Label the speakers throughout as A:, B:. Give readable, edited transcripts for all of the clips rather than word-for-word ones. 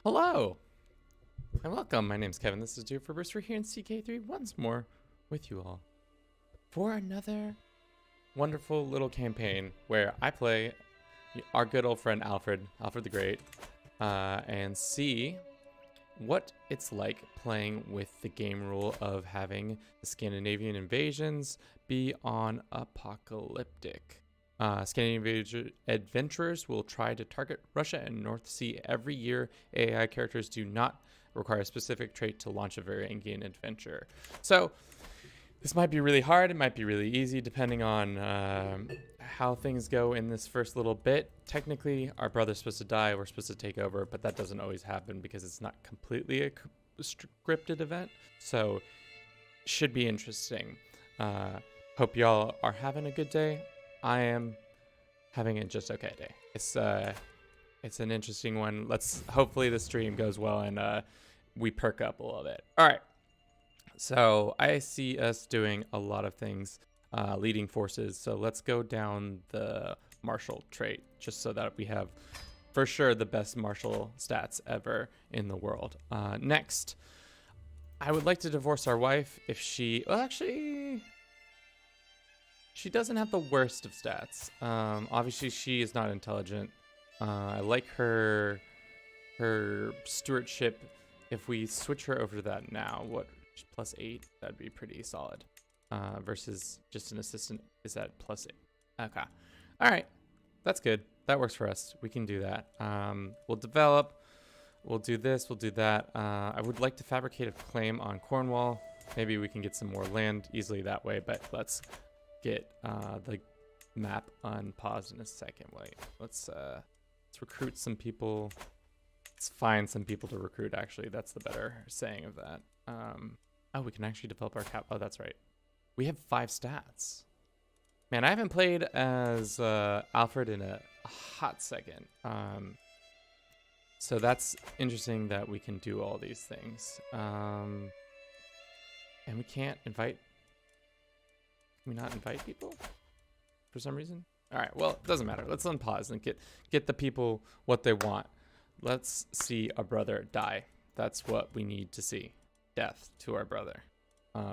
A: Hello and welcome. My name's Kevin. This is Dude for Bruce. We're here in CK3 once more with you all for another wonderful little campaign where I play our good old friend Alfred the Great, and see what it's like playing with the game rule of having the Scandinavian invasions be on apocalyptic. Scandinavian adventurers will try to target Russia and North Sea every year. AI characters do not require a specific trait to launch a Varangian adventure. So this might be really hard. It might be really easy depending on how things go in this first little bit. Technically, our brother's supposed to die. We're supposed to take over, but that doesn't always happen because it's not completely a scripted event. So should be interesting. Hope y'all are having a good day. I am having a just okay day. It's an interesting one. Let's hopefully the stream goes well and we perk up a little bit. All right. So I see us doing a lot of things, leading forces. So let's go down the martial trait just so that we have for sure the best martial stats ever in the world. Next, I would like to divorce our wife if she, well, actually, she doesn't have the worst of stats. Obviously, she is not intelligent. I like her stewardship. If we switch her over to that now, what, +8? That'd be pretty solid. Versus just an assistant is at +8. Okay. All right. That's good. That works for us. We can do that. We'll develop. We'll do this. We'll do that. I would like to fabricate a claim on Cornwall. Maybe we can get some more land easily that way, but let's get the map unpaused in a second. Wait, let's recruit some people. Let's find some people to recruit, actually. That's the better saying of that. Oh, we can actually develop our cap. Oh, that's right. We have 5 stats. Man, I haven't played as Alfred in a hot second. So that's interesting that we can do all these things. And we can't invite. Can we not invite people for some reason? All right, well, it doesn't matter. Let's unpause and get the people what they want. Let's see our brother die. That's what we need to see. Death to our brother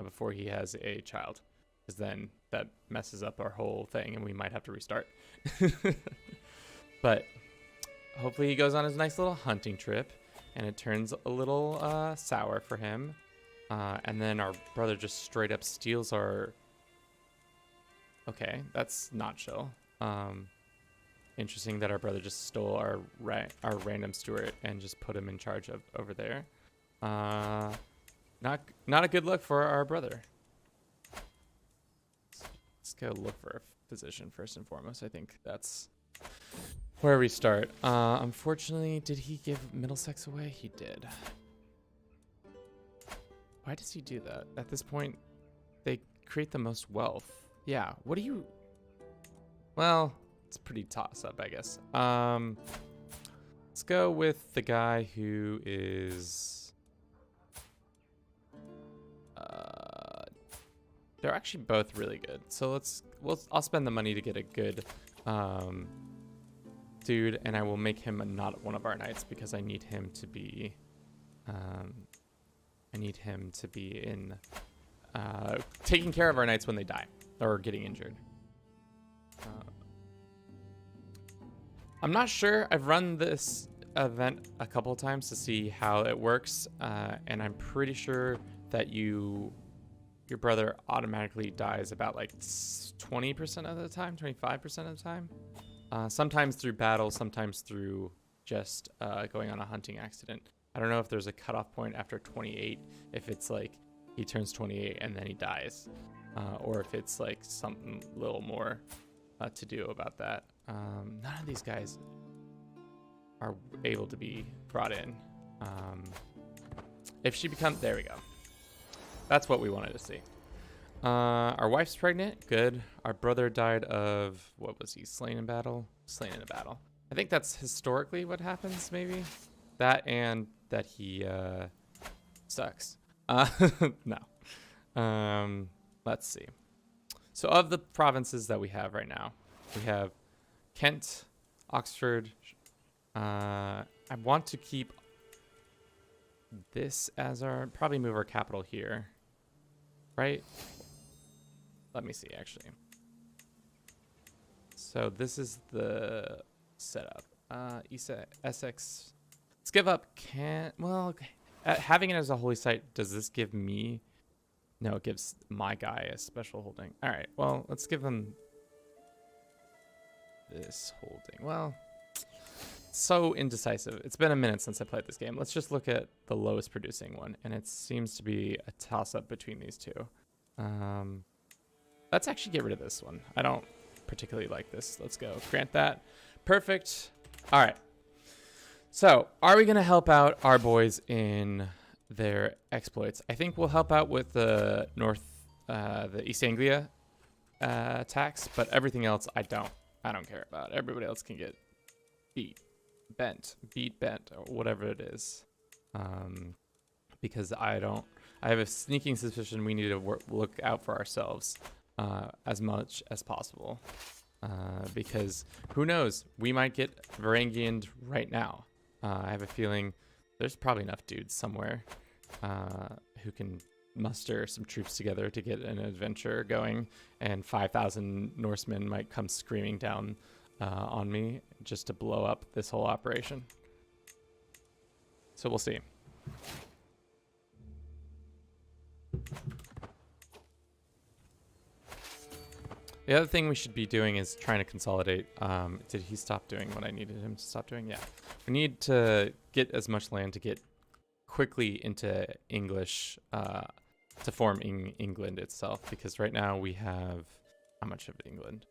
A: before he has a child, because then that messes up our whole thing and we might have to restart. But hopefully he goes on his nice little hunting trip and it turns a little sour for him. And then our brother just straight up steals our... Okay, that's not chill. Interesting that our brother just stole our random steward and just put him in charge of over there. Not a good look for our brother. Let's go look for a position first and foremost. I think that's where we start. Unfortunately, did he give Middlesex away? He did. Why does he do that? At this point, they create the most wealth. Yeah, what do you... Well, it's pretty toss-up, I guess. Let's go with the guy who is... they're actually both really good. So I'll spend the money to get a good dude, and I will make him not one of our knights because I need him to be... I need him to be in taking care of our knights when they die or getting injured. I'm not sure. I've run this event a couple of times to see how it works, and I'm pretty sure that your brother automatically dies about like 20% of the time, 25% of the time. Sometimes through battle, sometimes through just going on a hunting accident. I don't know if there's a cutoff point after 28, if it's like he turns 28 and then he dies, or if it's like something a little more to do about that. None of these guys are able to be brought in. If she becomes, there we go. That's what we wanted to see. Our wife's pregnant. Good. Our brother died of, what was he, slain in battle? Slain in a battle. I think that's historically what happens, maybe. That and that he sucks. No. Let's see. So of the provinces that we have right now, we have Kent, Oxford. I want to keep this as our, probably move our capital here, right? Let me see, actually. So this is the setup. Essex. Let's give up having it as a holy site, does this give me? No, it gives my guy a special holding. All right, well, let's give them this holding. Well, so indecisive. It's been a minute since I played this game. Let's just look at the lowest producing one, and it seems to be a toss-up between these two. Let's actually get rid of this one. I don't particularly like this. Let's go. Grant that. Perfect. All right. So, are we going to help out our boys in their exploits? I think we'll help out with the the East Anglia attacks, but everything else I don't care about. Everybody else can get beat, bent, or whatever it is. Because I have a sneaking suspicion we need to look out for ourselves as much as possible. Because who knows, we might get Varangianed right now. I have a feeling there's probably enough dudes somewhere who can muster some troops together to get an adventure going, and 5,000 Norsemen might come screaming down on me just to blow up this whole operation. So we'll see. The other thing we should be doing is trying to consolidate. Did he stop doing what I needed him to stop doing? Yeah. We need to get as much land to get quickly into English, to form England itself, because right now we have, how much of England?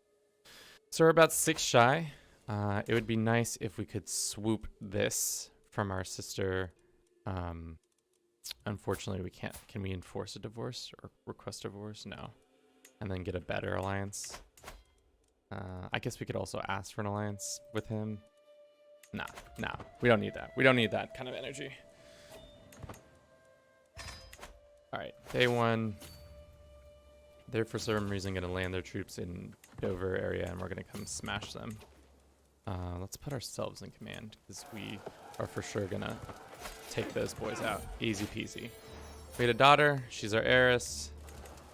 A: So we're about 6 shy. It would be nice if we could swoop this from our sister. Unfortunately, we can't. Can we enforce a divorce or request a divorce? No. And then get a better alliance. I guess we could also ask for an alliance with him. Nah, we don't need that. We don't need that kind of energy. All right, day 1. They're for some reason going to land their troops in Dover area, and we're going to come smash them. Let's put ourselves in command, because we are for sure going to take those boys out. Easy peasy. We had a daughter. She's our heiress.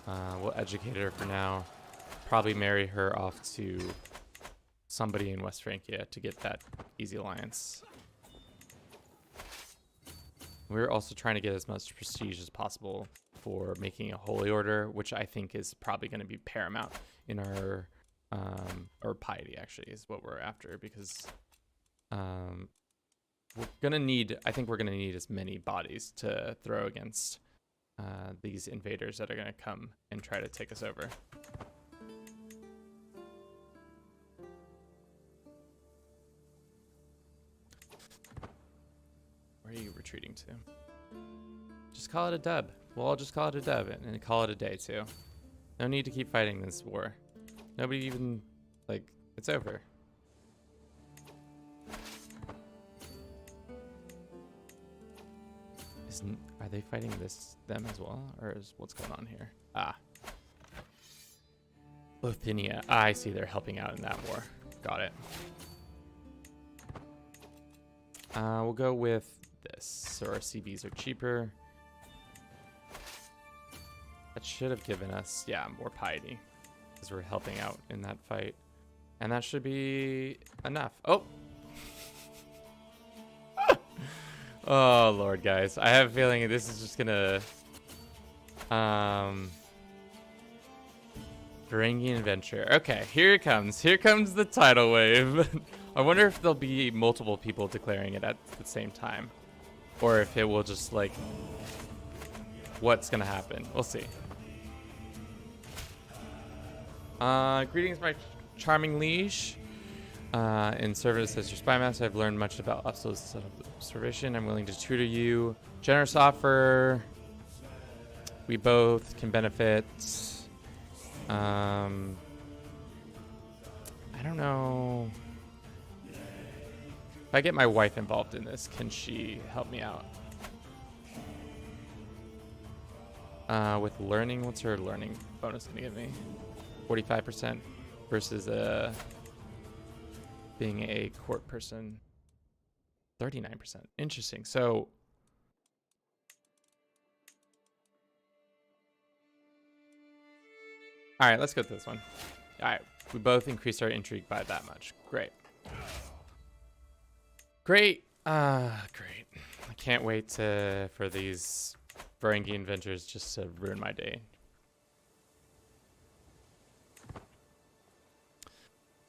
A: We'll educate her for now. Probably marry her off to somebody in West Francia to get that easy alliance. We're also trying to get as much prestige as possible for making a holy order, which I think is probably going to be paramount in our, or piety actually is what we're after, because we're going to need, I think we're going to need as many bodies to throw against these invaders that are going to come and try to take us over. Where are you retreating to? Just call it a dub. We'll all just call it a dub and call it a day too. No need to keep fighting this war. Nobody even, like, it's over. Are they fighting them as well? Or is what's going on here? Bithynia. I see they're helping out in that war. Got it. We'll go with this. So our CBs are cheaper. That should have given us, yeah, more piety, because we're helping out in that fight. And that should be enough. Oh! Oh, Lord, guys. I have a feeling this is just gonna... Varangian Adventure. Okay, here it comes. Here comes the tidal wave. I wonder if there'll be multiple people declaring it at the same time. Or if it will just, like... What's gonna happen? We'll see. Greetings, my charming liege. In service as your spy master, I've learned much about Upslo's observation. I'm willing to tutor you. Generous offer. We both can benefit. I don't know. If I get my wife involved in this, can she help me out? With learning, what's her learning bonus gonna give me? 45% versus being a court person. 39%. Interesting. So All right, let's go to this one. All right, we both increased our intrigue by that much. Great. Great. Great. I can't wait for these Varangian adventures just to ruin my day.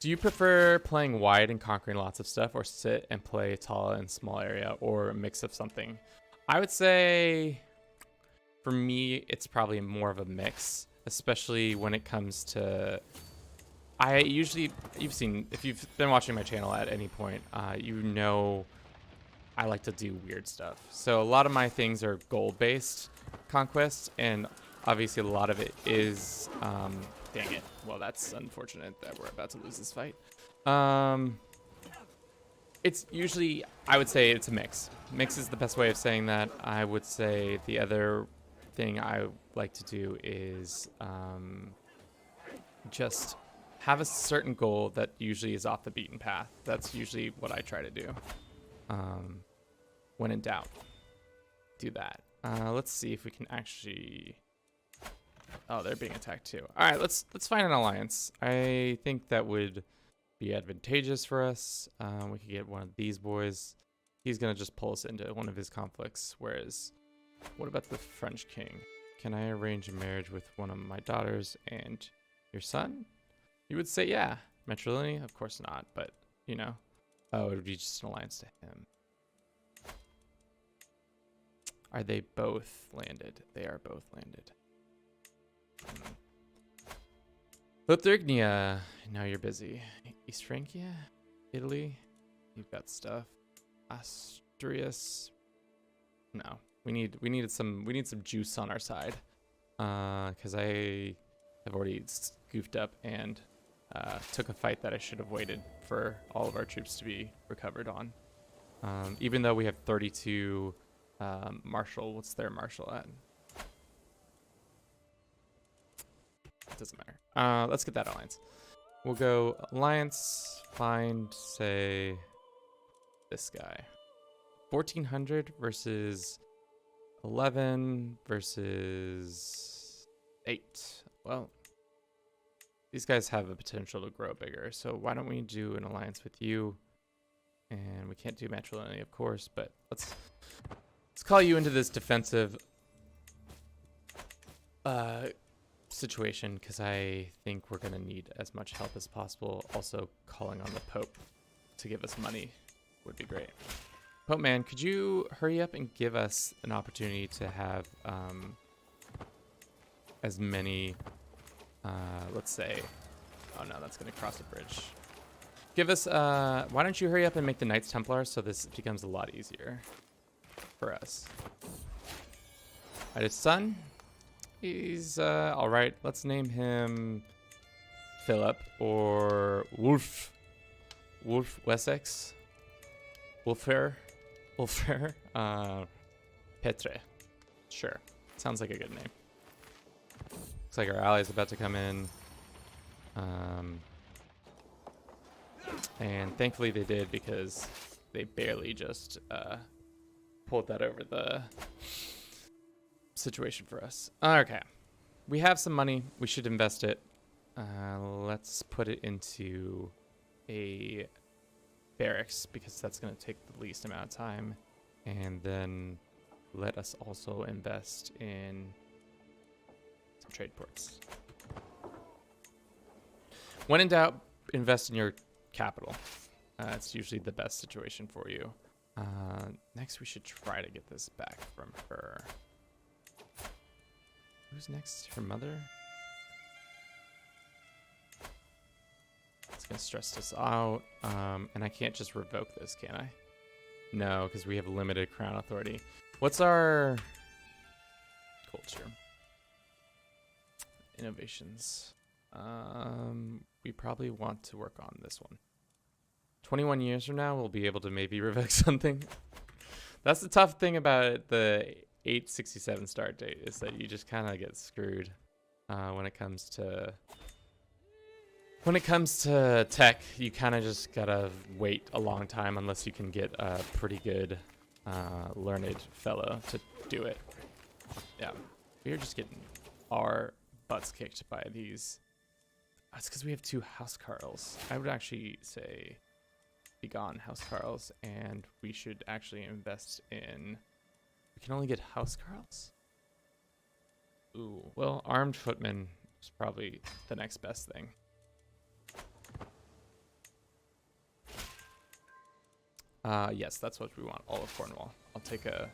A: Do you prefer playing wide and conquering lots of stuff, or sit and play tall and small area, or a mix of something? I would say for me, it's probably more of a mix, especially when it comes to... you've seen, if you've been watching my channel at any point, you know I like to do weird stuff. So a lot of my things are gold-based conquests, and obviously a lot of it is... dang it. Well, that's unfortunate that we're about to lose this fight. It's usually, I would say it's a mix. Mix is the best way of saying that. I would say the other thing I like to do is just have a certain goal that usually is off the beaten path. That's usually what I try to do. When in doubt, do that. Let's see if we can actually... Oh, they're being attacked too. All right, let's find an alliance. I think that would be advantageous for us. We could get one of these boys. He's gonna just pull us into one of his conflicts. Whereas, what about the French king? Can I arrange a marriage with one of my daughters and your son? You would say yeah. Matrilineal? Of course not. But you know, oh, it would be just an alliance to him. Are they both landed? They are both landed. Lithuania, now you're busy. East Francia, Italy, you've got stuff. Asturias, no. We need some juice on our side, because I have already goofed up and took a fight that I should have waited for all of our troops to be recovered on. Even though we have 32 martial, what's their martial at? It doesn't matter. Let's get that alliance. We'll go alliance, find, say, this guy. 1400 versus 11 versus 8. Well, these guys have a potential to grow bigger, so why don't we do an alliance with you? And we can't do matrilineal, of course, but let's call you into this defensive situation, because I think we're going to need as much help as possible. Also, calling on the Pope to give us money would be great. Pope man, could you hurry up and give us an opportunity to have as many, let's say, oh no, that's going to cross a bridge. Give us, why don't you hurry up and make the Knights Templar so this becomes a lot easier for us. His son, he's all right. Let's name him Philip or Wolf Wessex, Wolfer, Petre. Sure, sounds like a good name. Looks like our ally's about to come in, and thankfully they did, because they barely just pulled that over the situation for us. Okay, we have some money. We should invest it. Let's put it into a barracks, because that's going to take the least amount of time. And then let us also invest in some trade ports. When in doubt, invest in your capital. It's usually the best situation for you. Next, we should try to get this back from her. Who's next? Her mother? It's gonna stress us out. And I can't just revoke this, can I? No, because we have limited crown authority. What's our culture? Innovations. We probably want to work on this one. 21 years from now, we'll be able to maybe revoke something. That's the tough thing about the 867 start date, is that you just kind of get screwed when it comes to tech. You kind of just gotta wait a long time unless you can get a pretty good learned fellow to do it. Yeah, we're just getting our butts kicked by these That's because we have 2 housecarls. I would actually say be gone, housecarls, and we should actually invest in... We can only get housecarls? Ooh, well, armed footmen is probably the next best thing. Yes, that's what we want, all of Cornwall. I'll take a...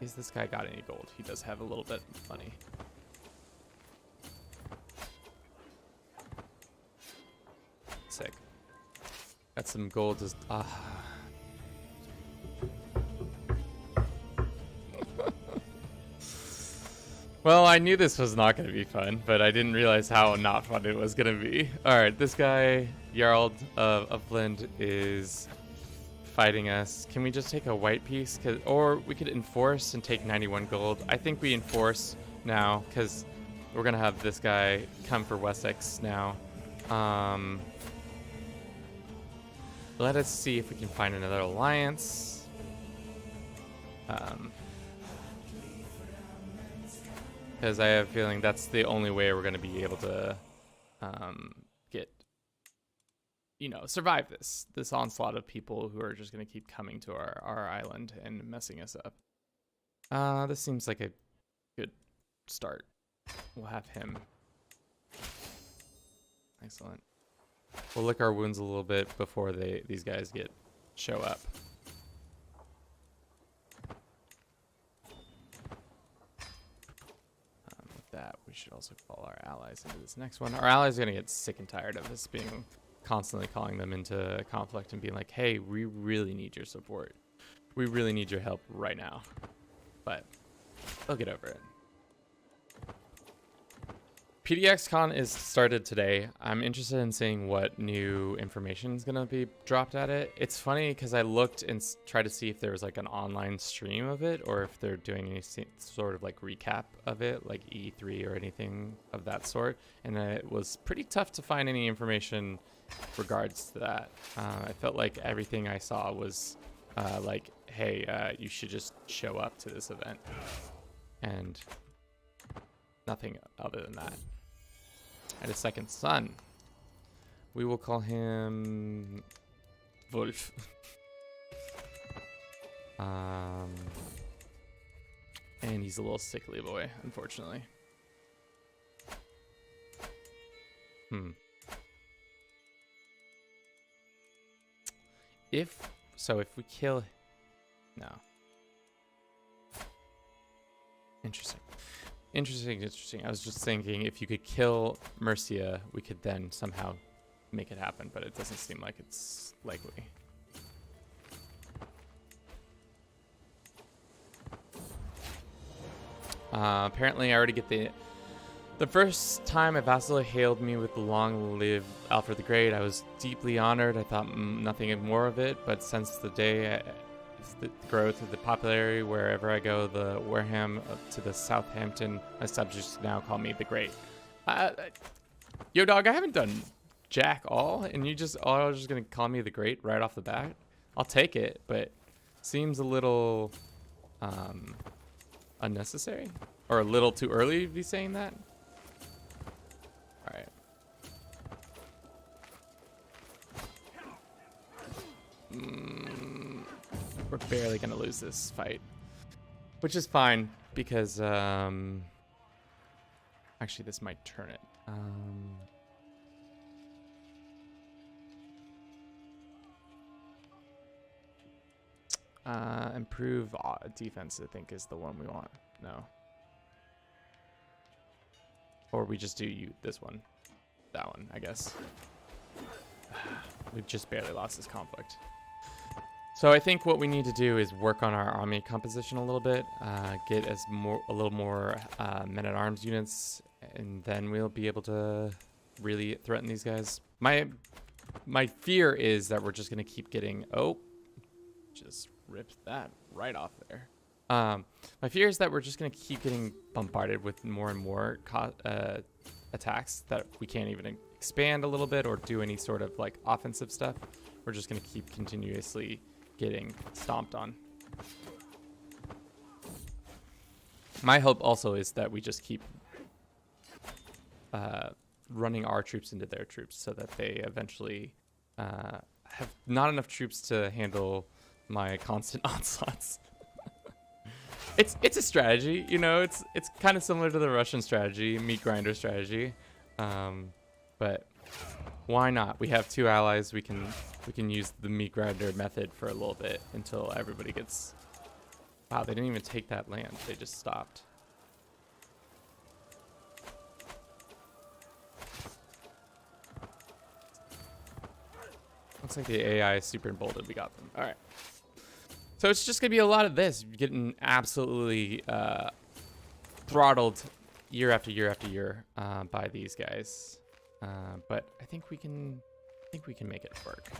A: Is this guy got any gold? He does have a little bit of money. Sick. Got some gold. Just, Well, I knew this was not going to be fun, but I didn't realize how not fun it was going to be. All right, this guy, Jarl of Upland, is fighting us. Can we just take a white piece? Or we could enforce and take 91 gold. I think we enforce now because we're going to have this guy come for Wessex now. Let us see if we can find another alliance. Because I have a feeling that's the only way we're going to be able to get, survive this onslaught of people who are just going to keep coming to our island and messing us up. This seems like a good start. We'll have him. Excellent. We'll lick our wounds a little bit before these guys show up. With that, we should also call our allies into this next one. Our allies are going to get sick and tired of us being constantly calling them into conflict and being like, hey, we really need your support. We really need your help right now. But they'll get over it. PDXCon is started today. I'm interested in seeing what new information is going to be dropped at it. It's funny because I looked and tried to see if there was like an online stream of it or if they're doing any sort of like recap of it, like E3 or anything of that sort. And it was pretty tough to find any information regards to that. I felt like everything I saw was like, hey, you should just show up to this event. And nothing other than that. And a second son. We will call him Wolf. And he's a little sickly boy, unfortunately. If we kill... No. Interesting. Interesting. I was just thinking if you could kill Mercia, we could then somehow make it happen, but it doesn't seem like it's likely. Apparently I already get the first time a vassal hailed me with long live Alfred the Great. I was deeply honored. I thought nothing more of it, but since the day the growth of the popularity wherever I go, the Wareham to the Southampton, my subjects now call me the Great. Yo, dog, I haven't done jack all, and you just gonna call me the Great right off the bat? I'll take it, but seems a little unnecessary or a little too early to be saying that. All right. We're barely gonna lose this fight, which is fine because actually this might turn it. Improve defense, I think, is the one we want. No, or we just do this one, that one, I guess. We've just barely lost this conflict. So I think what we need to do is work on our army composition a little bit, get a little more men-at-arms units, and then we'll be able to really threaten these guys. My fear is that we're just gonna keep getting just ripped that right off there. My fear is that we're just gonna keep getting bombarded with more and more attacks that we can't even expand a little bit or do any sort of like offensive stuff. We're just gonna keep continuously getting stomped on. My hope also is that we just keep running our troops into their troops so that they eventually have not enough troops to handle my constant onslaughts. It's a strategy, you know. It's kind of similar to the Russian strategy, meat grinder strategy, but why not? We have 2 allies. We can use the meat grinder method for a little bit until everybody gets. Wow, they didn't even take that land. They just stopped. Looks like the AI is super emboldened. We got them. All right. So it's just going to be a lot of this. Getting absolutely throttled year after year after year by these guys. But I think we can make it work.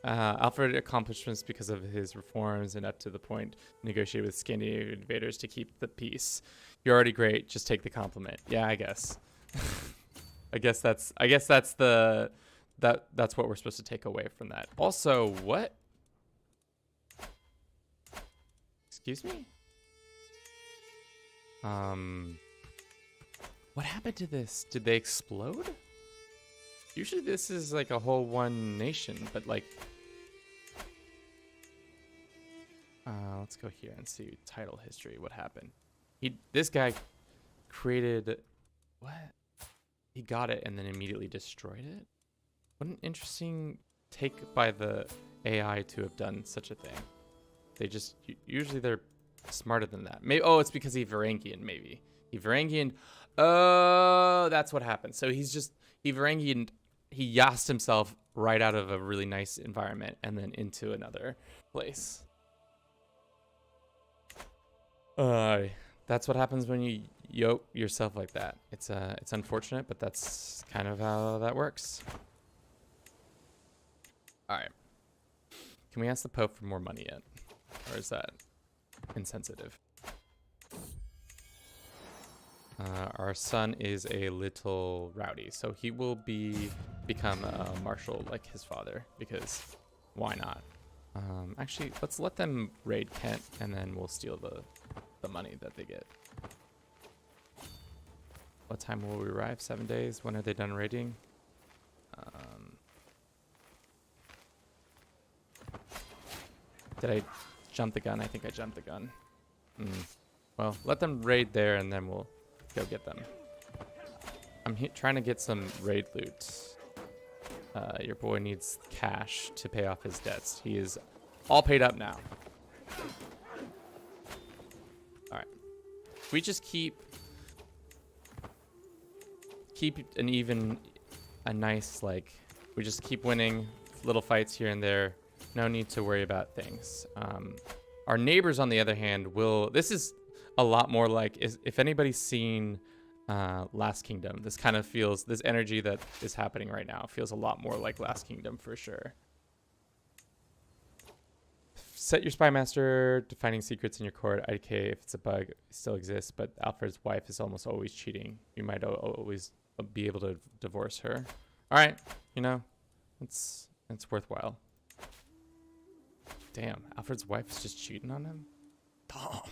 A: Alfred accomplishments because of his reforms and up to the point negotiated with Scandinavian invaders to keep the peace. You're already great. Just take the compliment. Yeah, I guess. I guess that's what we're supposed to take away from that. Also, what? Excuse me? What happened to this? Did they explode? Usually this is like a whole one nation, but like let's go here and see title history. What happened? This guy created what? He got it and then immediately destroyed it. What an interesting take by the AI to have done such a thing. They just usually they're smarter than that. Maybe it's because he Varangian. Maybe he Varangian. Oh, that's what happened. So he Varangian. He yassed himself right out of a really nice environment and then into another place. That's what happens when you yoke yourself like that. It's unfortunate, but that's kind of how that works. All right. Can we ask the Pope for more money yet? Or is that insensitive? Our son is a little rowdy, so he will become a marshal like his father, because why not? Actually, let's let them raid Kent, and then we'll steal the money that they get. What time will we arrive? 7 days. When are they done raiding? Did I jump the gun? I think I jumped the gun. Well, let them raid there, and then we'll go get them. I'm trying to get some raid loot. Your boy needs cash to pay off his debts. He is all paid up now. All right. If we just keep a nice, like, we just keep winning little fights here and there. No need to worry about things. Our neighbors, on the other hand, this is a lot more like, if anybody's seen Last Kingdom, this kind of feels, this energy that is happening right now feels a lot more like Last Kingdom for sure. Set your spy master defining secrets in your court. IDK if it's a bug, it still exists, but Alfred's wife is almost always cheating. You might always be able to divorce her. All right, it's worthwhile. Damn, Alfred's wife is just cheating on him? Oh,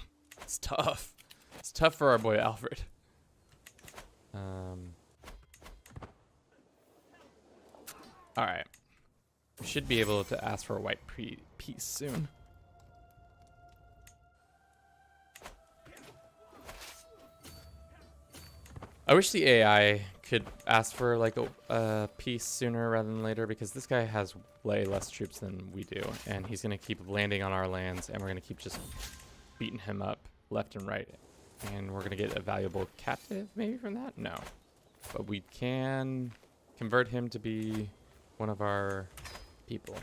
A: it's tough. It's tough for our boy Alfred. All right. We should be able to ask for a white peace soon. I wish the AI could ask for like a peace sooner rather than later, because this guy has way less troops than we do, and he's gonna keep landing on our lands, and we're gonna keep just beating him up left and right, and we're gonna get a valuable captive maybe from that. No, but we can convert him to be one of our people.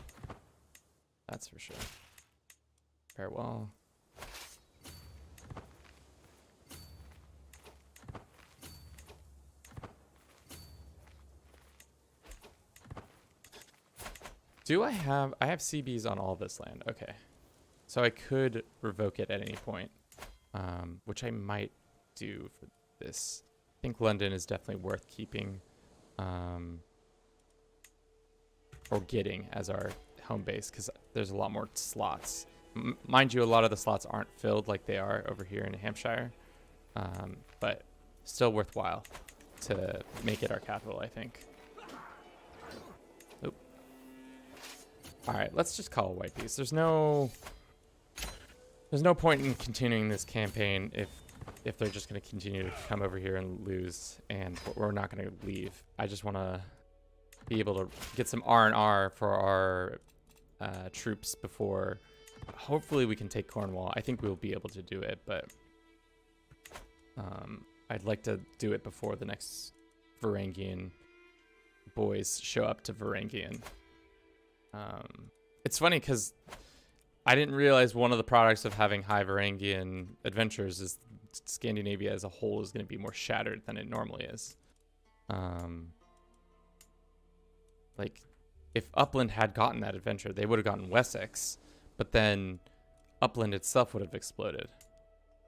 A: That's for sure. Farewell. I have CBs on all this land. Okay. So I could revoke it at any point, which I might do for this. I think London is definitely worth keeping or getting as our home base, because there's a lot more slots Mind you, a lot of the slots aren't filled like they are over here in Hampshire, but still worthwhile to make it our capital, I think. Oop. All right, let's just call a white piece. There's no point in continuing this campaign if they're just going to continue to come over here and lose, and we're not going to leave. I just want to be able to get some R&R for our troops before. Hopefully we can take Cornwall. I think we'll be able to do it, but I'd like to do it before the next Varangian boys show up to Varangian. It's funny because I didn't realize one of the products of having high Varangian adventures is Scandinavia as a whole is going to be more shattered than it normally is. Like, if Upland had gotten that adventure, they would have gotten Wessex, but then Upland itself would have exploded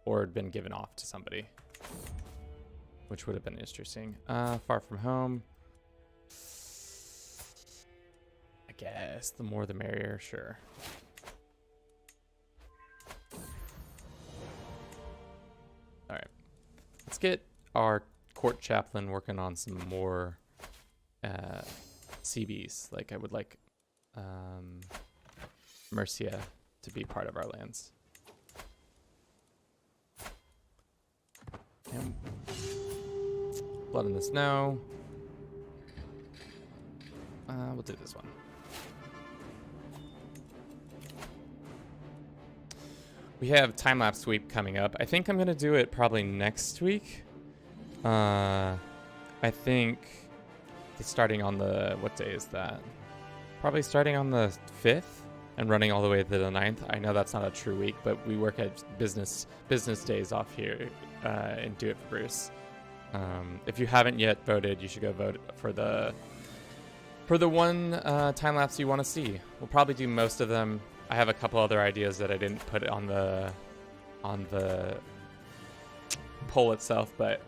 A: or been given off to somebody, which would have been interesting. Far from home. I guess the more the merrier, sure. All right, let's get our court chaplain working on some more CBs. Like, I would like Mercia to be part of our lands. And blood in the snow. We'll do this one. We have time-lapse sweep coming up. I think I'm going to do it probably next week. I think it's starting on the... What day is that? Probably starting on the 5th and running all the way to the 9th. I know that's not a true week, but we work at business days off here and do it for Bruce. If you haven't yet voted, you should go vote for the one time-lapse you want to see. We'll probably do most of them. I have a couple other ideas that I didn't put on the poll itself, but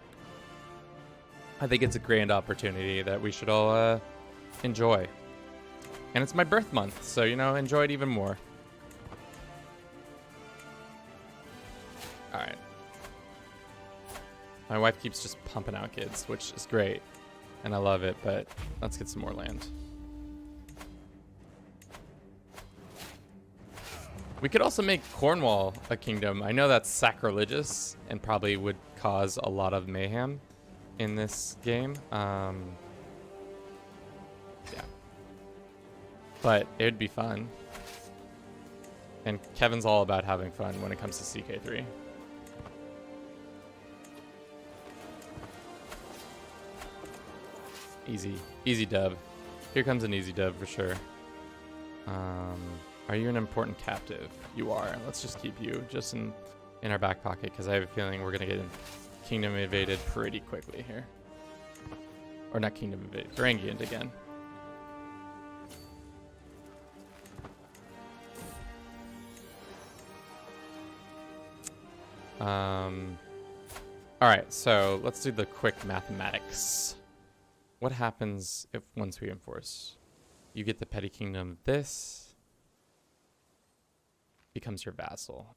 A: I think it's a grand opportunity that we should all enjoy. And it's my birth month, so, you know, enjoy it even more. All right. My wife keeps just pumping out kids, which is great, and I love it, but let's get some more land. We could also make Cornwall a kingdom. I know that's sacrilegious and probably would cause a lot of mayhem in this game. Yeah. But it would be fun. And Kevin's all about having fun when it comes to CK3. Easy dub. Here comes an easy dub for sure. Are you an important captive? You are. Let's just keep you just in our back pocket, because I have a feeling we're gonna get kingdom invaded pretty quickly here. Or not kingdom invaded, Varangian again. All right, so let's do the quick mathematics. What happens if once we enforce? You get the petty kingdom. This becomes your vassal.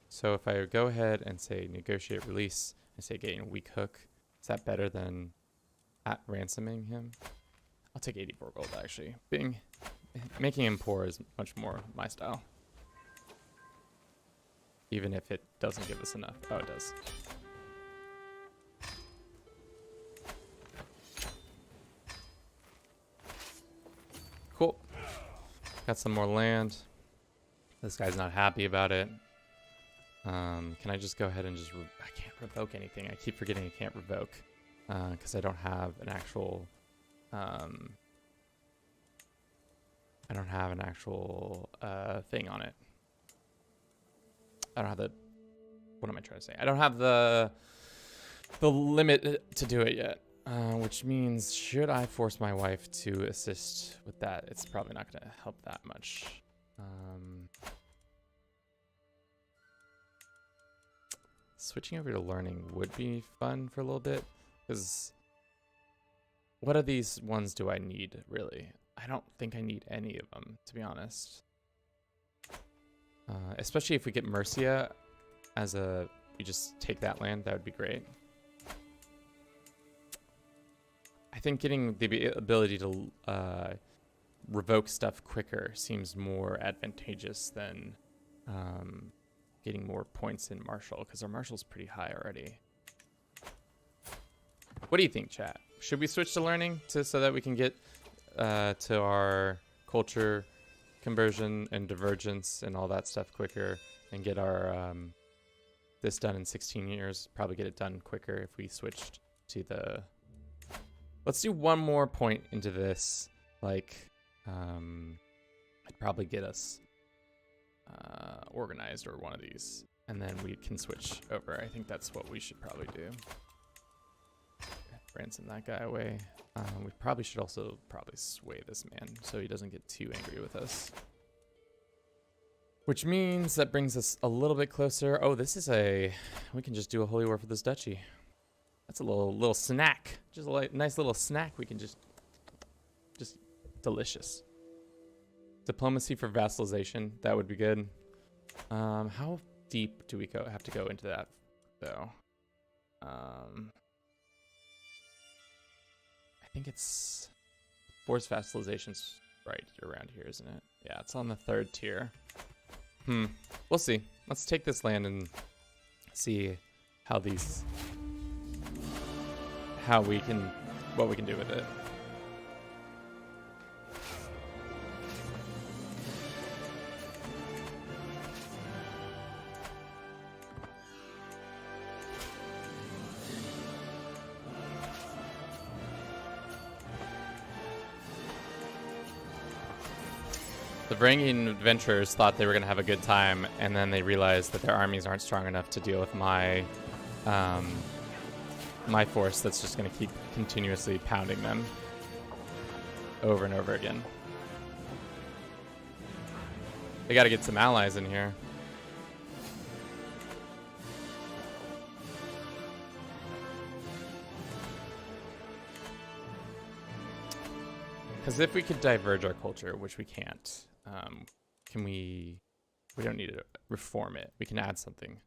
A: So if I go ahead and say negotiate release and say getting a weak hook, is that better than ransoming him? I'll take 84 gold actually. Making him poor is much more my style. Even if it doesn't give us enough. Oh, it does. Cool. Got some more land. This guy's not happy about it. Can I just go ahead and just... I can't revoke anything. I keep forgetting I can't revoke. Because I don't have an actual... I don't have an actual thing on it. I don't have the... What am I trying to say? I don't have the limit to do it yet. Which means, should I force my wife to assist with that? It's probably not going to help that much. Switching over to learning would be fun for a little bit, because what of these ones do I need, really? I don't think I need any of them, to be honest. Especially if we get Mercia as a... We just take that land. That would be great. I think getting the ability to revoke stuff quicker seems more advantageous than getting more points in Marshall, because our Marshall's pretty high already. What do you think, chat? Should we switch to learning so that we can get to our culture conversion and divergence and all that stuff quicker, and get our this done in 16 years? Probably get it done quicker if we switched to the... Let's do one more point into this. Like, I'd probably get us organized or one of these, and then we can switch over. I think that's what we should probably do. Ransom that guy away. We probably should also sway this man so he doesn't get too angry with us. Which means that brings us a little bit closer. Oh, this is we can just do a holy war for this duchy. That's a little snack. Just a nice little snack. We can just delicious. Diplomacy for vassalization. That would be good. How deep do we have to go into that, though? I think it's forced vassalization's right around here, isn't it? Yeah, it's on the 3rd tier. We'll see. Let's take this land and see how what we can do with it. The Varangian adventurers thought they were going to have a good time, and then they realized that their armies aren't strong enough to deal with my force that's just going to keep continuously pounding them over and over again. They got to get some allies in here. Because if we could diverge our culture, which we can't, we don't need to reform it. We can add something.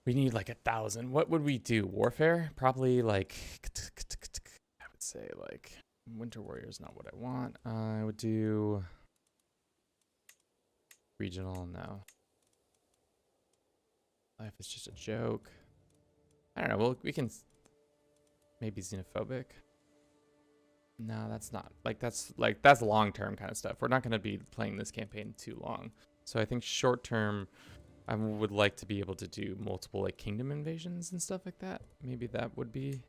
A: We need like 1,000. What would we do? Warfare? Probably like, I would say like Winter Warrior is not what I want. I would do regional. No. Life is just a joke. I don't know. Well, we can maybe xenophobic. No, that's not. That's long-term kind of stuff. We're not going to be playing this campaign too long. So I think short-term, I would like to be able to do multiple like kingdom invasions and stuff like that. Maybe that would be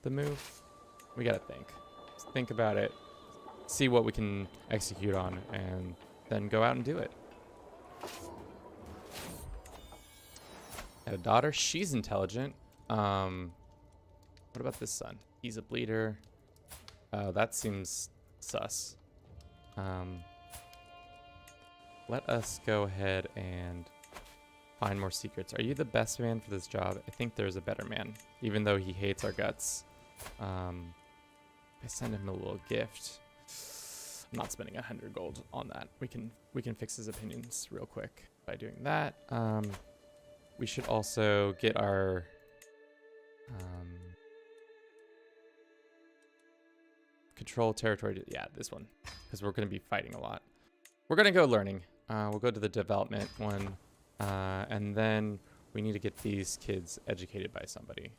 A: the move. We got to think about it, see what we can execute on, and then go out and do it. Got a daughter. She's intelligent. What about this son? He's a bleeder. That seems sus. Let us go ahead and find more secrets. Are you the best man for this job? I think there's a better man, even though he hates our guts. I send him a little gift. I'm not spending 100 gold on that. We can fix his opinions real quick by doing that. We should also get our control territory. Yeah, this one, because we're going to be fighting a lot. We're going to go learning. We'll go to the development one, and then we need to get these kids educated by somebody,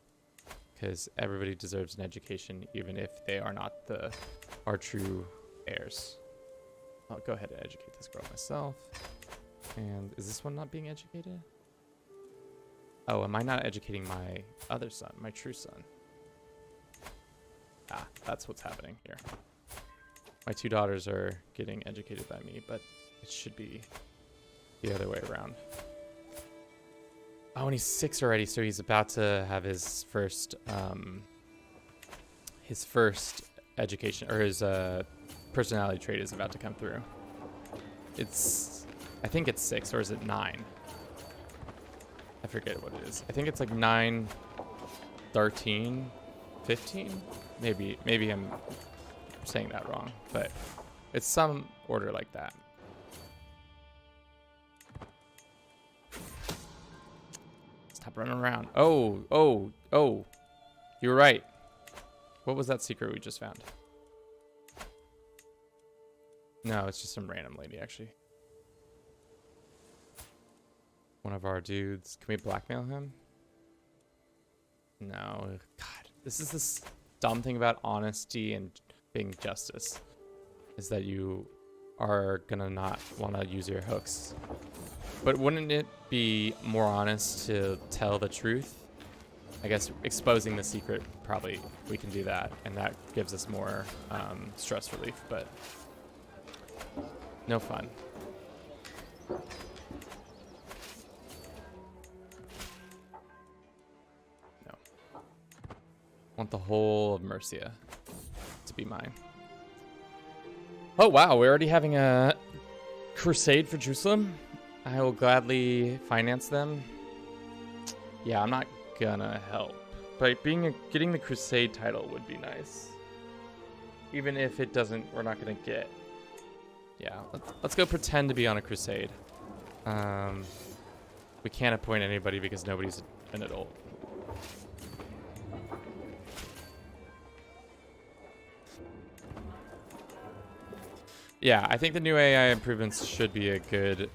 A: because everybody deserves an education, even if they are not our true heirs. I'll go ahead and educate this girl myself. And is this one not being educated? Oh, am I not educating my other son, my true son? Ah, that's what's happening here. My 2 daughters are getting educated by me, but it should be the other way around. Oh, and he's 6 already, so he's about to have his first education, or his personality trait is about to come through. I think it's 6, or is it 9? I forget what it is. I think it's like 9, 13, 15. Maybe I'm saying that wrong, but it's some order like that. Stop running around. Oh. You were right. What was that secret we just found? No, it's just some random lady, actually. One of our dudes. Can we blackmail him? No. God, this is this dumb thing about honesty and being justice. Is that you are gonna not want to use your hooks. But wouldn't it be more honest to tell the truth? I guess exposing the secret, probably we can do that. And that gives us more stress relief, but no fun. No. Want the whole of Mercia to be mine. Oh, wow. We're already having a crusade for Jerusalem. I will gladly finance them. Yeah, I'm not gonna help. But getting the crusade title would be nice. Even if it doesn't, we're not gonna get. Yeah, let's go pretend to be on a crusade. We can't appoint anybody because nobody's an adult. Yeah, I think the new AI improvements should be a good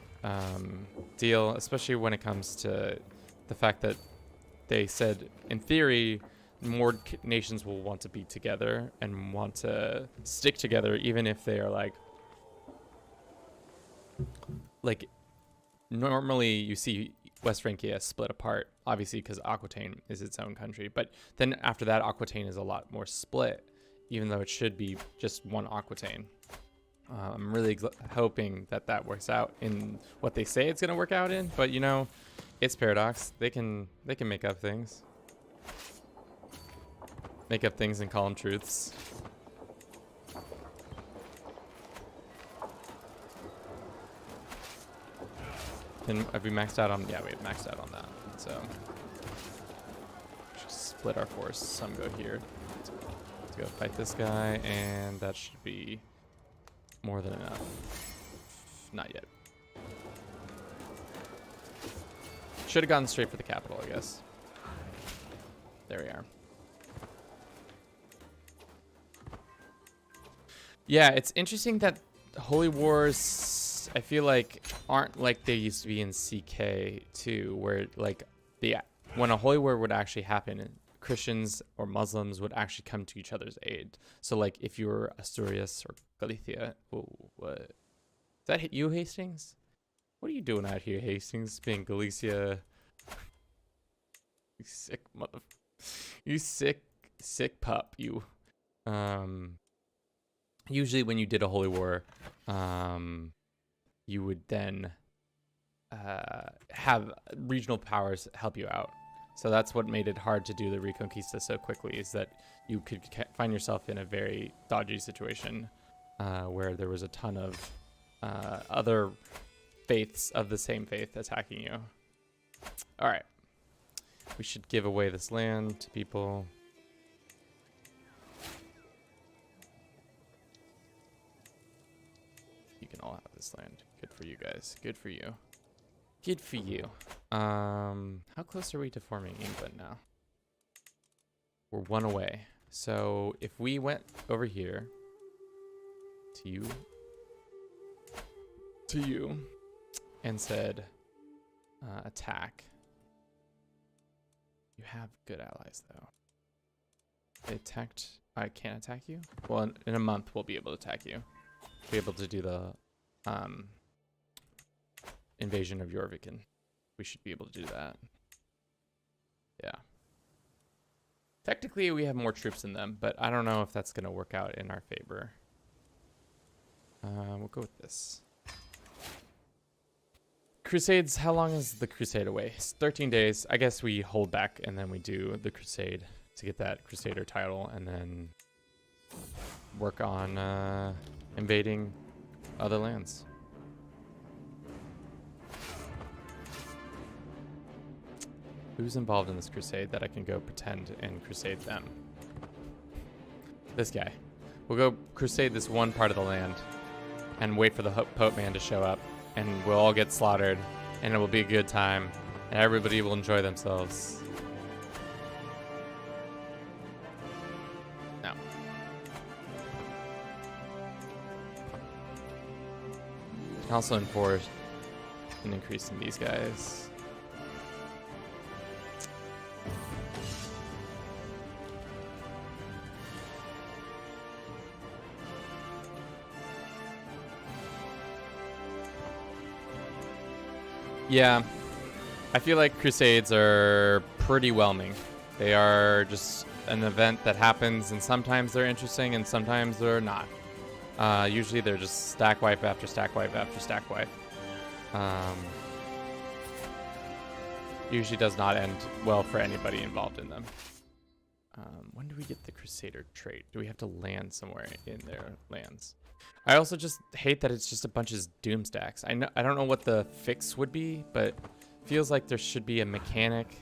A: deal, especially when it comes to the fact that they said, in theory, more nations will want to be together and want to stick together, even if they are like normally you see West Francia split apart, obviously because Aquitaine is its own country. But then after that, Aquitaine is a lot more split, even though it should be just one Aquitaine. I'm really hoping that that works out in what they say it's going to work out in. But, you know, it's Paradox. They can make up things. Make up things and call them truths. And have we maxed out on? Yeah, we have maxed out on that. So just split our force. Some go here. Let's go fight this guy, and that should be more than enough. Not yet. Should have gone straight for the capital, I guess. There we are. Yeah, it's interesting that Holy Wars, I feel like, aren't like they used to be in CK2, where like when a Holy War would actually happen, Christians or Muslims would actually come to each other's aid. So like if you were Asturias or Galicia, what? Is that you, Hastings? What are you doing out here, Hastings? Being Galicia. You sick mother. You sick pup. You. Usually when you did a Holy War, you would then have regional powers help you out. So that's what made it hard to do the Reconquista so quickly, is that you could find yourself in a very dodgy situation where there was a ton of other faiths of the same faith attacking you. All right. We should give away this land to people. You can all have this land. Good for you guys. Good for you. Good for you. How close are we to forming England now? We're one away. So if we went over here to you and said attack. You have good allies though. They attacked. I can't attack you. Well, in a month we'll be able to attack you. Be able to do the invasion of Jorviken. We should be able to do that. Yeah. Technically, we have more troops than them, but I don't know if that's going to work out in our favor. We'll go with this. Crusades, how long is the crusade away? It's 13 days. I guess we hold back and then we do the crusade to get that Crusader title and then work on invading other lands. Who's involved in this crusade that I can go pretend and crusade them? This guy. We'll go crusade this one part of the land and wait for the Pope man to show up, and we'll all get slaughtered, and it will be a good time, and everybody will enjoy themselves. No. Also enforce an increase in these guys. Yeah, I feel like Crusades are pretty whelming. They are just an event that happens, and sometimes they're interesting, and sometimes they're not. Usually they're just stack wipe after stack wipe after stack wipe. Usually does not end well for anybody involved in them. When do we get the Crusader trait? Do we have to land somewhere in their lands? I also just hate that it's just a bunch of doom stacks. I don't know what the fix would be, but feels like there should be a mechanic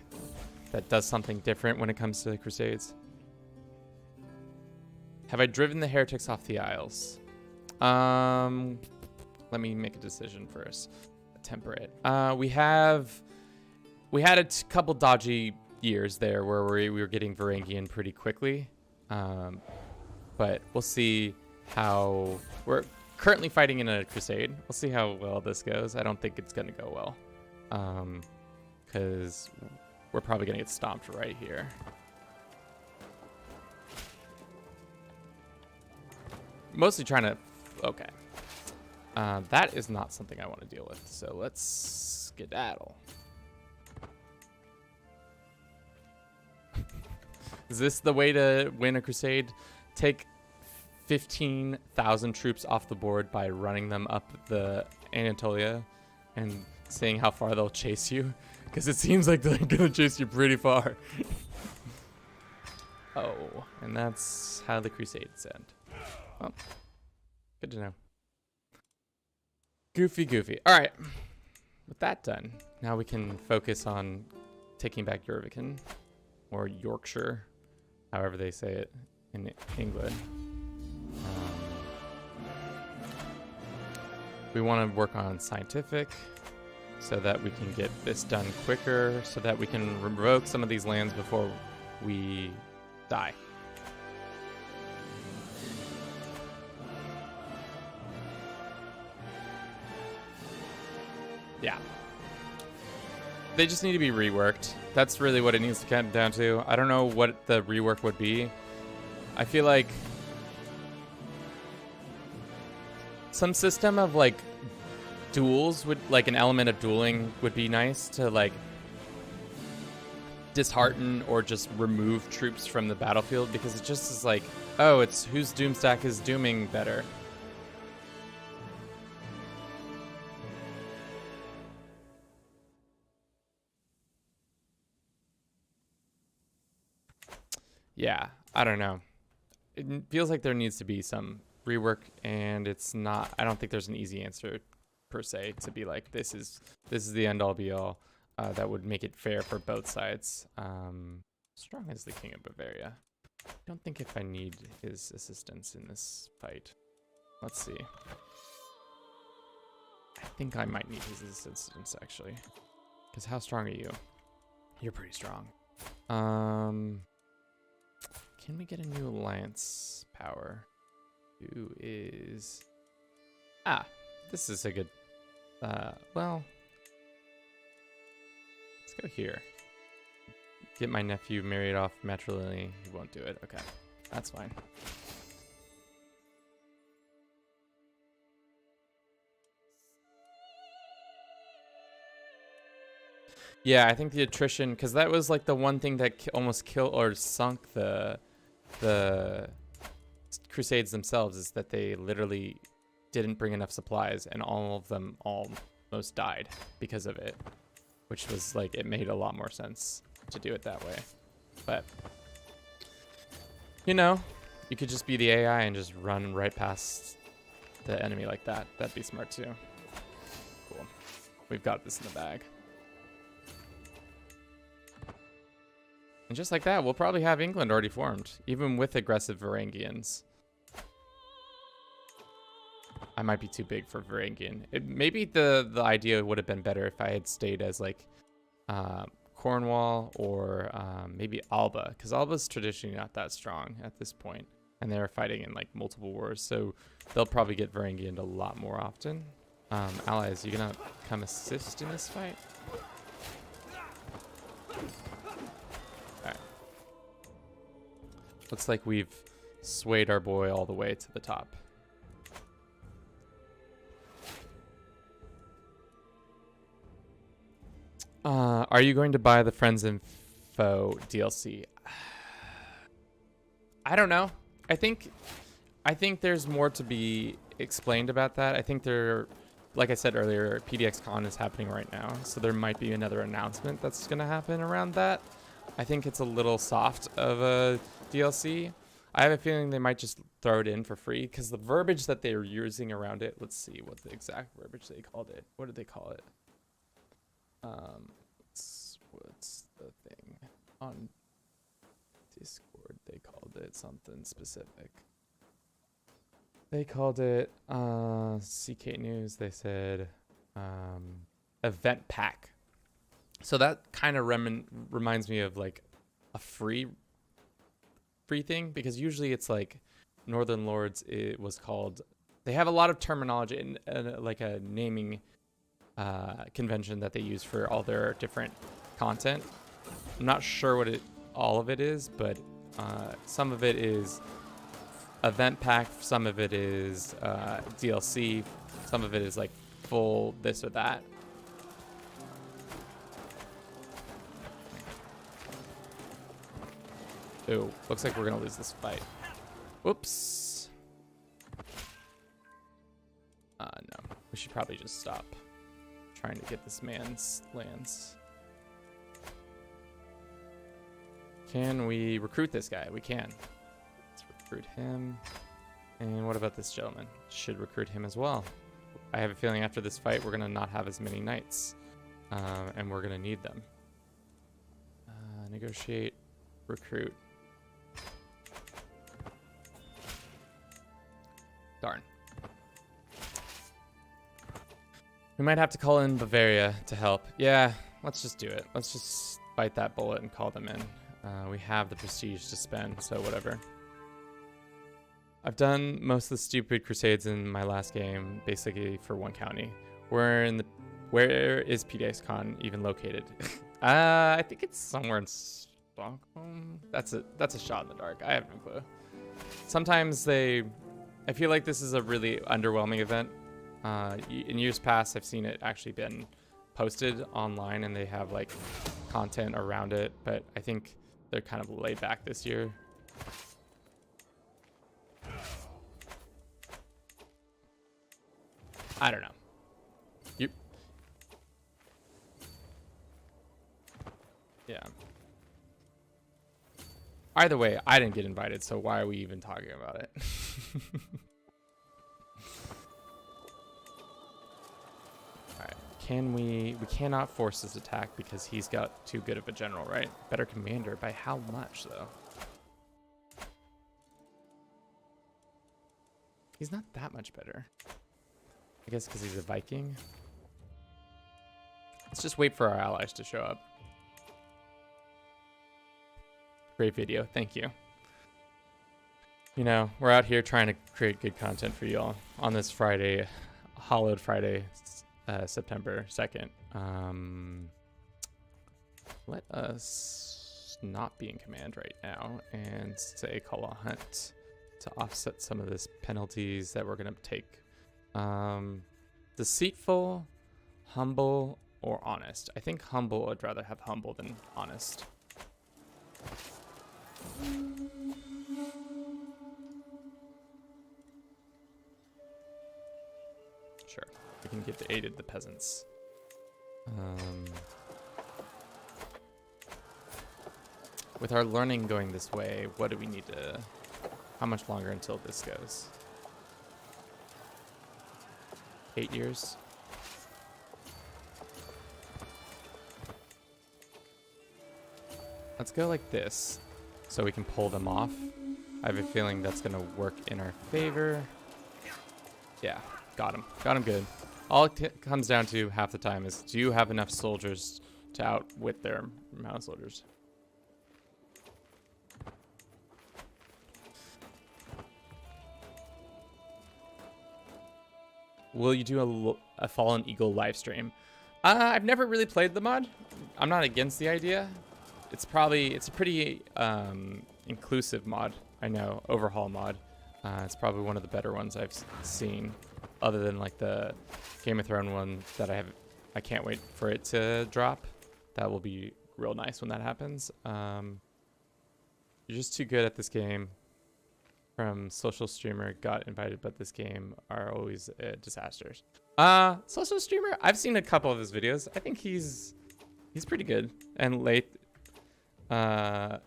A: that does something different when it comes to the Crusades. Have I driven the heretics off the Isles? Let me make a decision first. Temperate. We had a couple dodgy years there where we were getting Varangian pretty quickly, but we'll see how. We're currently fighting in a crusade. We'll see how well this goes. I don't think it's gonna go well, because we're probably gonna get stomped right here. Mostly trying to. Okay, that is not something I want to deal with. So let's skedaddle. Is this the way to win a crusade? Take 15,000 troops off the board by running them up the Anatolia and seeing how far they'll chase you, because it seems like they're gonna chase you pretty far. Oh, and that's how the Crusades end. Well, good to know. Goofy. All right, with that done, now we can focus on taking back Yorvikin, or Yorkshire, however they say it in England. We want to work on scientific so that we can get this done quicker, so that we can revoke some of these lands before we die. Yeah. They just need to be reworked. That's really what it needs to come down to. I don't know what the rework would be. I feel like some system of like duels would, like an element of dueling would be nice to like dishearten or just remove troops from the battlefield, because it just is like, oh, it's whose doomstack is dooming better. Yeah, I don't know. It feels like there needs to be some rework, and it's not. I don't think there's an easy answer per se to be like this is the end all be all that would make it fair for both sides. Strong as the King of Bavaria. I don't think if I need his assistance in this fight. Let's see. I think I might need his assistance actually, because how strong are you? You're pretty strong. Can we get a new alliance power? Who is... Ah, this is a good... well... Let's go here. Get my nephew married off matrilineally. He won't do it. Okay, that's fine. Yeah, I think the attrition... Because that was like the one thing that almost killed or sunk the Crusades themselves, is that they literally didn't bring enough supplies, and all of them almost died because of it, which was like, it made a lot more sense to do it that way. But you know, you could just be the AI and just run right past the enemy like that. That'd be smart too. Cool, we've got this in the bag. And just like that, we'll probably have England already formed, even with aggressive Varangians. I might be too big for Varangian. Maybe the idea would have been better if I had stayed as like Cornwall or maybe Alba, because Alba's traditionally not that strong at this point, and they're fighting in like multiple wars, so they'll probably get Varangian a lot more often. Allies, you gonna come assist in this fight? Alright. Looks like we've swayed our boy all the way to the top. Are you going to buy the Friends Info DLC? I don't know. I think there's more to be explained about that. I think like I said earlier, PDXCon is happening right now, so there might be another announcement that's going to happen around that. I think it's a little soft of a DLC. I have a feeling they might just throw it in for free, because the verbiage that they're using around it, let's see what the exact verbiage they called it. What did they call it? What's the thing? On Discord, they called it something specific. They called it, CK News, they said, event pack. So that kind of reminds me of like a free thing, because usually it's like Northern Lords, it was called, they have a lot of terminology and like a naming convention that they use for all their different content. I'm not sure what all of it is, but some of it is event pack, some of it is DLC, some of it is like full this or that. Ooh, looks like we're gonna lose this fight. Whoops. No, we should probably just stop trying to get this man's lands. Can we recruit this guy? We can. Let's recruit him. And what about this gentleman? Should recruit him as well. I have a feeling after this fight, we're gonna not have as many knights, and we're gonna need them. Negotiate, recruit. Darn. We might have to call in Bavaria to help. Yeah, let's just do it. Let's just bite that bullet and call them in. We have the prestige to spend, so whatever. I've done most of the stupid crusades in my last game, basically for one county. Where is PDXCon even located? I think it's somewhere in Stockholm. That's a shot in the dark. I have no clue. Sometimes I feel like this is a really underwhelming event. In years past, I've seen it actually been posted online and they have like content around it, but I think they're kind of laid back this year. I don't know. Yeah. Either way, I didn't get invited, so why are we even talking about it? We cannot force this attack because he's got too good of a general, right? Better commander. By how much, though? He's not that much better. I guess because he's a Viking. Let's just wait for our allies to show up. Great video. Thank you. You know, we're out here trying to create good content for y'all on this Friday, Hallowed Friday, September 2nd. Let us not be in command right now and say call a hunt to offset some of this penalties that we're going to take. Deceitful, humble, or honest. I think humble, I'd rather have humble than honest. Sure, we can give the aid to the peasants. With our learning going this way, what do we need to... How much longer until this goes? 8 years? Let's go like this, so we can pull them off. I have a feeling that's gonna work in our favor. Yeah, got him. Got him good. All it comes down to half the time is, do you have enough soldiers to outwit their mountain soldiers. Will you do a Fallen Eagle live stream? I've never really played the mod. I'm not against the idea. It's a pretty inclusive mod. I know, overhaul mod. It's probably one of the better ones I've seen, other than like the Game of Thrones one that I can't wait for it to drop. That will be real nice when that happens. You're just too good at this game. From social streamer, got invited, but this game are always disasters. Social streamer, I've seen a couple of his videos. I think he's pretty good. And late, yeah,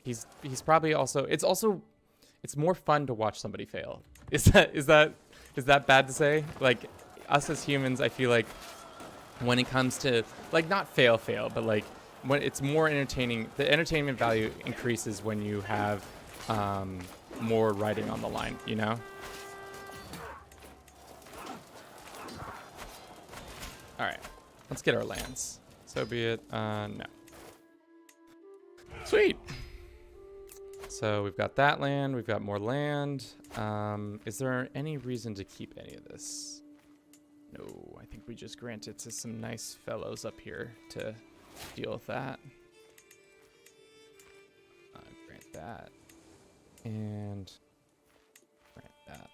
A: he's probably also. It's more fun to watch somebody fail. Is that bad to say? Like us as humans, I feel like when it comes to like not fail, but like when it's more entertaining, the entertainment value increases when you have more writing on the line, you know? All right, let's get our lands. So be it. No. Sweet. So we've got that land. We've got more land. Is there any reason to keep any of this? No, I think we just grant it to some nice fellows up here to deal with that. Grant that. And grant that.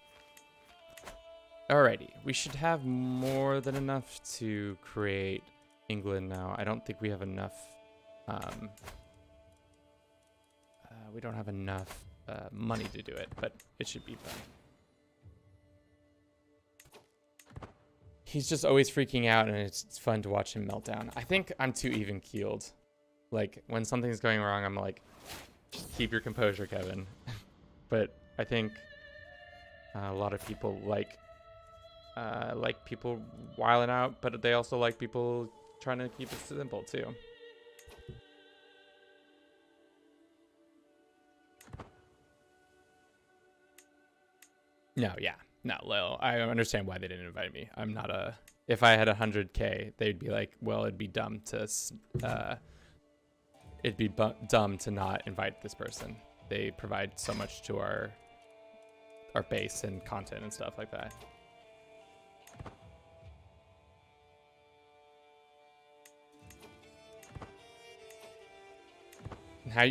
A: Alrighty, we should have more than enough to create England now. I don't think we have enough. We don't have enough money to do it, but it should be fun. He's just always freaking out, and it's fun to watch him melt down. I think I'm too even-keeled. Like, when something's going wrong, I'm like, just keep your composure, Kevin. But I think a lot of people like people wiling out, but they also like people trying to keep it simple, too. No, yeah. No, Lil, I understand why they didn't invite me. I'm not a... If I had 100K, they'd be like, well, it'd be dumb to... dumb to not invite this person. They provide so much to our base and content and stuff like that.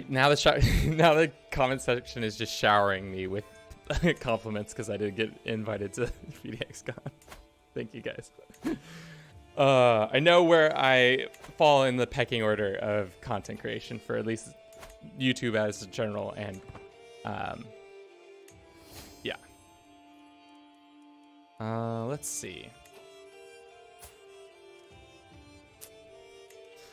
A: Now the comment section is just showering me with compliments because I did get invited to VDXCon. Thank you guys. I know where I fall in the pecking order of content creation for at least YouTube as a general, and yeah. Let's see.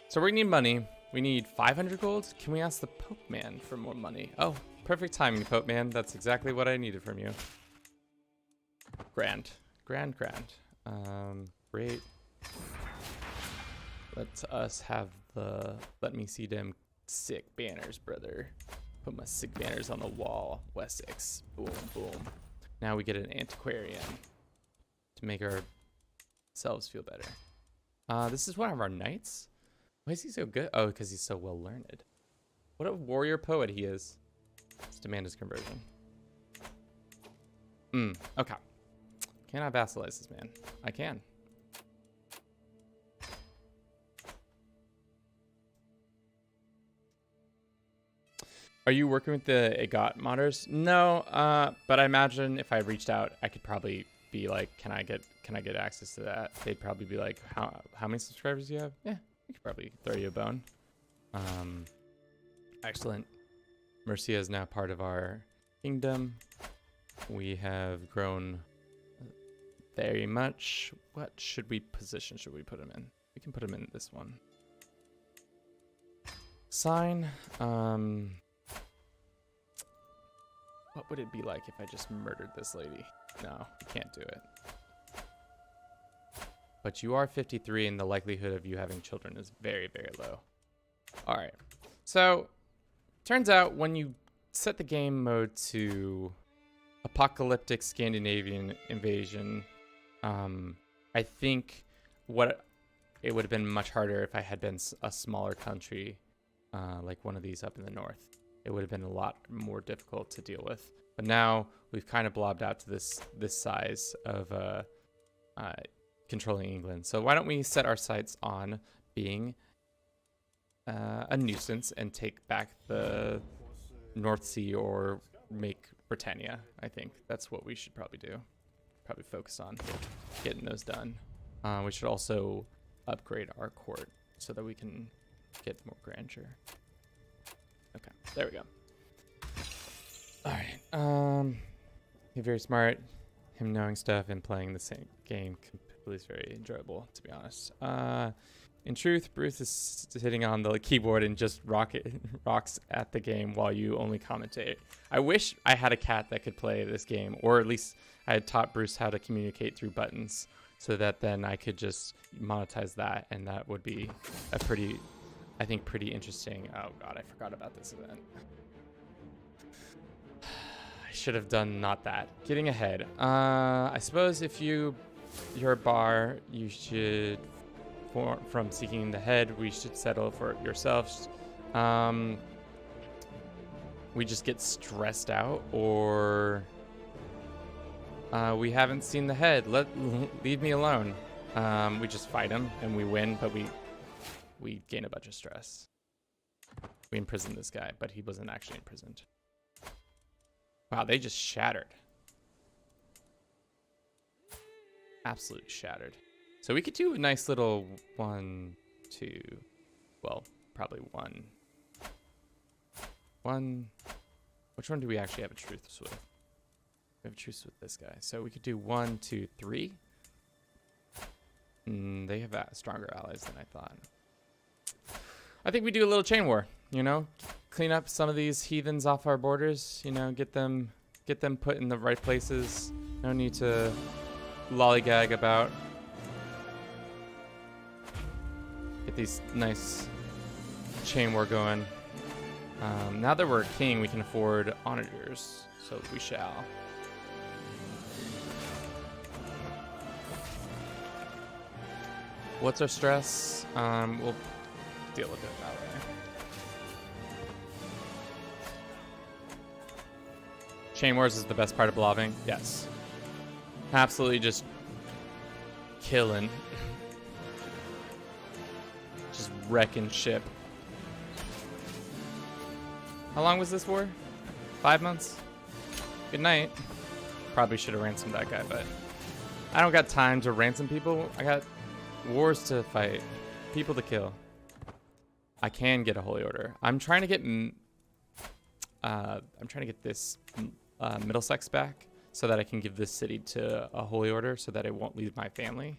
A: So we need money. We need 500 gold. Can we ask the Pope Man for more money? Oh, perfect timing, Pope Man. That's exactly what I needed from you. Grand. Great. Let us have the... Let me see them sick banners, brother. Put my sick banners on the wall. Wessex. Boom, boom. Now we get an antiquarian to make ourselves feel better. This is one of our knights. Why is he so good? Oh, because he's so well learned. What a warrior poet he is. Let's demand his conversion. Okay. Can I vassalize this man? I can. Are you working with the EGOT modders? No, but I imagine if I reached out, I could probably be like, can I get access to that? They'd probably be like, how many subscribers do you have? Yeah, we could probably throw you a bone. Excellent. Mercia is now part of our kingdom. We have grown very much. What position should we put him in? We can put him in this one. Sign. What would it be like if I just murdered this lady? No, you can't do it. But you are 53, and the likelihood of you having children is very, very low. All right. So, turns out when you set the game mode to apocalyptic Scandinavian invasion, I think what it would have been much harder if I had been a smaller country, like one of these up in the north. It would have been a lot more difficult to deal with. But now we've kind of blobbed out to this size of controlling England. So why don't we set our sights on being a nuisance and take back the North Sea or make Britannia. I think that's what we should probably do. Probably focus on getting those done. We should also upgrade our court so that we can get more grandeur. Okay, there we go. All right. He's very smart. Him knowing stuff and playing the same game is very enjoyable, to be honest. In truth, Bruce is sitting on the keyboard and just rocks at the game while you only commentate. I wish I had a cat that could play this game, or at least I had taught Bruce how to communicate through buttons, so that then I could just monetize that, and that would be a pretty interesting. Oh god, I forgot about this event. I should have done not that. Getting ahead. I suppose if you're a bar, you should. From seeking the head, we should settle for yourselves. We just get stressed out, or we haven't seen the head. Leave me alone. We just fight him and we win, but we gain a bunch of stress. We imprisoned this guy, but he wasn't actually imprisoned. Wow, they just shattered. Absolutely shattered. So we could do a nice little 1, 2, well, probably 1. Which one do we actually have a truce with? We have a truce with this guy. So we could do 1, 2, 3. They have stronger allies than I thought. I think we do a little chain war, you know? Clean up some of these heathens off our borders, you know, get them put in the right places. No need to lollygag about. Get these nice chain war going. Now that we're a king, we can afford onagers, so we shall. What's our stress? We'll deal with it that way. Chain wars is the best part of blobbing. Yes. Absolutely just killing. Just wrecking ship. How long was this war? 5 months? Good night. Probably should have ransomed that guy, but I don't got time to ransom people. I got wars to fight, people to kill. I can get a holy order. I'm trying to get this Middlesex back so that I can give this city to a holy order so that it won't leave my family.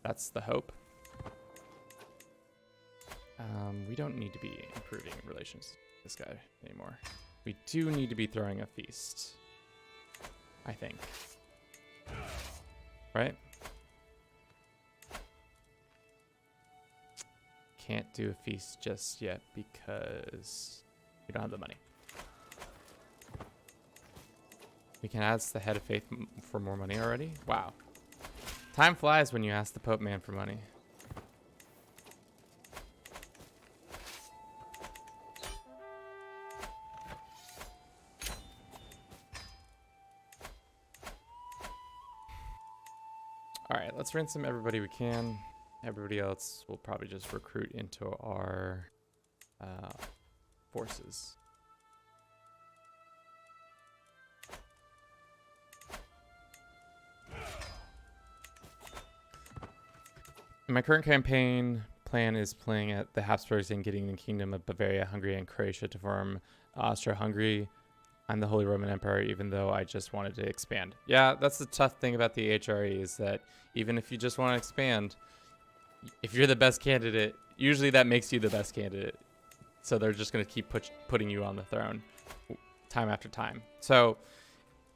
A: That's the hope. We don't need to be improving relations with this guy anymore. We do need to be throwing a feast, I think. Right? Can't do a feast just yet because we don't have the money. We can ask the head of faith for more money already? Wow. Time flies when you ask the Pope man for money. Alright, let's ransom everybody we can. Everybody else will probably just recruit into our forces. In my current campaign plan is playing at the Habsburgs and getting the Kingdom of Bavaria, Hungary, and Croatia to form Austria-Hungary. I'm the Holy Roman Emperor, even though I just wanted to expand. Yeah, that's the tough thing about the HRE is that even if you just want to expand, if you're the best candidate, usually that makes you the best candidate. So they're just going to keep putting you on the throne time after time. So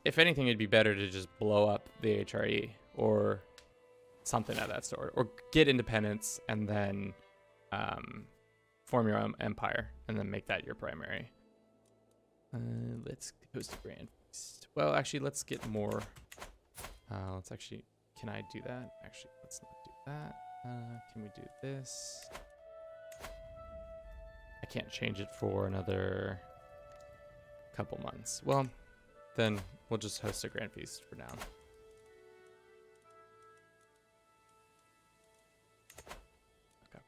A: if anything, it'd be better to just blow up the HRE or something of that sort, or get independence and then form your own empire and then make that your primary. Let's host a grand feast. Well, actually, let's get more. Let's actually, can I do that? Actually, let's not do that. Can we do this? I can't change it for another couple months. Well, then we'll just host a grand feast for now. Okay.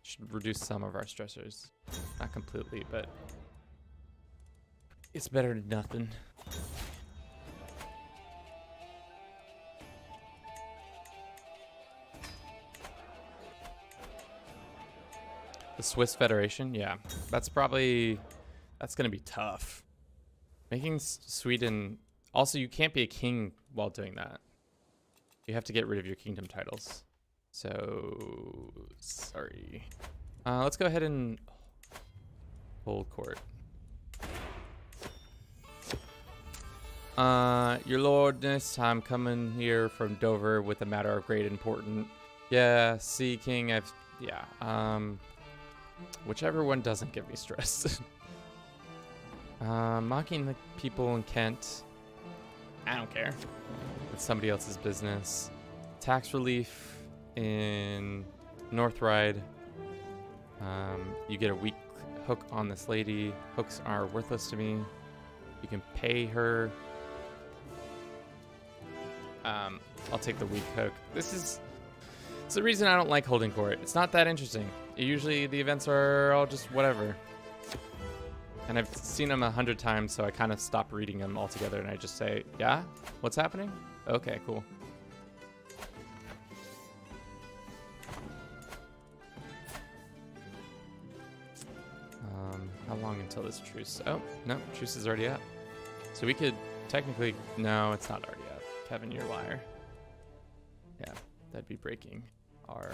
A: Should reduce some of our stressors. Not completely, but it's better than nothing. The Swiss Federation, yeah, that's gonna be tough. Making Sweden, also you can't be a king while doing that. You have to get rid of your kingdom titles. So, sorry. Let's go ahead and hold court. Your lordness, I'm coming here from Dover with a matter of great importance. Yeah, see, king, whichever one doesn't give me stress. Mocking the people in Kent. I don't care. It's somebody else's business. Tax relief in North Ride. You get a weak hook on this lady. Hooks are worthless to me. You can pay her. I'll take the weak hook. It's the reason I don't like holding court. It's not that interesting. Usually the events are all just whatever. And I've seen them 100 times, so I kind of stop reading them altogether and I just say, yeah, what's happening? Okay, cool. How long until this truce? Oh, no, truce is already up. So we could technically, no, it's not already up. Kevin, you're a liar. Yeah, that'd be breaking our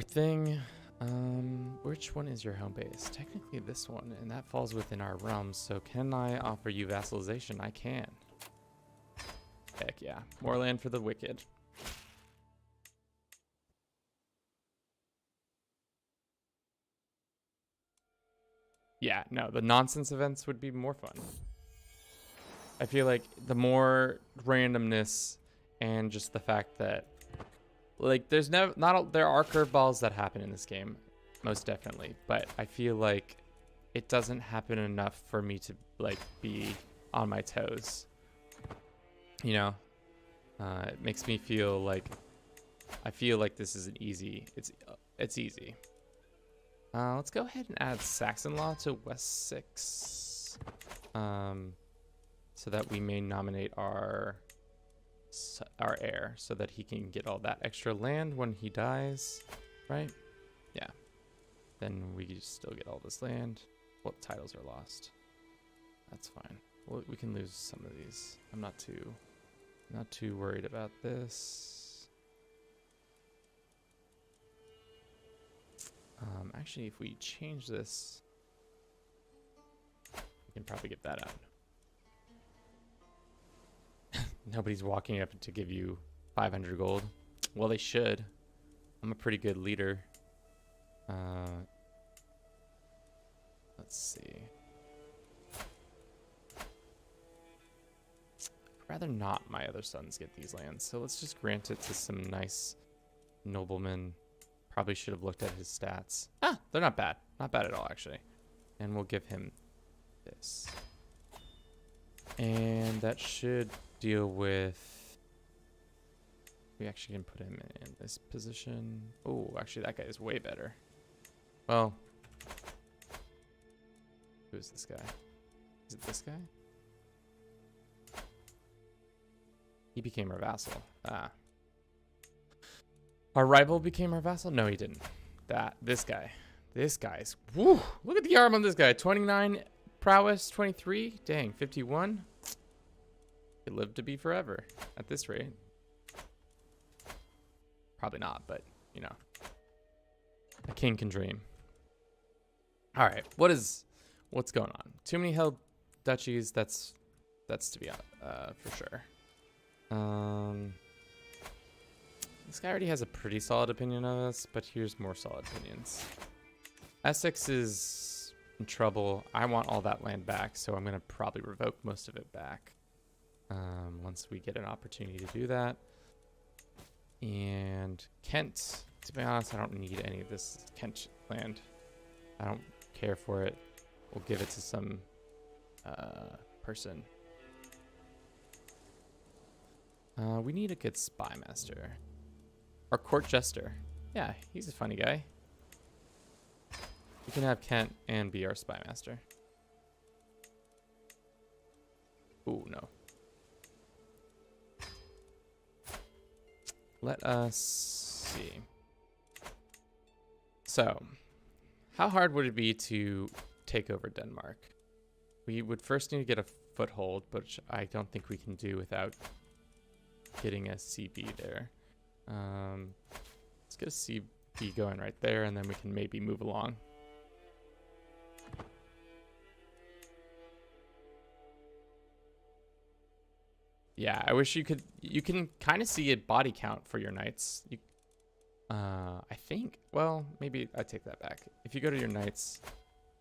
A: thing. Which one is your home base? Technically this one, and that falls within our realms. So can I offer you vassalization? I can. Heck yeah. More land for the wicked. Yeah, no, the nonsense events would be more fun. I feel like the more randomness and just the fact that like there are curveballs that happen in this game, most definitely, but I feel like it doesn't happen enough for me to like be on my toes. You know, it makes me feel like this is an easy. It's easy. Let's go ahead and add Saxon law to Wessex, so that we may nominate our heir, so that he can get all that extra land when he dies, right? Yeah. Then we still get all this land. What titles are lost? That's fine. Well, we can lose some of these. I'm not too worried about this. Actually, if we change this, we can probably get that out. Nobody's walking up to give you 500 gold. Well, they should. I'm a pretty good leader. Let's see. I'd rather not my other sons get these lands, so let's just grant it to some nice noblemen. Probably should have looked at his stats. Ah, they're not bad. Not bad at all, actually. And we'll give him this. And that should deal with... We actually can put him in this position. Oh, actually, that guy is way better. Well... Who's this guy? Is it this guy? He became our vassal. Ah. Our rival became our vassal? No, he didn't. This guy. This guy's... Woo! Look at the arm on this guy. 29 prowess, 23. Dang, 51. Could live to be forever at this rate. Probably not, but, you know. A king can dream. All right, what's going on? Too many held duchies. That's to be for sure. This guy already has a pretty solid opinion of us, but here's more solid opinions. Essex is in trouble. I want all that land back, so I'm going to probably revoke most of it back once we get an opportunity to do that. And Kent. To be honest, I don't need any of this Kent land. I don't care for it. We'll give it to some person. We need a good spy master. Or court jester. Yeah, he's a funny guy. We can have Kent and be our spy master. Ooh, no. Let us see. So, how hard would it be to take over Denmark? We would first need to get a foothold, which I don't think we can do without getting a CB there. Let's get a CB going right there, and then we can maybe move along. Yeah, I wish you could. You can kind of see a body count for your knights. I think. Well, maybe I take that back. If you go to your knights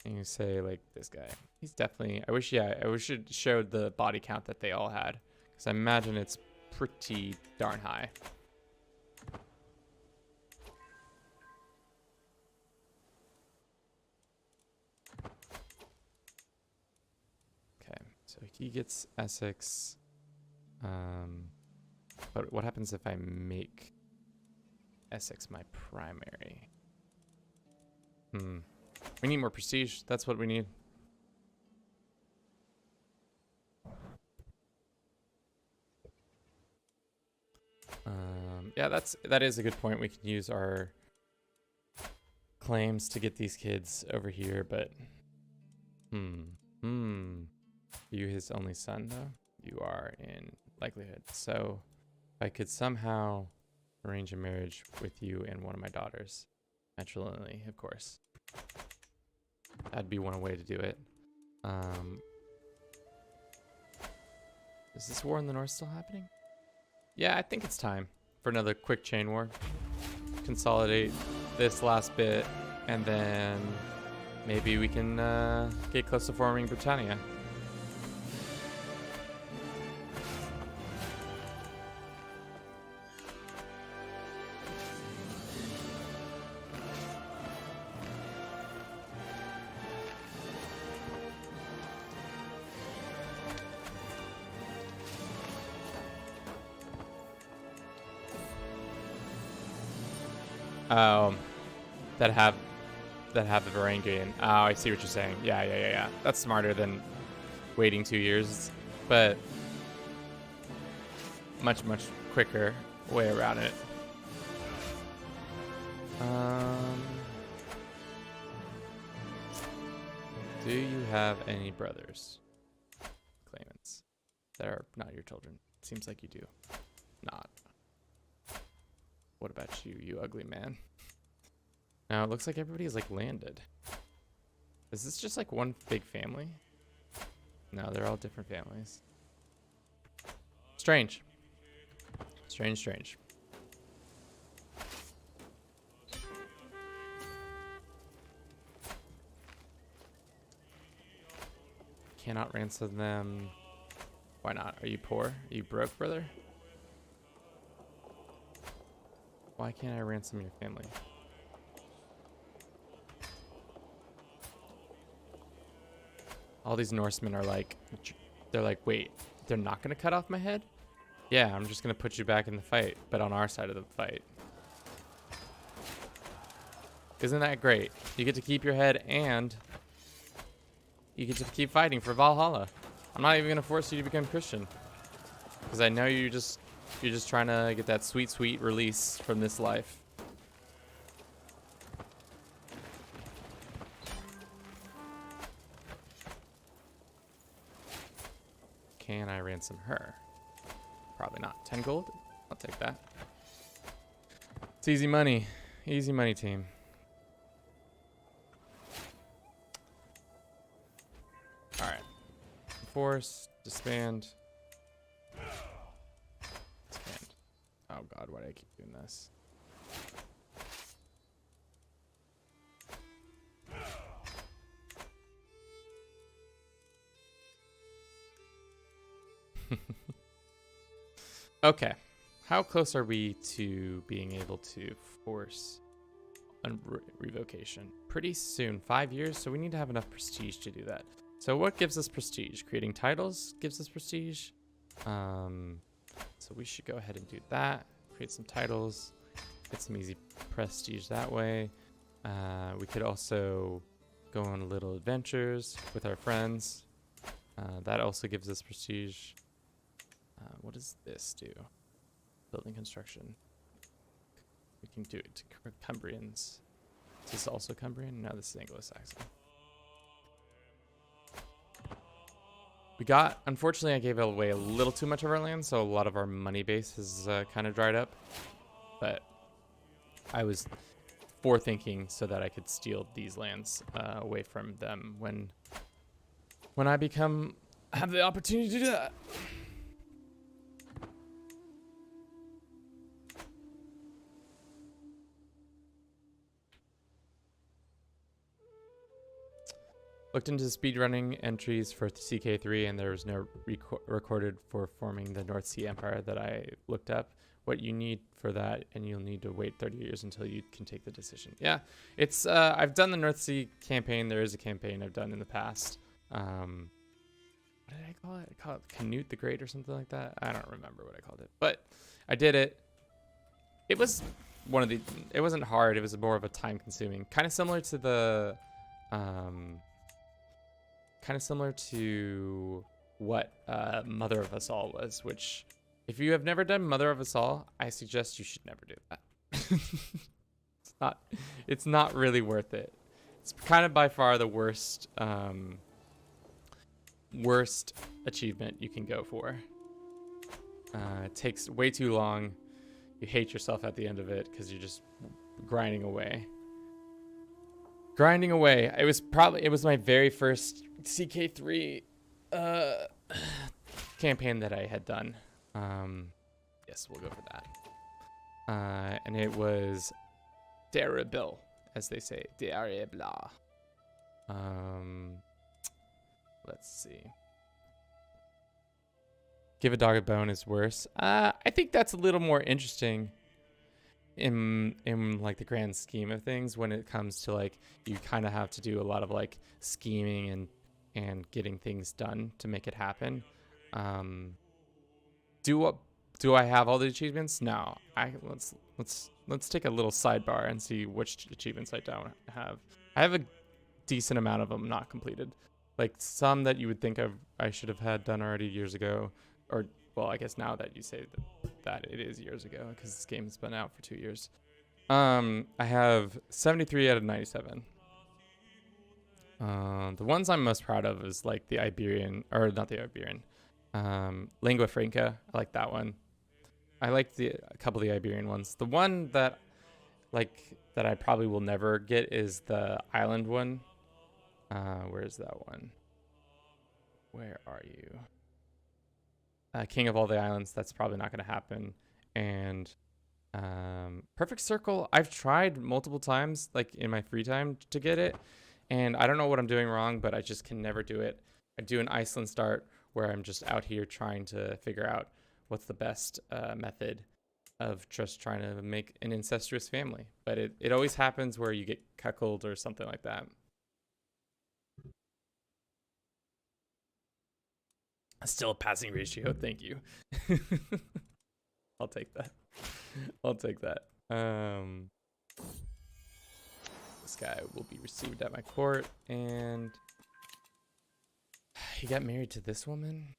A: and you say like this guy, he's definitely. I wish it showed the body count that they all had, because I imagine it's pretty darn high. Okay, so he gets Essex. But what happens if I make Essex my primary? We need more prestige. That's what we need. Yeah, that is a good point. We can use our claims to get these kids over here, but Are you his only son though? You are in likelihood. So if I could somehow arrange a marriage with you and one of my daughters, matrilineally, of course, that'd be one way to do it. Is this war in the north still happening? Yeah, I think it's time for another quick chain war. Consolidate this last bit, and then maybe we can get close to forming Britannia. That have the Varangian. Oh, I see what you're saying. Yeah. That's smarter than waiting 2 years, but much quicker way around it. Do you have any brothers, claimants, that are not your children? Seems like you do. Not. What about you, you ugly man? Now it looks like everybody is like landed. Is this just like one big family? No, they're all different families. Strange. Strange. Cannot ransom them. Why not? Are you poor? Are you broke, brother? Why can't I ransom your family? All these Norsemen are like, they're like, wait, they're not going to cut off my head? Yeah, I'm just going to put you back in the fight, but on our side of the fight. Isn't that great? You get to keep your head and you get to keep fighting for Valhalla. I'm not even going to force you to become Christian, because I know you're just trying to get that sweet release from this life. Can I ransom her? Probably not. 10 gold? I'll take that. It's easy money. Easy money, team. Alright. Force. Disband. Disband. Oh god, why do I keep doing this? Okay. How close are we to being able to force a revocation? Pretty soon, 5 years, so we need to have enough prestige to do that. So what gives us prestige? Creating titles gives us prestige. So we should go ahead and do that. Create some titles, get some easy prestige that way. We could also go on little adventures with our friends. That also gives us prestige. What does this do? Building construction. We can do it to Cumbrians. Is this also Cumbrian? No, this is Anglo-Saxon. We got, unfortunately, I gave away a little too much of our land, so a lot of our money base has kind of dried up. But I was forethinking so that I could steal these lands away from them when I have the opportunity to do that. Looked into speedrunning entries for CK3, and there was no recorded for forming the North Sea Empire that I looked up. What you need for that, and you'll need to wait 30 years until you can take the decision. Yeah, it's I've done the North Sea campaign. There is a campaign I've done in the past. What did I call it? I call it Canute the Great or something like that. I don't remember what I called it, but I did it. It was it wasn't hard. It was more of a time consuming, kind of similar to the what Mother of Us All was, which if you have never done Mother of Us All, I suggest you should never do that. It's not really worth it. It's kind of by far the worst achievement you can go for. It takes way too long. You hate yourself at the end of it because you're just grinding away. It was my very first CK3 campaign that I had done. Yes, we'll go for that. And it was terrible, as they say. Terrible. Let's see. Give a dog a bone is worse. I think that's a little more interesting in like the grand scheme of things when it comes to like you kind of have to do a lot of like scheming and getting things done to make it happen. Do I have all the achievements? No. Let's take a little sidebar and see which achievements I don't have. I have a decent amount of them not completed. Like some that you would think I should have had done already years ago, or well, I guess now that you say that it is years ago because this game has been out for 2 years. I have 73 out of 97. The ones I'm most proud of is like the Iberian, or not the Iberian, Lingua Franca. I like that one. I like a couple of the Iberian ones. The one that I probably will never get is the island one. Where is that one? Where are you? King of all the islands. That's probably not going to happen. And Perfect Circle, I've tried multiple times, like in my free time, to get it, and I don't know what I'm doing wrong, but I just can never do it. I do an Iceland start where I'm just out here trying to figure out what's the best method of just trying to make an incestuous family, but it always happens where you get cuckolded or something like that. Still a passing ratio. Thank you. I'll take that. This guy will be received at my court, and he got married to this woman.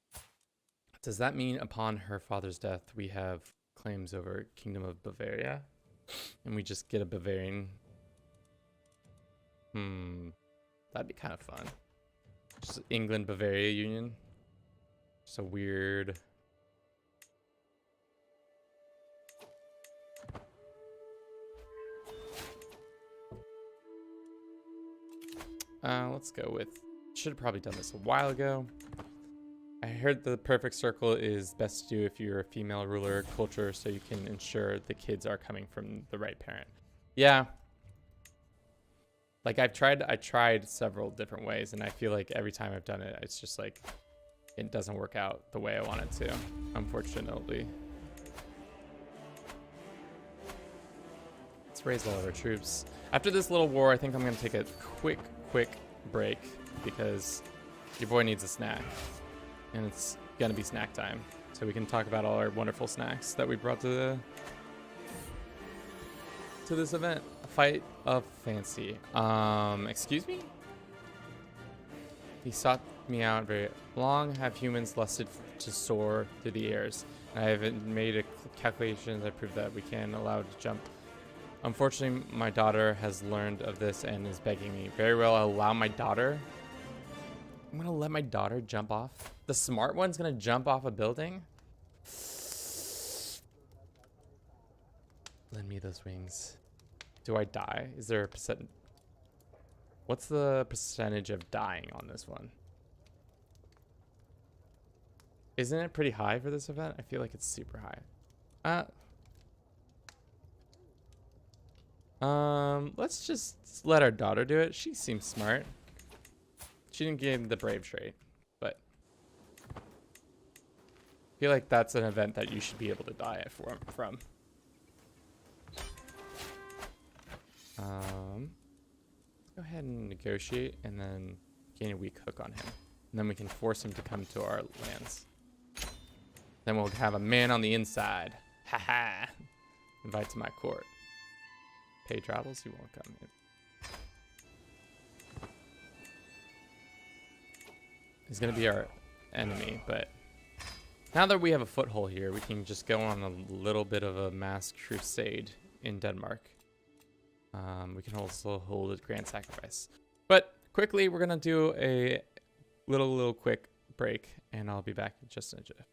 A: Does that mean upon her father's death, we have claims over Kingdom of Bavaria, and we just get a Bavarian? That'd be kind of fun. Just England-Bavaria union. So weird. Let's go with, should have probably done this a while ago. I heard the perfect circle is best to do if you're a female ruler culture, so you can ensure the kids are coming from the right parent. Yeah. Like I tried several different ways, and I feel like every time I've done it, it's just like, it doesn't work out the way I want it to, unfortunately. Let's raise all of our troops. After this little war, I think I'm going to take a quick break because your boy needs a snack. And it's going to be snack time. So we can talk about all our wonderful snacks that we brought to this event. A fight of fancy. Excuse me? He sought me out very long. Have humans lusted to soar through the airs? I have made a calculation that prove that we can allow to jump. Unfortunately, my daughter has learned of this and is begging me. Very well, I'll allow my daughter. I'm gonna let my daughter jump off. The smart one's gonna jump off a building. Lend me those wings. Do I die? Is there a percent? What's the percentage of dying on this one? Isn't it pretty high for this event? I feel like it's super high. Let's just let our daughter do it. She seems smart. She didn't gain the brave trait, but I feel like that's an event that you should be able to die from. Go ahead and negotiate and then gain a weak hook on him. And then we can force him to come to our lands. Then we'll have a man on the inside. Haha. Invite to my court. Pay travels, he won't come in. He's gonna be our enemy, but now that we have a foothold here, we can just go on a little bit of a mass crusade in Denmark. We can also hold a grand sacrifice. But quickly, we're gonna do a little quick break, and I'll be back in just a jiff.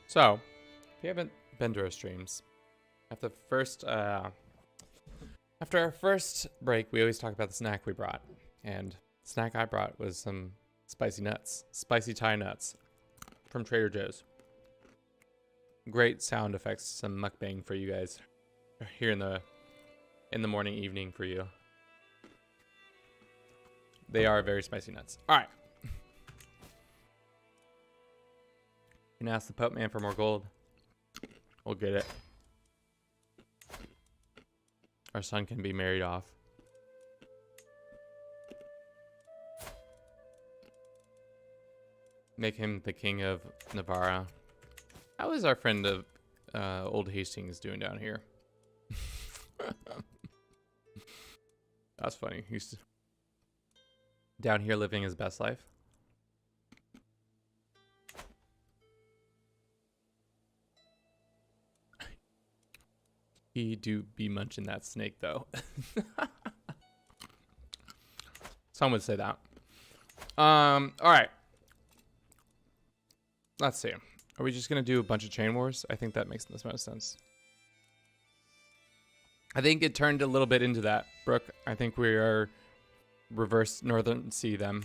A: So, if you haven't been to our streams, after our first break, we always talk about the snack we brought. And the snack I brought was some spicy nuts, spicy Thai nuts from Trader Joe's. Great sound effects, some mukbang for you guys here in the morning, evening for you. They are very spicy nuts. All right. You can ask the Pope Man for more gold. We'll get it. Our son can be married off. Make him the king of Navarra. How is our friend of Old Hastings doing down here? That's funny. He's down here living his best life. He do be munching that snake though. Some would say that. All right. Let's see. Are we just gonna do a bunch of chain wars? I think that makes the most sense. I think it turned a little bit into that, Brooke. I think we are reverse Northern Sea them.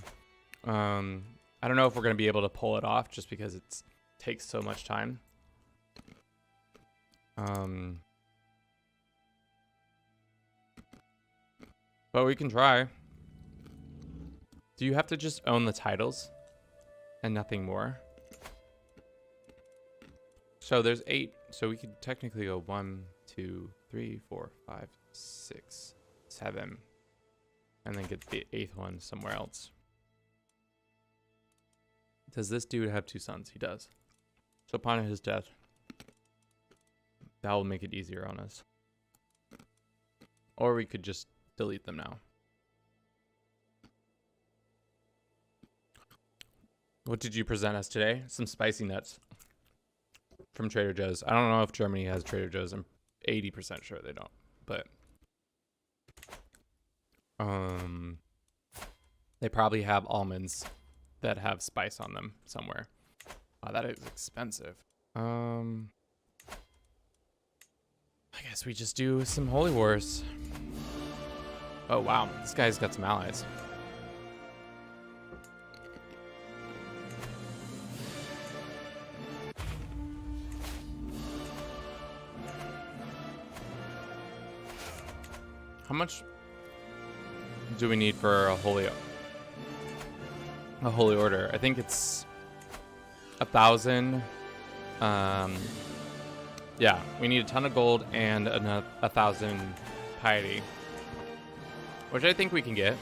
A: I don't know if we're gonna be able to pull it off just because it takes so much time. But we can try. Do you have to just own the titles and nothing more? So there's 8. So we could technically go 1, 2, 3, 4, 5, 6, 7. And then get the 8th one somewhere else. Does this dude have 2 sons? He does. So upon his death, that will make it easier on us. Or we could just delete them now. What did you present us today? Some spicy nuts from Trader Joe's. I don't know if Germany has Trader Joe's. I'm 80% sure they don't. But they probably have almonds that have spice on them somewhere. Wow, that is expensive. I guess we just do some holy wars. Oh wow, this guy's got some allies. How much do we need for a holy order? I think it's 1,000. Yeah, we need a ton of gold and 1,000 piety, which I think we can get.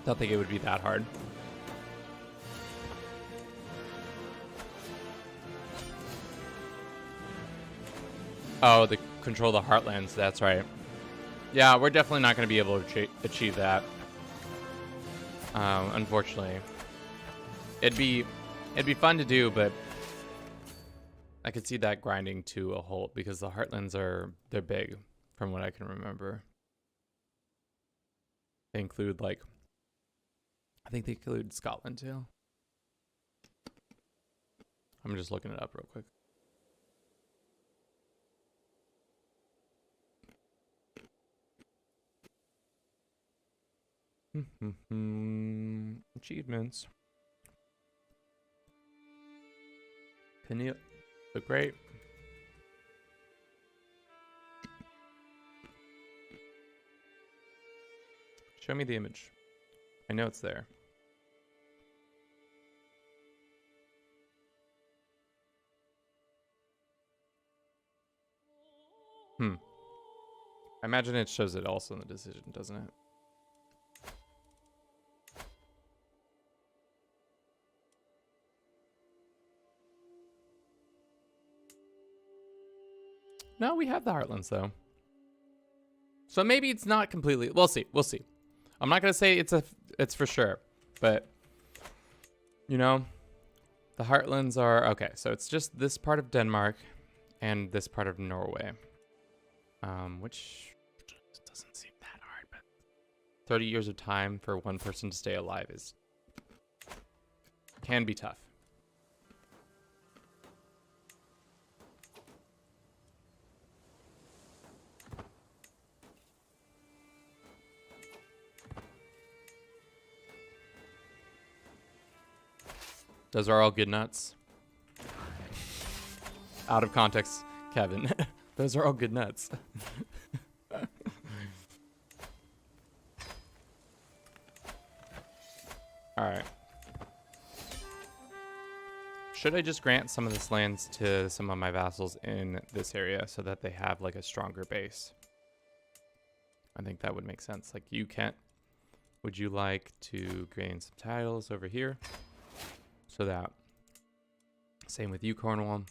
A: Don't think it would be that hard. Oh, the control the heartlands. That's right. Yeah, we're definitely not going to be able to achieve that. Unfortunately, it'd be fun to do, but I could see that grinding to a halt because the heartlands they're big, from what I can remember. They include I think they include Scotland too. I'm just looking it up real quick. Achievements. Peniel the Great. Show me the image. I know it's there. I imagine it shows it also in the decision, doesn't it? No, we have the heartlands though. So maybe it's not completely. We'll see. We'll see. I'm not gonna say it's for sure, but you know, the heartlands are okay. So it's just this part of Denmark and this part of Norway, which doesn't seem that hard. But 30 years of time for one person to stay alive can be tough. Those are all good nuts. Out of context, Kevin. Those are all good nuts. Alright. Should I just grant some of this lands to some of my vassals in this area so that they have a stronger base? I think that would make sense. Like, you can't. Would you like to gain some titles over here? So that, same with you, Cornwall,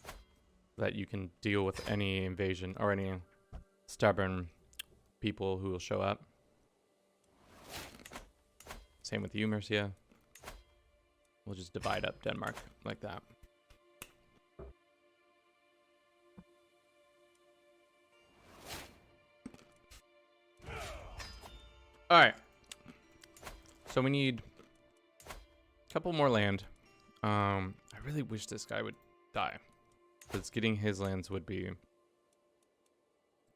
A: that you can deal with any invasion or any stubborn people who will show up. Same with you, Mercia. We'll just divide up Denmark like that. All right. So we need a couple more land. I really wish this guy would die, because getting his lands would be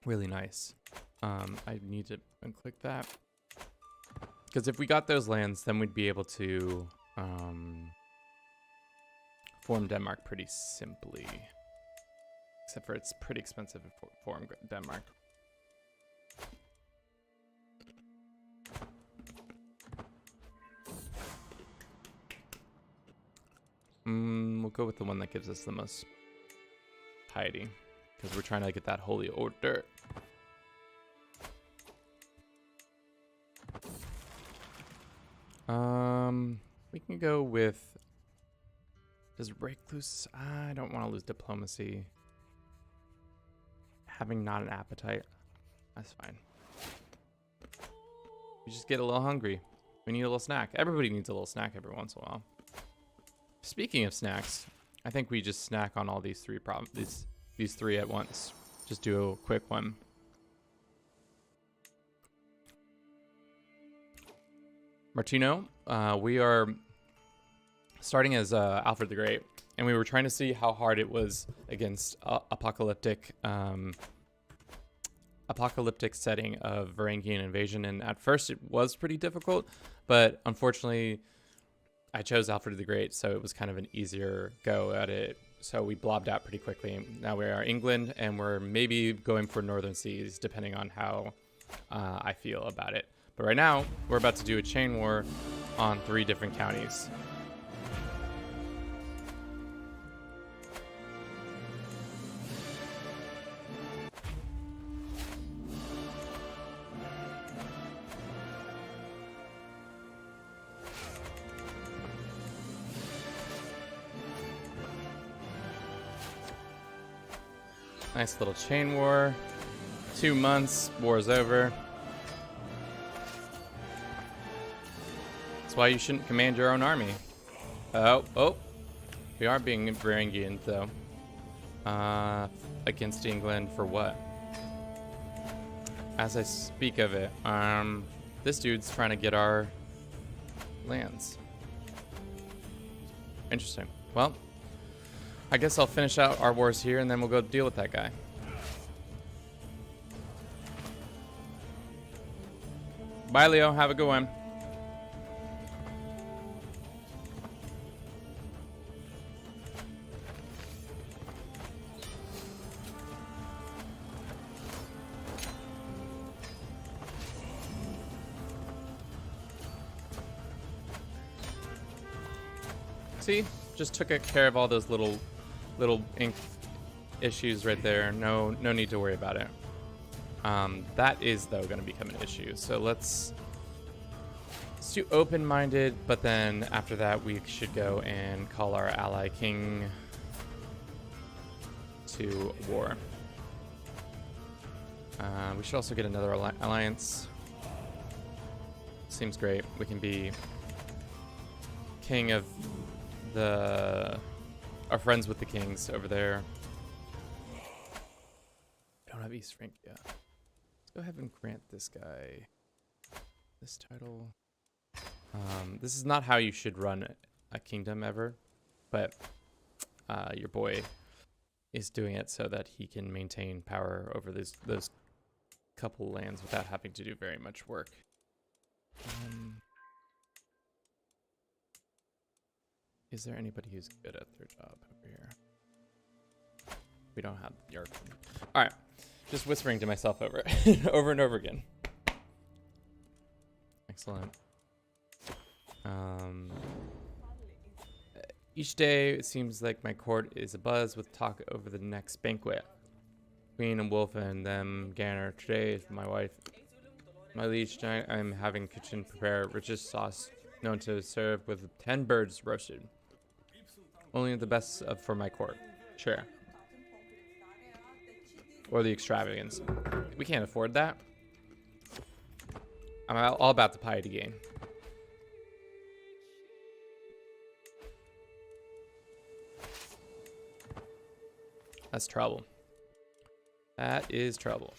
A: really nice. I need to unclick that, because if we got those lands, then we'd be able to form Denmark pretty simply. Except for it's pretty expensive to form Denmark. We'll go with the one that gives us the most piety, because we're trying to get that holy order. We can go with, does recluse? I don't want to lose diplomacy. Having not an appetite, that's fine. We just get a little hungry. We need a little snack. Everybody needs a little snack every once in a while. Speaking of snacks, I think we just snack on all these three at once. Just do a quick one. Martino, we are starting as Alfred the Great, and we were trying to see how hard it was against apocalyptic setting of Varangian invasion. And at first it was pretty difficult, but unfortunately I chose Alfred the Great, so it was kind of an easier go at it. So we blobbed out pretty quickly. Now we are England, and we're maybe going for Northern Seas, depending on how I feel about it. But right now, we're about to do a chain war on 3 different counties. Nice little chain war. 2 months, war's over. That's why you shouldn't command your own army. Oh. We are being Varangian, though. Against England for what? As I speak of it, this dude's trying to get our lands. Interesting. Well, I guess I'll finish out our wars here, and then we'll go deal with that guy. Bye, Leo. Have a good one. See? Just took care of all those little ink issues right there. No need to worry about it. That is, though, going to become an issue. So let's do open-minded, but then after that we should go and call our ally king to war. We should also get another alliance. Seems great. We can be king of our friends with the kings over there. We don't have East Frank yet. Let's go ahead and grant this guy this title. This is not how you should run a kingdom ever, but your boy is doing it so that he can maintain power over those couple lands without having to do very much work. Is there anybody who's good at their job over here? We don't have York. All right, just whispering to myself over and over again. Excellent. Each day it seems like my court is abuzz with talk over the next banquet. Queen and Wolf and them Ganner. Today is my wife My liege tonight, I'm having kitchen prepare richest sauce known to serve with 10 birds roasted. Only the best for my court. Sure. Or the extravagance. We can't afford that. I'm all about the piety gain. That's trouble. That is trouble.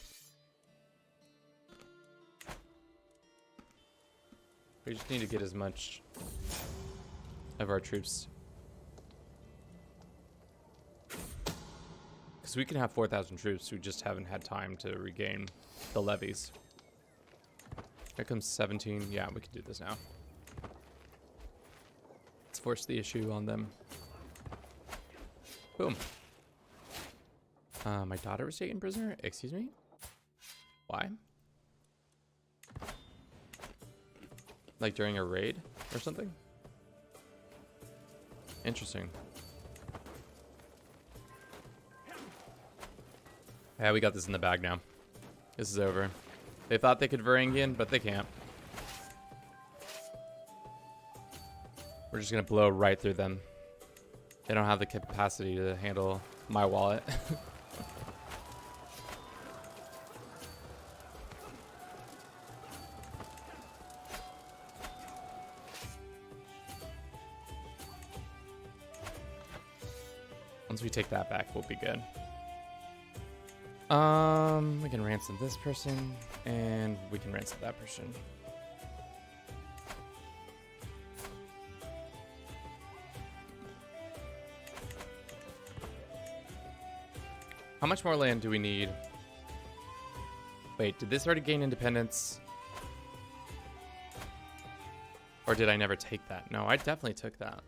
A: We just need to get as much of our troops. Because we can have 4,000 troops who just haven't had time to regain the levies. Here comes 17. Yeah, we can do this now. Let's force the issue on them. Boom. My daughter was taken prisoner? Excuse me? Why? Like during a raid or something? Interesting. Yeah, we got this in the bag now. This is over. They thought they could Varangian, but they can't. We're just gonna blow right through them. They don't have the capacity to handle my wallet. Once we take that back, we'll be good. We can ransom this person, and we can ransom that person. How much more land do we need? Wait, did this already gain independence? Or did I never take that? No, I definitely took that.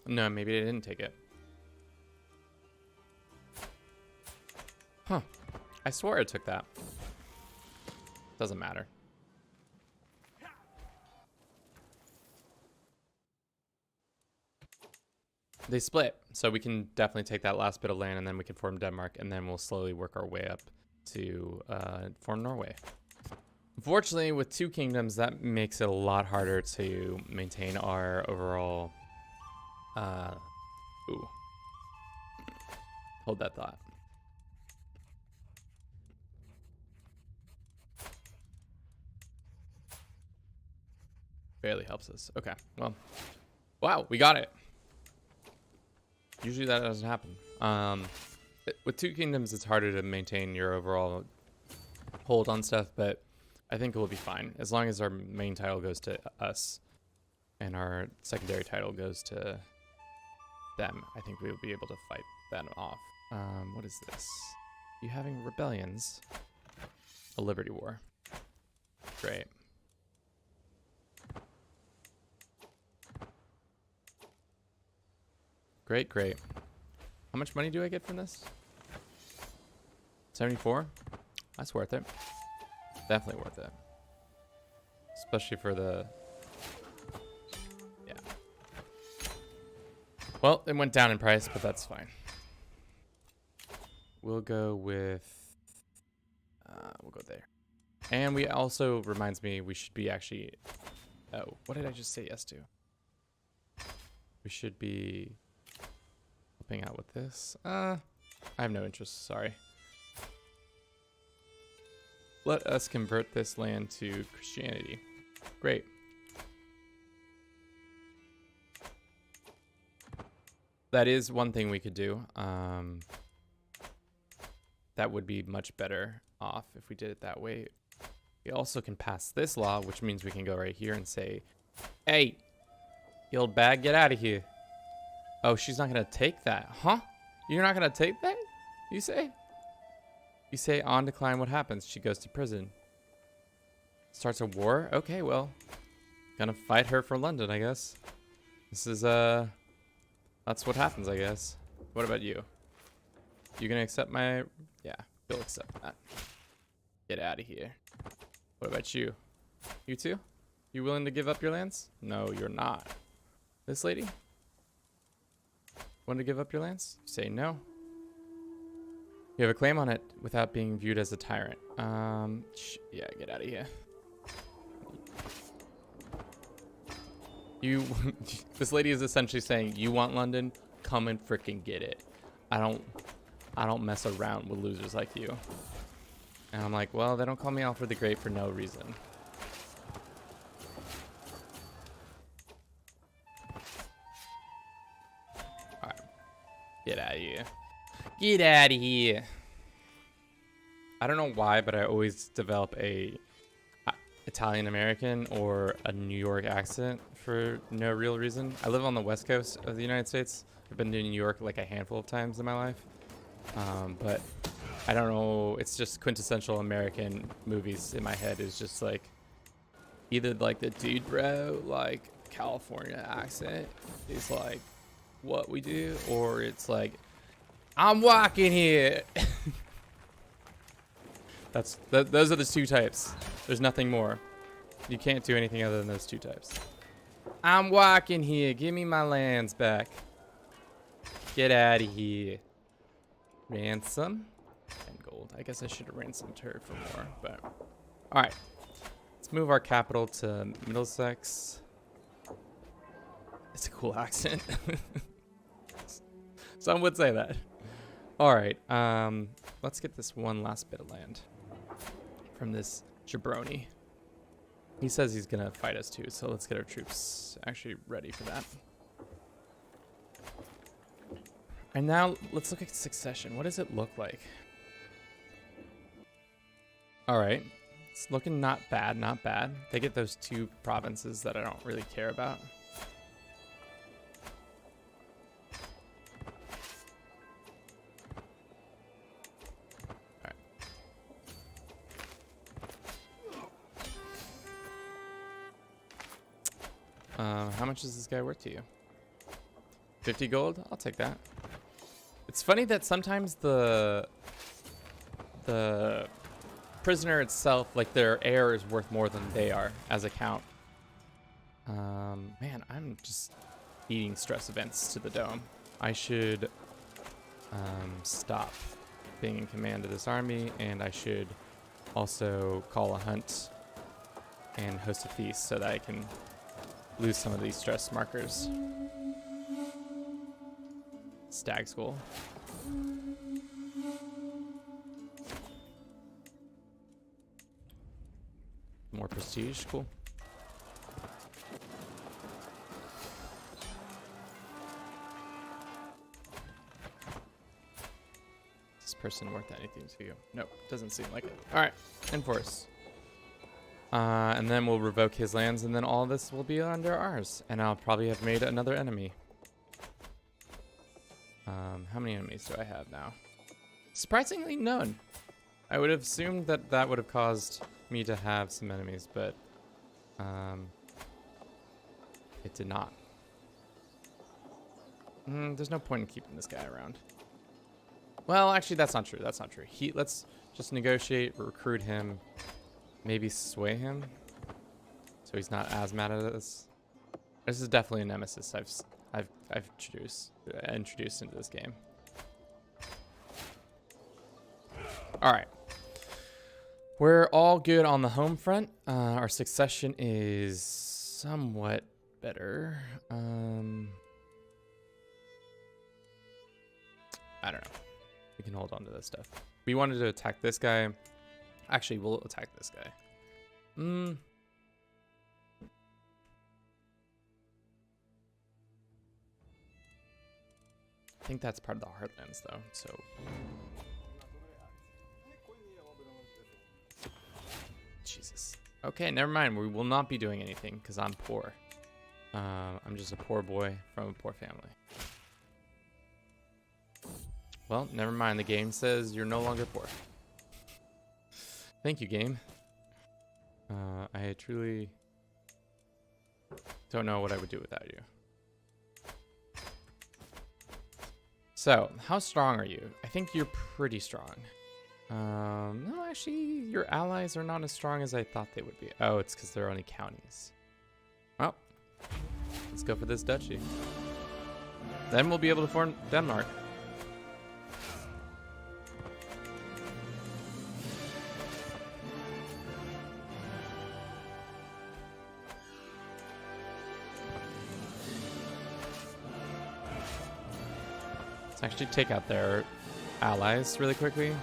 A: No, maybe I didn't take it. Huh. I swore I took that. Doesn't matter. They split, so we can definitely take that last bit of land, and then we can form Denmark, and then we'll slowly work our way up to form Norway. Unfortunately, with 2 kingdoms, that makes it a lot harder to maintain our overall... ooh. Hold that thought. Barely helps us. Okay, well. Wow, we got it. Usually that doesn't happen. With 2 kingdoms, it's harder to maintain your overall hold on stuff, but I think it will be fine. As long as our main title goes to us and our secondary title goes to them, I think we will be able to fight them off. What is this? You having rebellions? A Liberty War. Great. Great, great. How much money do I get from this? 74? That's worth it. Definitely worth it. Especially for the... Yeah. Well, it went down in price, but that's fine. We'll go with... we'll go there. And we also, reminds me, we should be actually... Oh, what did I just say yes to? We should be... helping out with this. I have no interest, sorry. Let us convert this land to Christianity. Great. That is one thing we could do. That would be much better off if we did it that way. We also can pass this law, which means we can go right here and say, hey, you old bag, get out of here. Oh, she's not going to take that. Huh? You're not going to take that? You say? You say on decline, what happens? She goes to prison. Starts a war? Okay, well. Gonna fight her for London, I guess. This is, that's what happens, I guess. What about you? You gonna accept my... Yeah, you'll accept that. Get out of here. What about you? You too? You willing to give up your lands? No, you're not. This lady? Want to give up your lands? You say no. You have a claim on it without being viewed as a tyrant. Yeah, get out of here. You, this lady is essentially saying, you want London? Come and freaking get it. I don't mess around with losers like you. And I'm like, well, they don't call me Alfred the Great for no reason. All right, get out of here. Get out of here. I don't know why, but I always develop a Italian American or a New York accent for no real reason. I live on the West Coast of the United States. I've been to New York like a handful of times in my life. But I don't know. It's just quintessential American movies in my head is just like either like the dude bro, like California accent is like what we do, or it's like, I'm walking here. Those are the two types. There's nothing more. You can't do anything other than those two types. I'm walking here. Give me my lands back. Get out of here. Ransom and gold. I guess I should have ransomed her for more, but all right. Let's move our capital to Middlesex. It's a cool accent. Some would say that. All right. Let's get this one last bit of land from this jabroni. He says he's gonna fight us too, so let's get our troops actually ready for that. And now let's look at succession. What does it look like? All right, it's looking not bad, not bad. They get those two provinces that I don't really care about. How much is this guy worth to you? 50 gold? I'll take that. It's funny that sometimes the prisoner itself, like their heir, is worth more than they are as a count. Man, I'm just eating stress events to the dome. I should stop being in command of this army, and I should also call a hunt and host a feast so that I can lose some of these stress markers. Stag school. More prestige, cool. Is this person worth anything to you? Nope, doesn't seem like it. All right, enforce. And then we'll revoke his lands, and then all this will be under ours. And I'll probably have made another enemy. How many enemies do I have now? Surprisingly, none. I would have assumed that that would have caused me to have some enemies, but it did not. There's no point in keeping this guy around. Well, actually, that's not true. That's not true. Let's just negotiate, recruit him. Maybe sway him so he's not as mad at us. This is definitely a nemesis I've introduced into this game. All right, we're all good on the home front. Our succession is somewhat better. I don't know. We can hold on to this stuff. We wanted to attack this guy. Actually, we'll attack this guy. I think that's part of the Heartlands, though, so... Jesus. Okay, never mind. We will not be doing anything, because I'm poor. I'm just a poor boy from a poor family. Well, never mind. The game says you're no longer poor. Thank you, game. I truly don't know what I would do without you. So, how strong are you? I think you're pretty strong. No, actually, your allies are not as strong as I thought they would be. Oh, it's because they're only counties. Well, let's go for this duchy. Then we'll be able to form Denmark. Let's actually take out their allies really quickly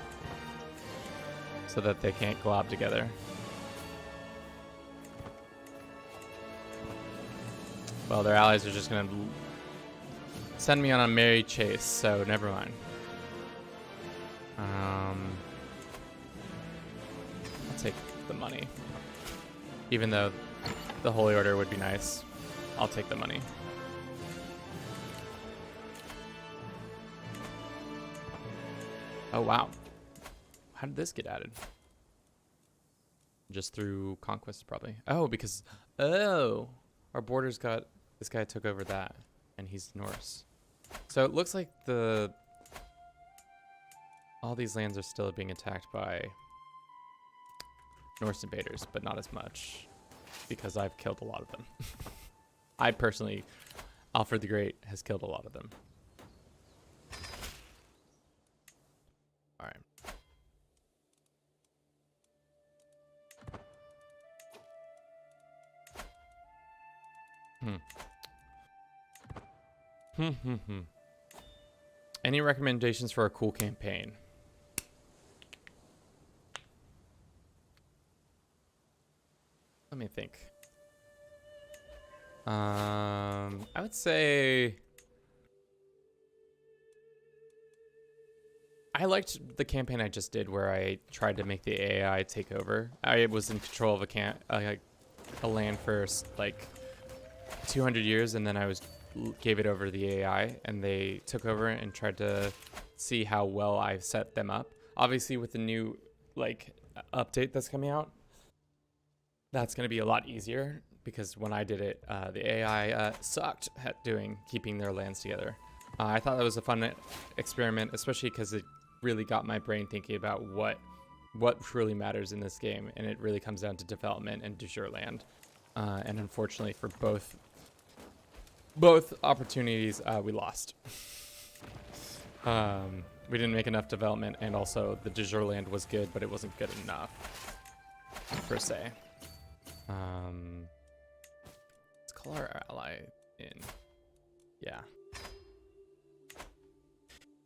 A: so that they can't glob together. Well, their allies are just gonna send me on a merry chase, so never mind. I'll take the money. Even though the Holy Order would be nice, I'll take the money. Oh, wow. How did this get added? Just through conquest, probably. Oh, because... Oh! Our borders got... This guy took over that, and he's Norse. So it looks like all these lands are still being attacked by Norse invaders, but not as much, because I've killed a lot of them. I personally, Alfred the Great has killed a lot of them. All right. Any recommendations for a cool campaign? Let me think. I would say I liked the campaign I just did where I tried to make the AI take over. I was in control of a land for like 200 years, and then I gave it over to the AI, and they took over and tried to see how well I set them up. Obviously, with the new update that's coming out, that's going to be a lot easier, because when I did it, the AI sucked at keeping their lands together. I thought that was a fun experiment, especially because it really got my brain thinking about what truly matters in this game, and it really comes down to development and de jure land. And unfortunately for both opportunities, we lost. We didn't make enough development, and also the de jure land was good, but it wasn't good enough, per se. Let's call our ally in. Yeah.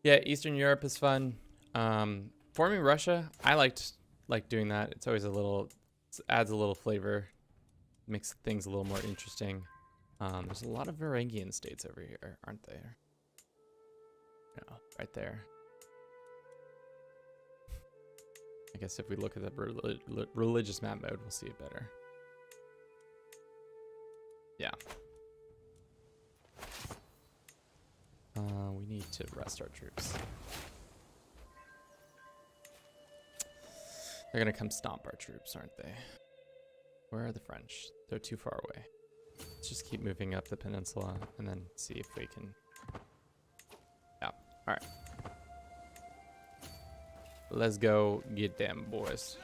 A: Yeah, Eastern Europe is fun. Forming Russia, I like doing that. It's always adds a little flavor, makes things a little more interesting. There's a lot of Varangian states over here, aren't there? No, right there. I guess if we look at the religious map mode, we'll see it better. Yeah. We need to rest our troops. They're gonna come stomp our troops, aren't they? Where are the French? They're too far away. Let's just keep moving up the peninsula and then see if we can... Yeah, alright. Let's go get them, boys.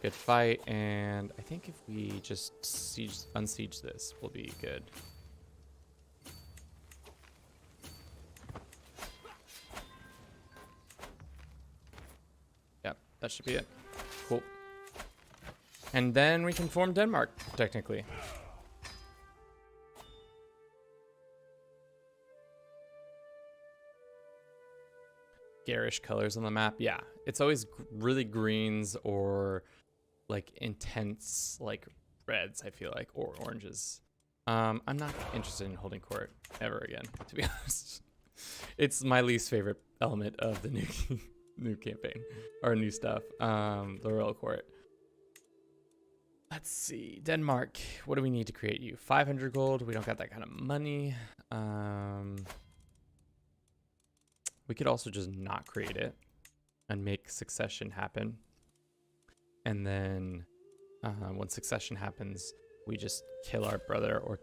A: Good fight, and I think if we just unsiege this, we'll be good. Yep, that should be it. Cool. And then we can form Denmark, technically. Garish colors on the map. Yeah, it's always really greens or like intense like reds, I feel like, or oranges. I'm not interested in holding court ever again, to be honest. It's my least favorite element of the new campaign or new stuff. The royal court. Let's see, Denmark. What do we need to create you? 500 gold. We don't got that kind of money. We could also just not create it and make succession happen. And then when succession happens, we just kill our brother or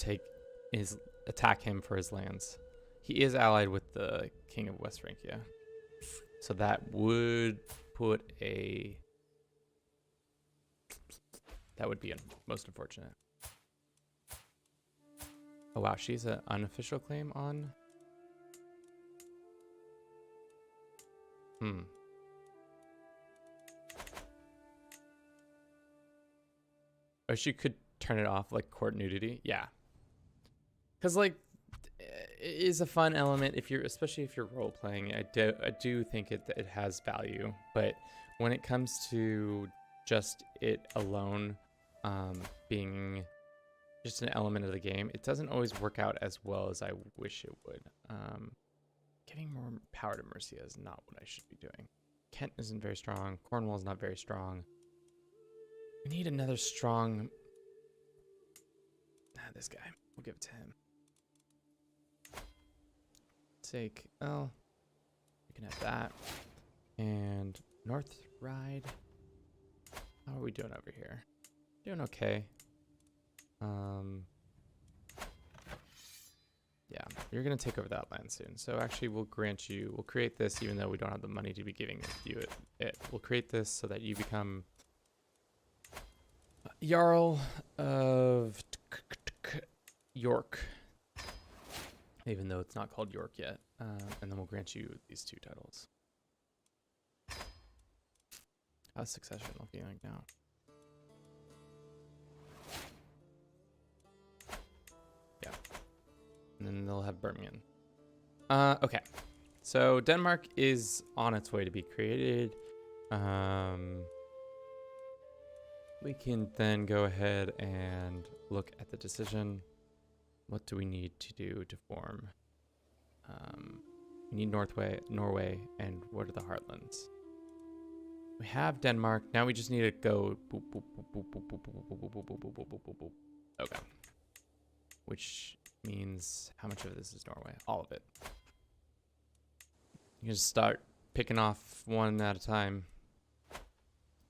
A: attack him for his lands. He is allied with the King of West Francia. So that would put that would be most unfortunate. Oh wow, she's an unofficial claim on... Oh, she could turn it off, like court nudity. Yeah. Because, like, is a fun element if you're, especially if you're role playing. I do think it has value, but when it comes to just it alone being just an element of the game, it doesn't always work out as well as I wish it would. Giving more power to Mercia is not what I should be doing. Kent isn't very strong. Cornwall's not very strong. We need another strong... this guy. We'll give it to him. Take... Oh. We can have that. And North Ride. How are we doing over here? Doing okay. Yeah, you're going to take over that land soon. So actually, we'll grant you... We'll create this even though we don't have the money to be giving you it. We'll create this so that you become... Jarl of York, even though it's not called York yet, and then we'll grant you these 2 titles. How's succession looking like now? Yeah, and then they'll have Birmingham. Okay, so Denmark is on its way to be created. We can then go ahead and look at the decision. What do we need to do to form? We need Norway, and what are the heartlands? We have Denmark. Now we just need to go boop, boop, boop, boop, boop, boop, boop, boop, boop, boop, boop, boop, boop, boop, boop. Okay. Which means how much of this is Norway? All of it. You can just start picking off one at a time.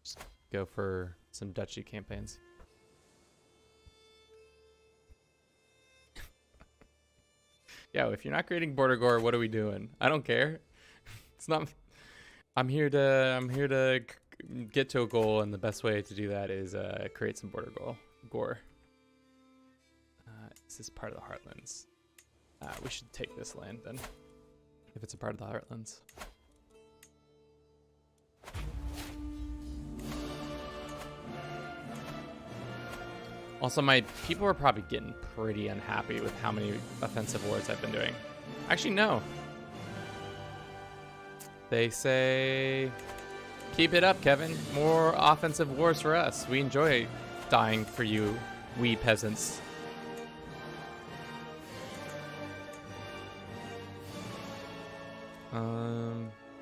A: Just go for some duchy campaigns. Yo, if you're not creating border gore, what are we doing? I don't care. It's not. I'm here to get to a goal, and the best way to do that is create some border gore. Is this part of the Heartlands? We should take this land then, if it's a part of the Heartlands. Also, my people are probably getting pretty unhappy with how many offensive wars I've been doing. Actually, no. They say, keep it up, Kevin. More offensive wars for us. We enjoy dying for you, we peasants.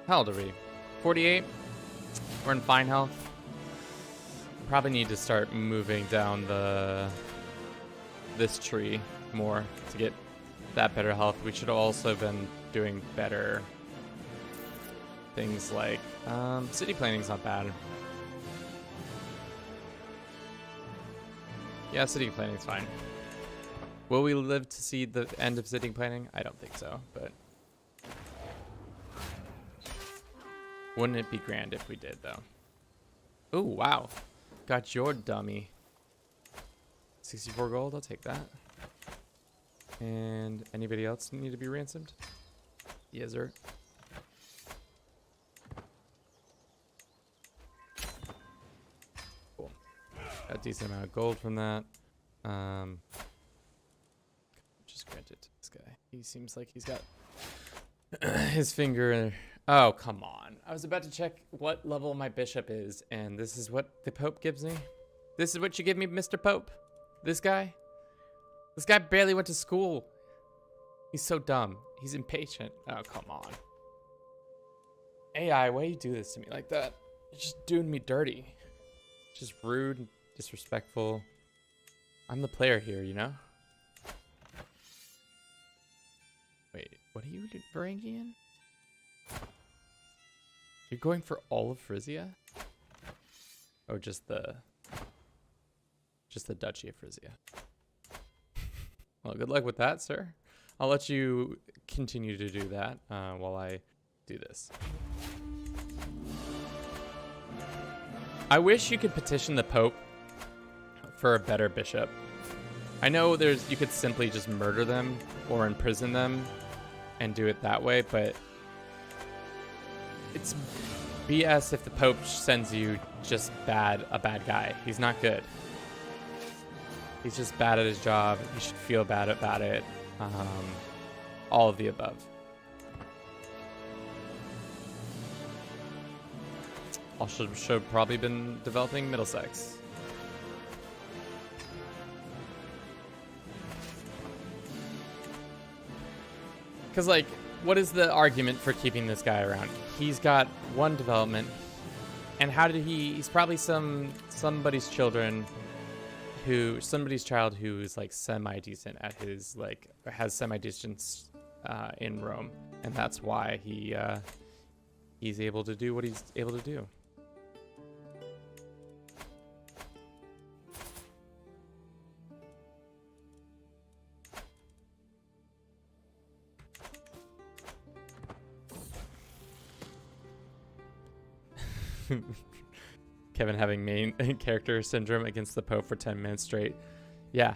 A: How old are we? 48? We're in fine health. Probably need to start moving down this tree more to get that better health. We should have also been doing better things like city planning's not bad. Yeah, city planning's fine. Will we live to see the end of city planning? I don't think so, but wouldn't it be grand if we did though? Oh wow. Got your dummy. 64 gold, I'll take that. And anybody else need to be ransomed? Yes, sir. Cool. Got a decent amount of gold from that. Just grant it to this guy. He seems like he's got his finger. Oh, come on. I was about to check what level my bishop is, and this is what the Pope gives me? This is what you give me, Mr. Pope? This guy? This guy barely went to school. He's so dumb. He's impatient. Oh, come on. AI, why do you do this to me like that? You're just doing me dirty. Just rude, disrespectful. I'm the player here, you know? Wait, what are you doing, Varangian? You're going for all of Frisia? Or just the Duchy of Frisia? Well, good luck with that, sir. I'll let you continue to do that while I do this. I wish you could petition the Pope for a better bishop. I know you could simply just murder them or imprison them and do it that way, but it's BS if the Pope sends you just a bad guy. He's not good. He's just bad at his job. He should feel bad about it. all of the above. Also should have probably been developing Middlesex. Because, like, what is the argument for keeping this guy around? He's got one development, and how did he's probably somebody's child who is like semi-decent at his, like, has semi-decent in Rome, and that's why he's able to do what he's able to do. Kevin having main character syndrome against the Pope for 10 minutes straight. Yeah,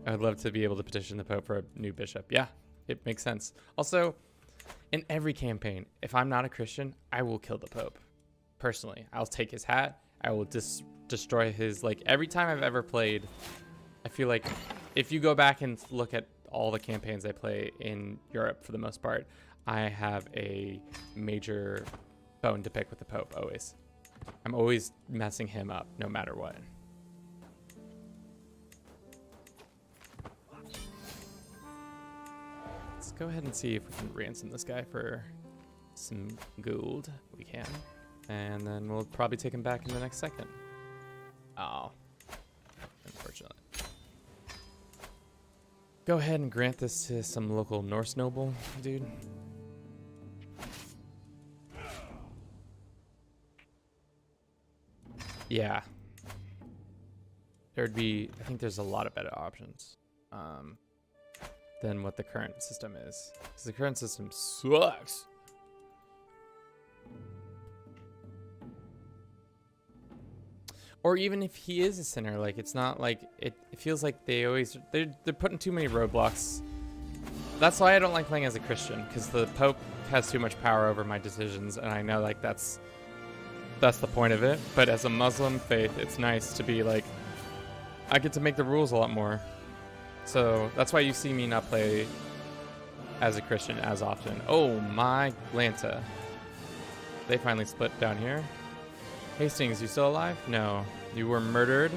A: I would love to be able to petition the Pope for a new bishop. Yeah, it makes sense. Also, in every campaign, if I'm not a Christian, I will kill the Pope. Personally, I'll take his hat. I will destroy his, like, every time I've ever played, I feel like if you go back and look at all the campaigns I play in Europe for the most part, I have a major bone to pick with the Pope always. I'm always messing him up, no matter what. Let's go ahead and see if we can ransom this guy for some gold. We can. And then we'll probably take him back in the next second. Oh. Unfortunate. Go ahead and grant this to some local Norse noble, dude. Yeah. There'd be, I think there's a lot of better options than what the current system is. Because the current system sucks. Or even if he is a sinner, like, it's not like, it feels like they're putting too many roadblocks. That's why I don't like playing as a Christian, because the Pope has too much power over my decisions, and I know, like, that's the point of it. But as a Muslim faith, it's nice to be like, I get to make the rules a lot more. So that's why you see me not play as a Christian as often. Oh my Lanta. They finally split down here. Hastings, you still alive? No. You were murdered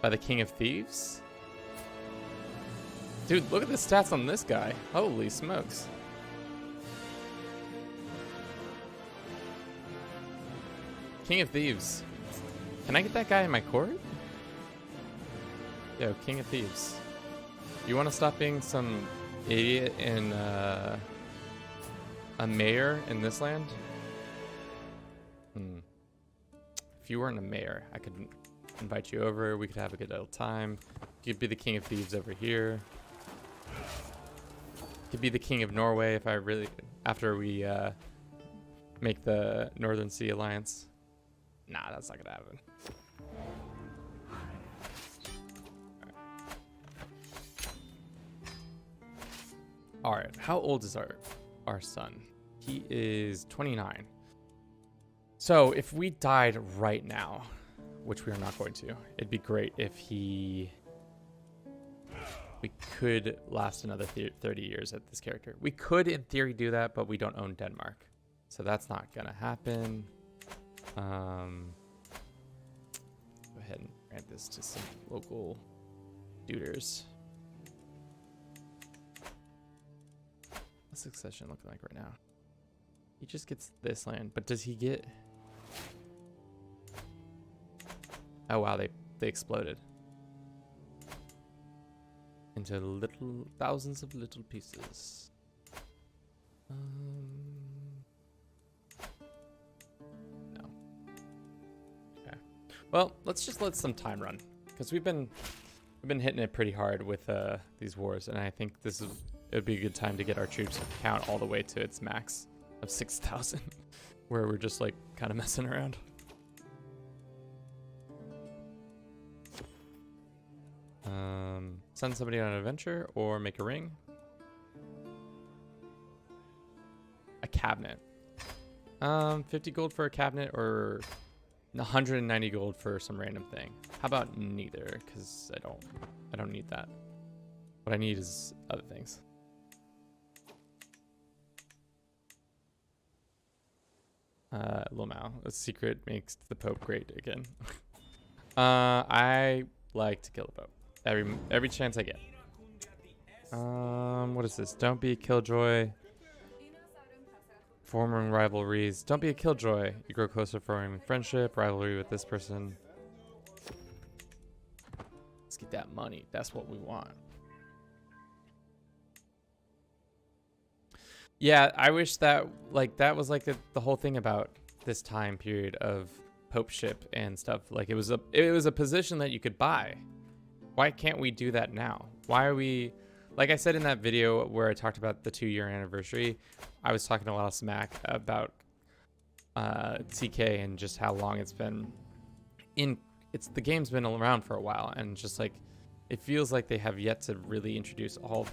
A: by the King of Thieves? Dude, look at the stats on this guy. Holy smokes. King of Thieves. Can I get that guy in my court? Yo, King of Thieves. You want to stop being some idiot in a mayor in this land? If you weren't a mayor, I could invite you over. We could have a good old time. You could be the King of Thieves over here. You could be the King of Norway if I really, after we make the Northern Sea Alliance. Nah, that's not gonna happen. All right, how old is our son? He is 29. So if we died right now, which we are not going to, it'd be great if we could last another 30 years at this character. We could, in theory, do that, but we don't own Denmark, so that's not gonna happen. Go ahead and grant this to some local duders. What's succession looking like right now? He just gets this land, but does he get... Oh wow, they exploded into little thousands of little pieces. No. Okay. Well, let's just let some time run, because we've been hitting it pretty hard with these wars, and I think it would be a good time to get our troops count all the way to its max of 6,000, where we're just like kind of messing around. Send somebody on an adventure or make a ring. A cabinet. 50 gold for a cabinet or 190 gold for some random thing. How about neither? Because I don't need that. What I need is other things. Lomao. A secret makes the Pope great again. I like to kill the Pope every chance I get. What is this? Don't be a killjoy. Forming rivalries. Don't be a killjoy. You grow closer, forming friendship, rivalry with this person. Let's get that money. That's what we want. Yeah, I wish that that was like the whole thing about this time period of popeship and stuff. Like it was a position that you could buy. Why can't we do that now? Why are we, like I said in that video where I talked about the 2-year anniversary, I was talking a lot of smack about TK and just how long it's been the game's been around for a while, and just like it feels like they have yet to really introduce all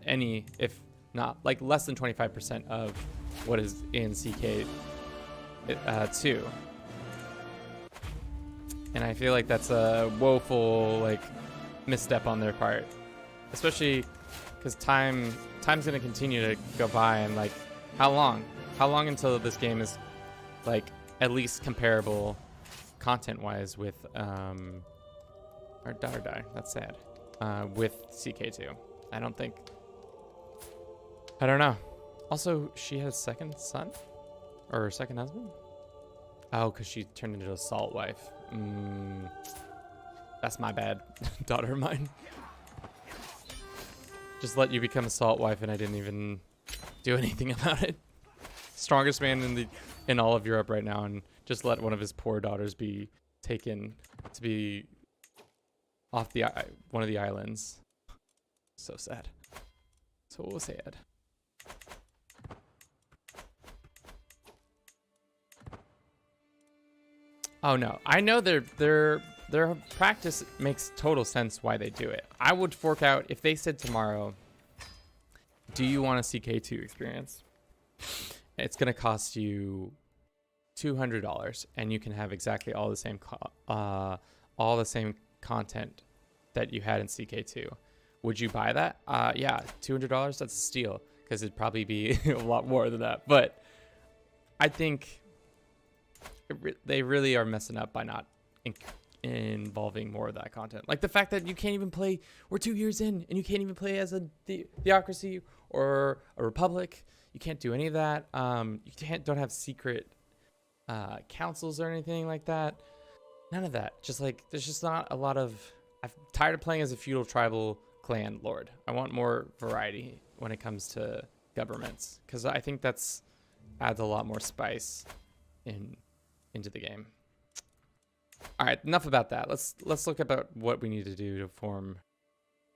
A: any, if not like less than 25% of what is in CK2. And I feel like that's a woeful like misstep on their part, especially because time's going to continue to go by, and like how long until this game is like at least comparable content wise with or die, that's sad, with CK2. I don't know. Also, she has second son or second husband. Oh, because she turned into a salt wife. That's my bad. Daughter of mine. Just let you become a salt wife and I didn't even do anything about it. Strongest man in all of Europe right now, and just let one of his poor daughters be taken to be off one of the islands. So sad. So sad. Oh no, I know their practice makes total sense why they do it. I would fork out if they said tomorrow, do you want a CK2 experience? It's gonna cost you $200 and you can have exactly all the same content that you had in CK2. Would you buy that? Yeah, $200, that's a steal, because it'd probably be a lot more than that. But I think they really are messing up by not involving more of that content. Like the fact that you can't even play, we're 2 years in, and you can't even play as a theocracy or a republic. You can't do any of that. You don't have secret councils or anything like that. None of that. Just like, there's just not a lot of, I'm tired of playing as a feudal tribal clan lord. I want more variety when it comes to governments, because I think that's adds a lot more spice into the game. All right, enough about that. Let's look about what we need to do to form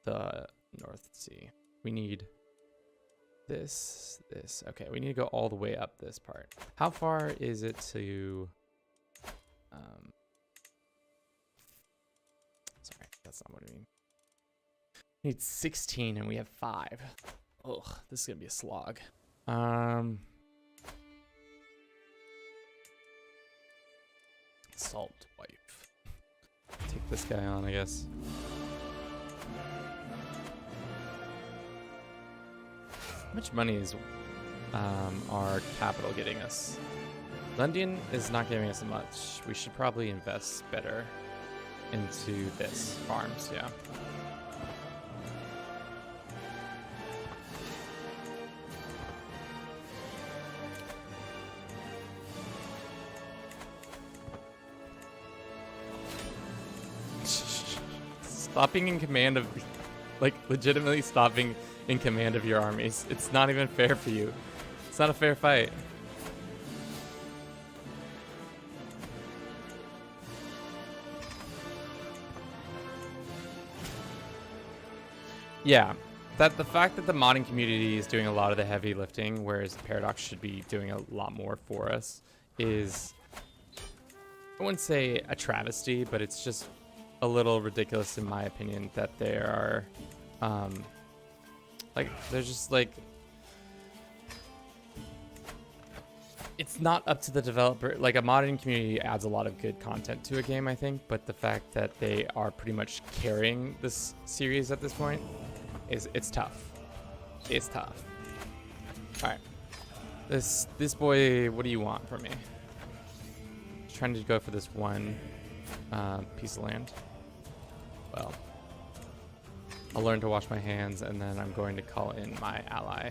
A: the North Sea. We need this. Okay, we need to go all the way up this part. How far is it to? Sorry, that's not what I mean. We need 16 and we have 5. Ugh, this is gonna be a slog. Salt wife. Take this guy on, I guess. How much money is our capital getting us? London is not giving us much. We should probably invest better into this farms, yeah. Stopping in command of, like, legitimately stopping in command of your armies. It's not even fair for you. It's not a fair fight. Yeah, the fact that the modding community is doing a lot of the heavy lifting, whereas Paradox should be doing a lot more for us, is, I wouldn't say a travesty, but it's just a little ridiculous in my opinion that there are like, they're just like, it's not up to the developer. Like, a modding community adds a lot of good content to a game, I think, but the fact that they are pretty much carrying this series at this point is, it's tough. All right, This boy, what do you want from me? Just trying to go for this one piece of land. Well, I'll learn to wash my hands, and then I'm going to call in my ally.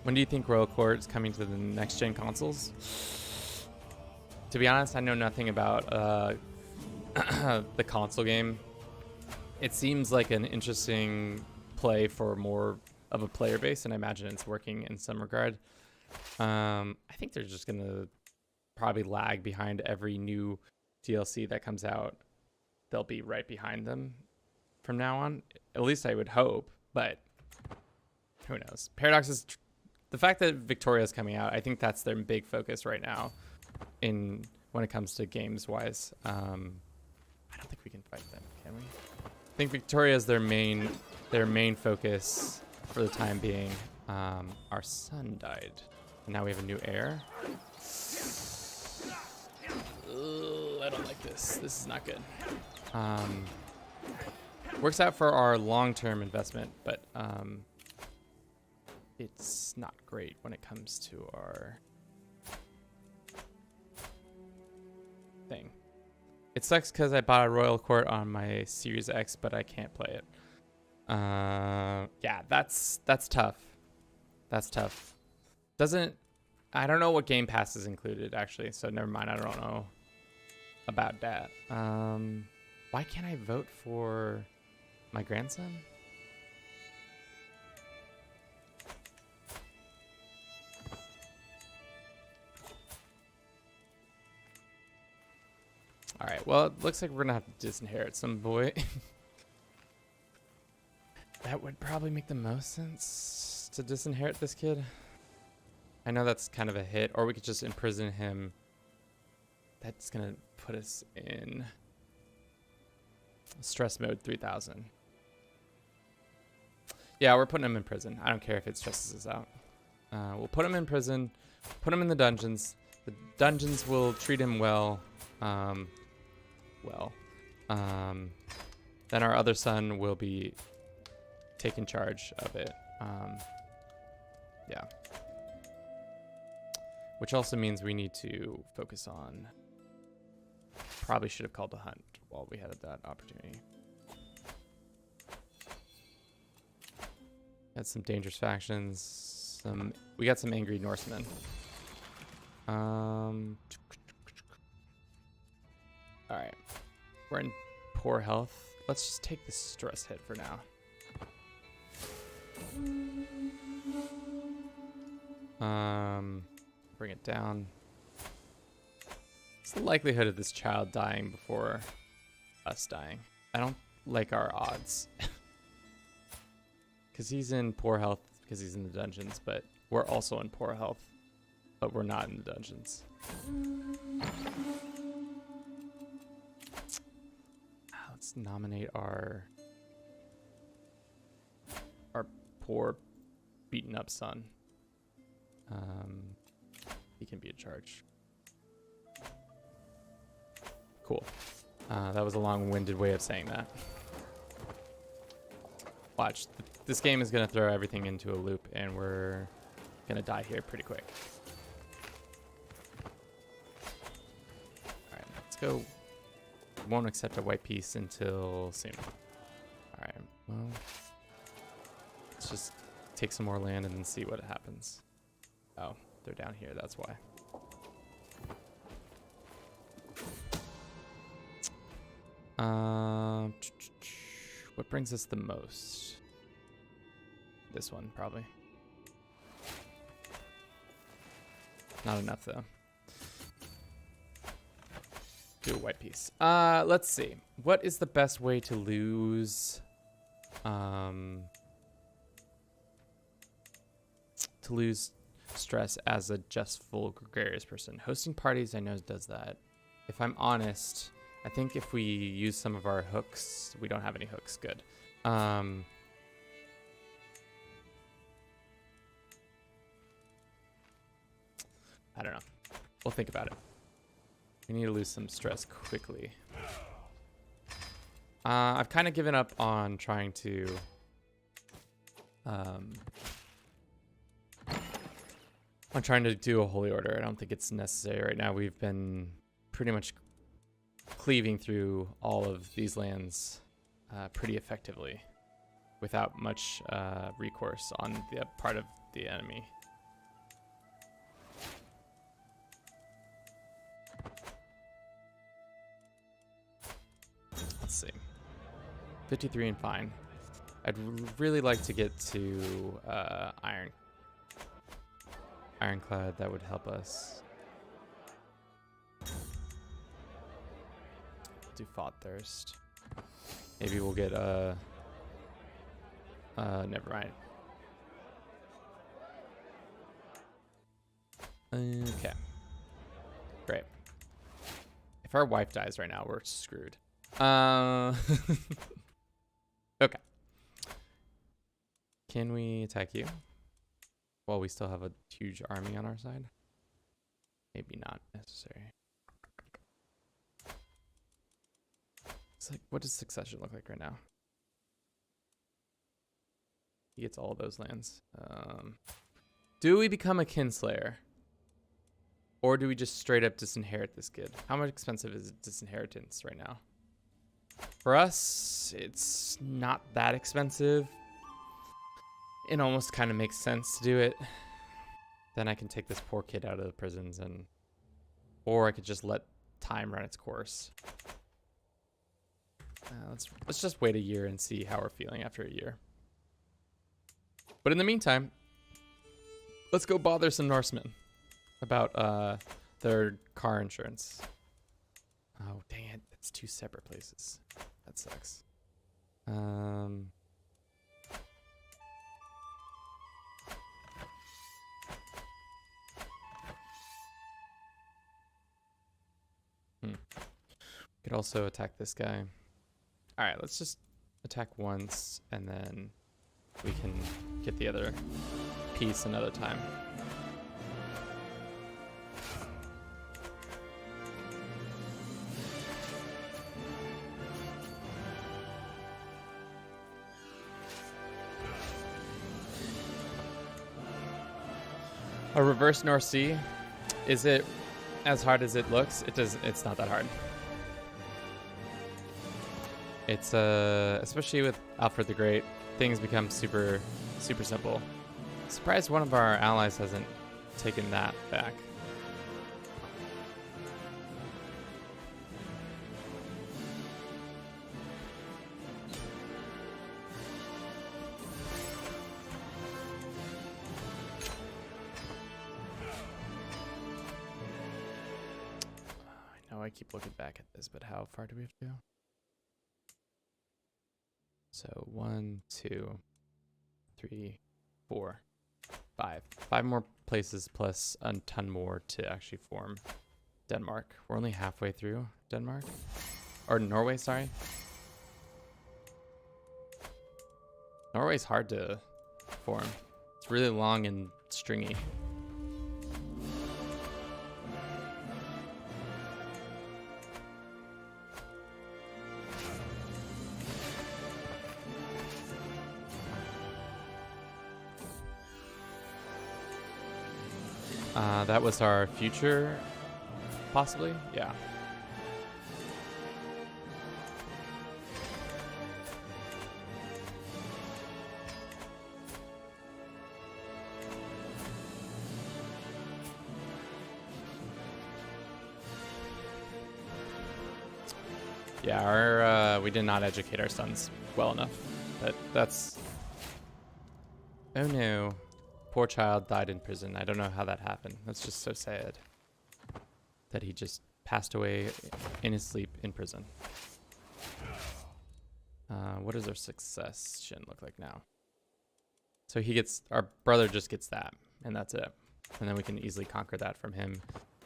A: When do you think Royal Court is coming to the next-gen consoles? To be honest, I know nothing about the console game. It seems like an interesting play for more of a player base, and I imagine it's working in some regard. I think they're just going to probably lag behind every new DLC that comes out. They'll be right behind them from now on. At least I would hope, but who knows? Paradox is... The fact that Victoria's coming out, I think that's their big focus right now when it comes to games-wise. I don't think we can fight them, can we? I think Victoria's their main focus for the time being. Our son died, and now we have a new heir. Ugh, I don't like this. This is not good. Works out for our long-term investment, but it's not great when it comes to our thing. It sucks because I bought a Royal Court on my Series X, but I can't play it. Yeah, that's tough. That's tough. I don't know what Game Pass is included, actually, so never mind. I don't know about that. Why can't I vote for my grandson? All right, well, it looks like we're gonna have to disinherit some boy. That would probably make the most sense to disinherit this kid. I know that's kind of a hit, or we could just imprison him. That's gonna put us in stress mode 3000. Yeah, we're putting him in prison. I don't care if it stresses us out. We'll put him in prison, put him in the dungeons. The dungeons will treat him well. Then our other son will be taking charge of it. Yeah. Which also means we need to focus on... Probably should have called the hunt while we had that opportunity. Had some dangerous factions. We got some angry Norsemen. Alright. We're in poor health. Let's just take the stress hit for now. Bring it down. What's the likelihood of this child dying before us dying? I don't like our odds. Because he's in poor health because he's in the dungeons, but we're also in poor health, but we're not in the dungeons. Let's nominate our poor beaten up son. He can be in charge. Cool. That was a long-winded way of saying that. Watch. This game is going to throw everything into a loop, and we're going to die here pretty quick. All right, let's go. Won't accept a white piece until soon. All right, well, let's just take some more land and then see what happens. Oh, they're down here, that's why. What brings us the most? This one, probably. Not enough, though. Do a white piece. Let's see. What is the best way to lose... to lose stress as a justful, gregarious person? Hosting parties, I know, does that. If I'm honest, I think if we use some of our hooks... We don't have any hooks. Good. I don't know. We'll think about it. We need to lose some stress quickly. I've kind of given up on trying to do a holy order. I don't think it's necessary right now. We've been pretty much cleaving through all of these lands pretty effectively without much recourse on the part of the enemy. Let's see. 53 and fine. I'd really like to get to ironclad. That would help us. Do fought thirst. Maybe we'll get never mind. Okay. Great. If our wife dies right now, we're screwed. Okay. Can we attack you? Well, we still have a huge army on our side. Maybe not necessary. It's like, what does succession look like right now? He gets all of those lands. Do we become a kinslayer? Or do we just straight up disinherit this kid? How much expensive is disinheritance right now? For us, it's not that expensive. It almost kind of makes sense to do it. Then I can take this poor kid out of the prisons, or I could just let time run its course. Let's just wait a year and see how we're feeling after a year. But in the meantime, let's go bother some Norsemen about their car insurance. Oh, dang it. That's two separate places. That sucks. Could also attack this guy. All right, let's just attack once, and then we can get the other piece another time. A reverse North Sea. Is it as hard as it looks? It's not that hard. It's especially with Alfred the Great, things become super simple. Surprised one of our allies hasn't taken that back. I know I keep looking back at this, but how far do we have to go? So 1, 2, 3, 4, 5. 5 more places plus a ton more to actually form Denmark. We're only halfway through Denmark. Or Norway, sorry. Norway's hard to form. It's really long and stringy. That was our future, possibly? Yeah. Yeah, we did not educate our sons well enough. But that's... Oh no. Poor child died in prison. I don't know how that happened. That's just so sad. That he just passed away in his sleep in prison. What does our succession look like now? So he gets... Our brother just gets that. And that's it. And then we can easily conquer that from him.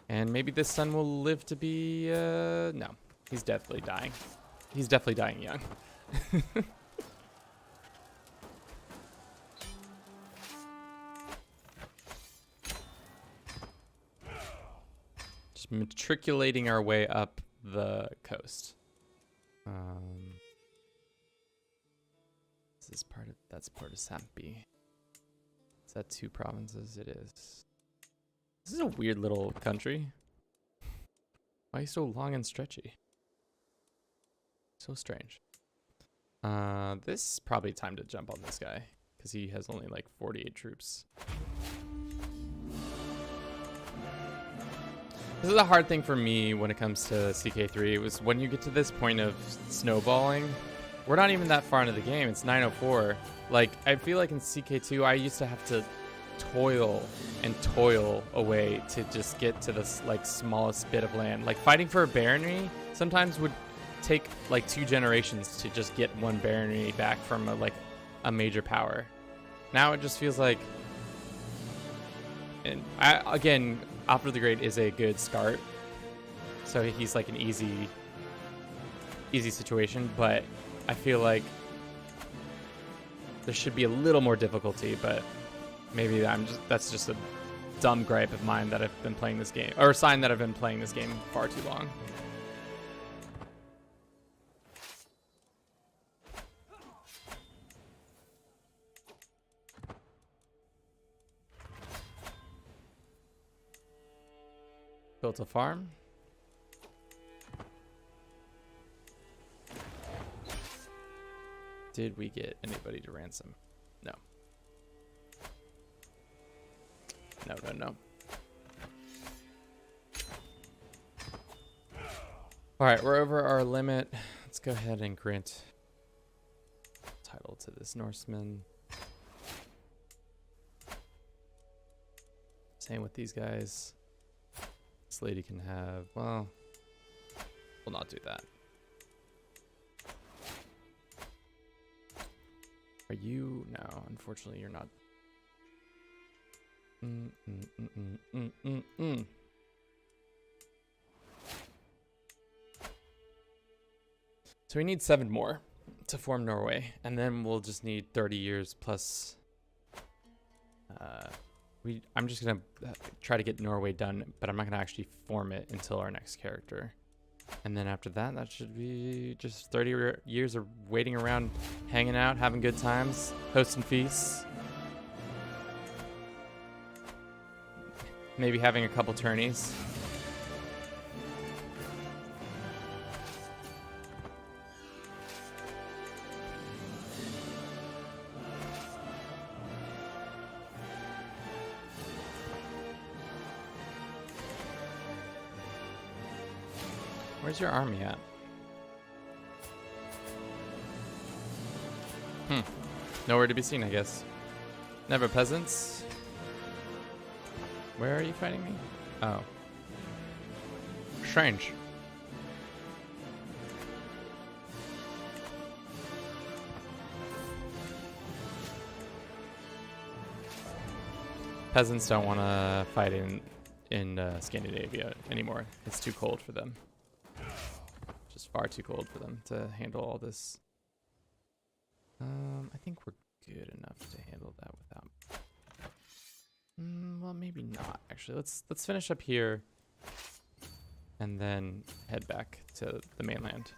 A: And maybe this son will live to be... No. He's definitely dying. He's definitely dying young. Just matriculating our way up the coast. this part of, that's part of Sampi. Is that 2 provinces? It is. This is a weird little country. Why are you so long and stretchy? So strange. This is probably time to jump on this guy because he has only like 48 troops. This is a hard thing for me when it comes to CK3. It was when you get to this point of snowballing, we're not even that far into the game. It's 9:04. Like, I feel like in CK2, I used to have to toil and toil away to just get to this like smallest bit of land. Like fighting for a barony sometimes would take like 2 generations to just get 1 barony back from a major power. Now it just feels like, and again, Alfred the Great is a good start, so he's like an easy situation, but I feel like there should be a little more difficulty, but maybe that's just a dumb gripe of mine that I've been playing this game, or a sign that I've been playing this game far too long. Built a farm. Did we get anybody to ransom? No. No. All right, we're over our limit. Let's go ahead and grant title to this Norseman. Same with these guys. This lady can have, well, we'll not do that. Are you? No, unfortunately, you're not. So we need 7 more to form Norway, and then we'll just need 30 years plus. I'm just gonna try to get Norway done, but I'm not gonna actually form it until our next character. And then after that, that should be just 30 years of waiting around, hanging out, having good times, hosting feasts. Maybe having a couple tourneys. Where's your army at? Nowhere to be seen, I guess. Never peasants. Where are you fighting me? Oh. Strange. Peasants don't want to fight in Scandinavia anymore. It's too cold for them. Far too cold for them to handle all this. I think we're good enough to handle that without. Well, maybe not. Actually, let's finish up here, and then head back to the mainland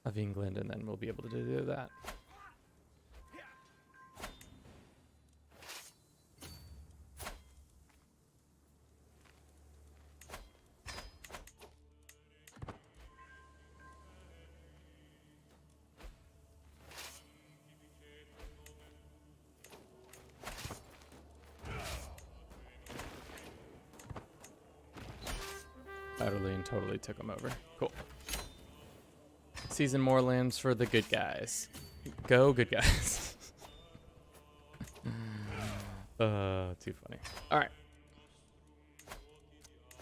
A: of England, and then we'll be able to do that. Utterly and totally took them over. Cool. Season more lands for the good guys. Go good guys. Too funny. All right.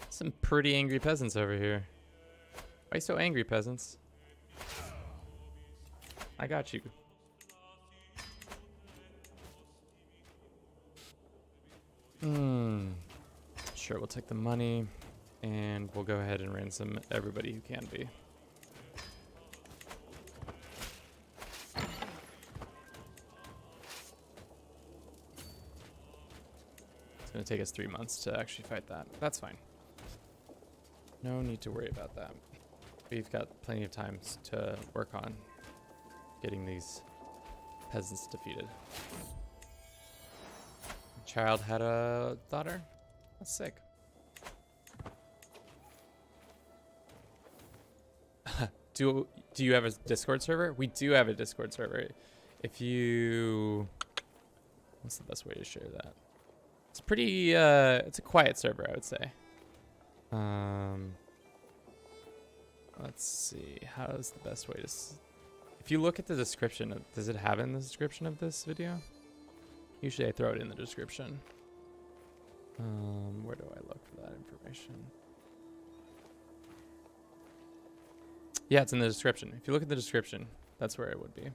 A: Some pretty angry peasants over here. Why are you so angry, peasants? I got you. Sure, we'll take the money. And we'll go ahead and ransom everybody who can be. It's going to take us 3 months to actually fight that. That's fine. No need to worry about that. We've got plenty of time to work on getting these Peasants defeated. Child had a daughter. That's sick. Do you have a Discord server? We do have a Discord server. If you... What's the best way to share that? It's pretty, it's a quiet server, I would say. Let's see. How's the best way to... If you look at the description, does it have it in the description of this video? Usually I throw it in the description. Where do I look for that information? Yeah, it's in the description. If you look at the description, that's where it would be.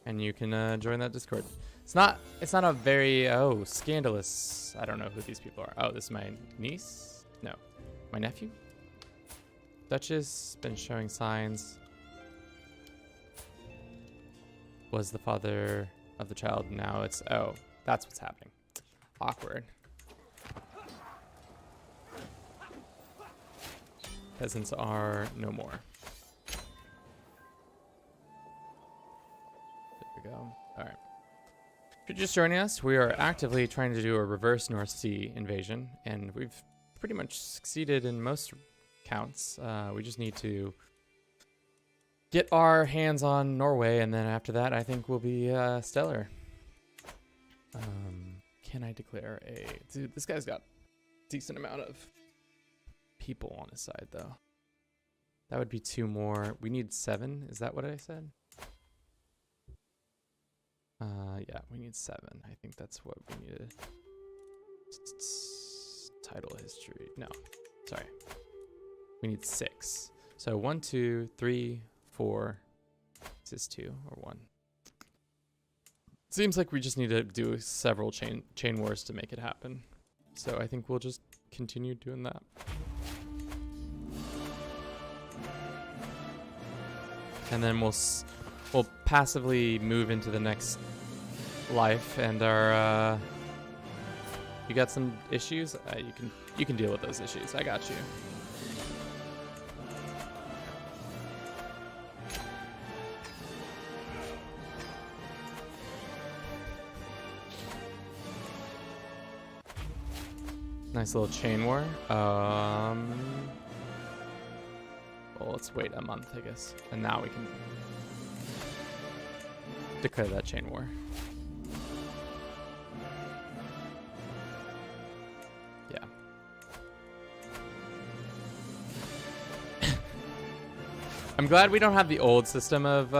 A: And you can join that Discord. It's not a very, scandalous. I don't know who these people are. Oh, this is my niece? No, my nephew? Duchess, been showing signs. Was the father of the child. Now it's, oh, that's what's happening. Awkward. Peasants are no more. There we go. All right. If you're just joining us, we are actively trying to do a reverse North Sea invasion, and we've pretty much succeeded in most counts. We just need to get our hands on Norway, and then after that, I think we'll be stellar. Can I declare a... Dude, this guy's got a decent amount of people on his side, though. That would be 2 more. We need 7. Is that what I said? Yeah, we need 7. I think that's what we needed. Title history. No, sorry. We need 6. So 1, 2, 3, 4. Is this 2 or 1? Seems like we just need to do several chain wars to make it happen. So I think we'll just continue doing that. And then we'll passively move into the next life, and our you got some issues? You can deal with those issues. I got you. Nice little chain war. Well, let's wait a month, I guess. And now we can declare that chain war. Yeah. I'm glad we don't have the old system of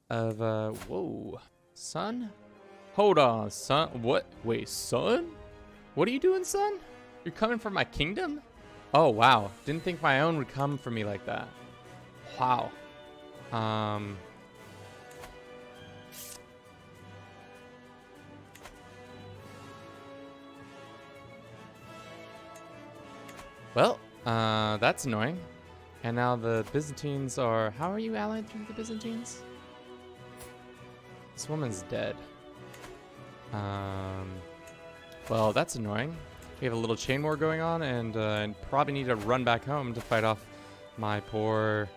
A: whoa, son? Hold on, son. What? Wait, son? What are you doing, son? You're coming for my kingdom? Oh, wow. Didn't think my own would come for me like that. Wow. Well, that's annoying. And now the Byzantines are... How are you allied to the Byzantines? This woman's dead. Well, that's annoying. We have a little chain war going on, and probably need to run back home to fight off my poor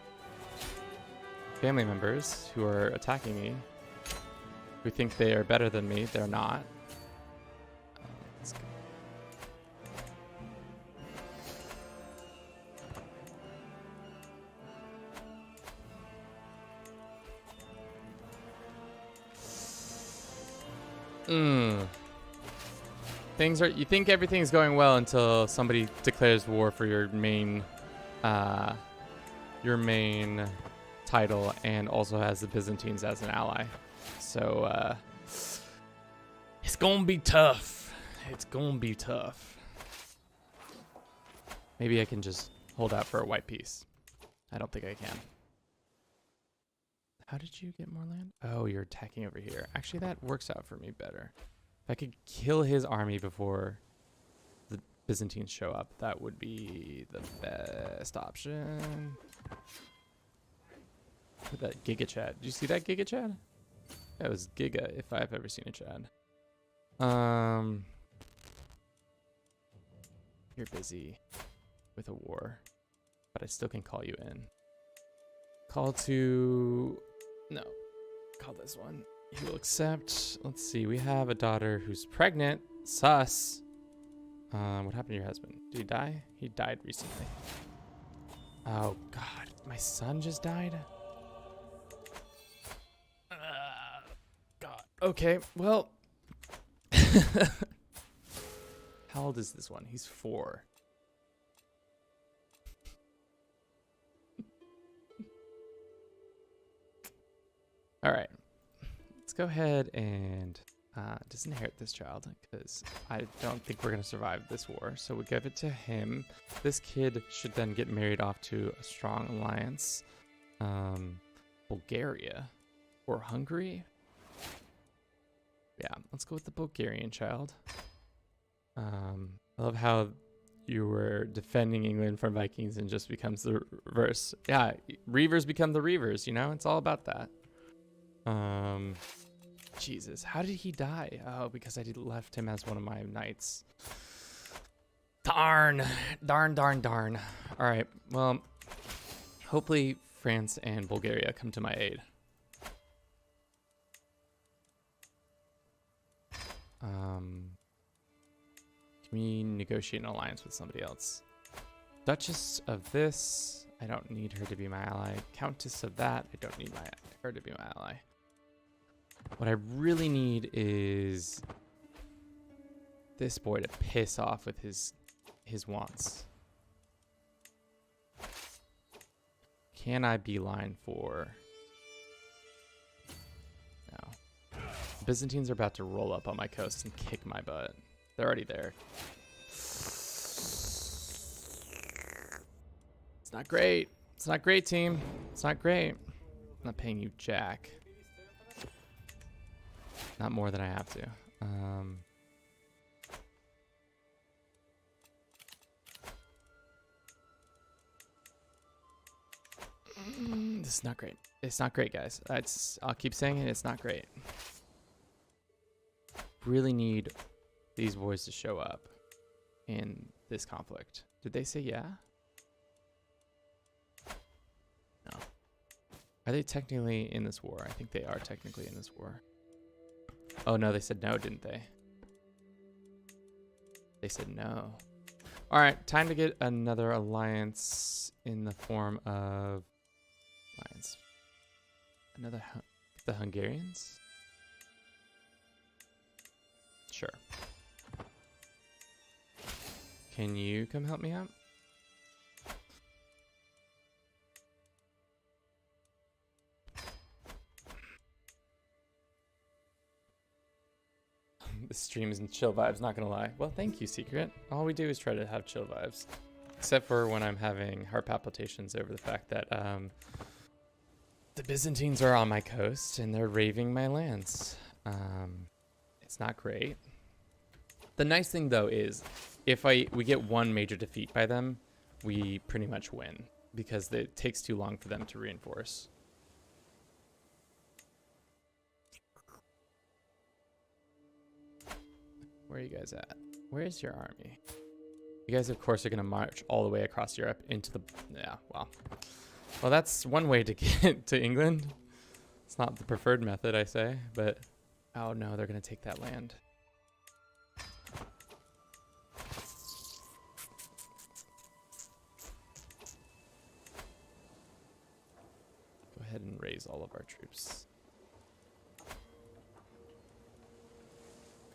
A: family members who are attacking me, who think they are better than me. They're not. Let's go. You think everything's going well until somebody declares war for your main title and also has the Byzantines as an ally. So it's gonna be tough. It's gonna be tough. Maybe I can just hold out for a white peace. I don't think I can. How did you get more land? Oh, you're attacking over here. Actually, that works out for me better. If I could kill his army before the Byzantines show up, that would be the best option. Look at that Giga Chad. Did you see that Giga Chad? That was Giga, if I've ever seen a Chad. You're busy with a war, but I still can call you in. Call to... No. Call this one. He will accept. Let's see. We have a daughter who's pregnant. Sus. What happened to your husband? Did he die? He died recently. Oh, God. My son just died? God. Okay, well... How old is this one? He's 4. All right. Let's go ahead and disinherit this child because I don't think we're going to survive this war. So we'll give it to him. This kid should then get married off to a strong alliance. Bulgaria or Hungary. Yeah, let's go with the Bulgarian child. I love how you were defending England from Vikings and just becomes the reverse. Yeah, Reavers become the Reavers, you know? It's all about that. Jesus, how did he die? Oh, because I left him as one of my knights. Darn. All right, well, hopefully France and Bulgaria come to my aid. Can we negotiate an alliance with somebody else? Duchess of this, I don't need her to be my ally. Countess of that, I don't need her to be my ally. What I really need is this boy to piss off with his wants. Can I beeline for... No. The Byzantines are about to roll up on my coast and kick my butt. They're already there. It's not great. It's not great, team. It's not great. I'm not paying you jack. Not more than I have to. This is not great. It's not great, guys. I'll keep saying it. It's not great. Really need these boys to show up in this conflict. Did they say yeah? No. Are they technically in this war? I think they are technically in this war. Oh no, they said no, didn't they? They said no. All right, time to get another alliance in the form of alliance. The Hungarians? Sure. Can you come help me out? The stream is in chill vibes, not gonna lie. Well, thank you, Secret. All we do is try to have chill vibes. Except for when I'm having heart palpitations over the fact that the Byzantines are on my coast and they're raving my lands. It's not great. The nice thing though is if we get one major defeat by them, we pretty much win because it takes too long for them to reinforce. Where are you guys at? Where's your army? You guys, of course, are going to march all the way across Europe into the... Yeah, well. Well, that's one way to get to England. It's not the preferred method, I say, but... Oh, no, they're going to take that land. Go ahead and raise all of our troops.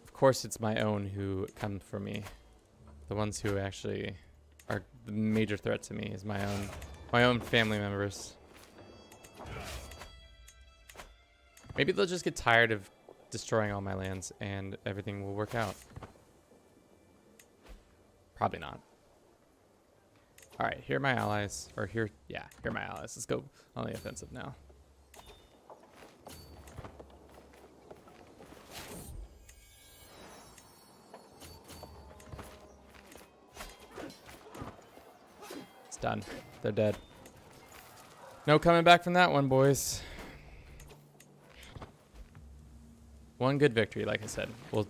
A: Of course, it's my own who come for me. The ones who actually are the major threat to me is my own family members. Maybe they'll just get tired of destroying all my lands and everything will work out. Probably not. All right, here are my allies. Or here are my allies. Let's go on the offensive now. Done. They're dead. No coming back from that one, boys. One good victory, like I said. We'll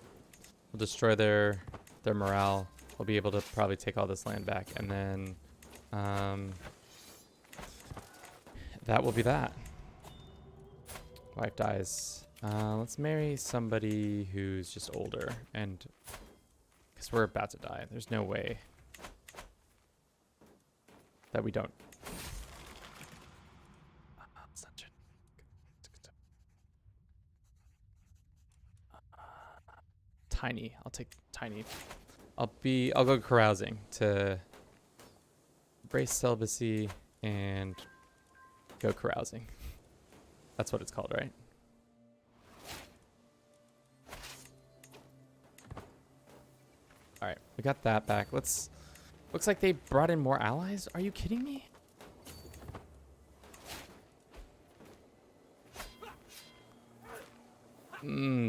A: destroy their morale. We'll be able to probably take all this land back, and then that will be that. Wife dies. Let's marry somebody who's just older, and because we're about to die, there's no way that we don't. Tiny. I'll take tiny. I'll go carousing to embrace celibacy and go carousing. That's what it's called, right? All right, we got that back. Looks like they brought in more allies. Are you kidding me?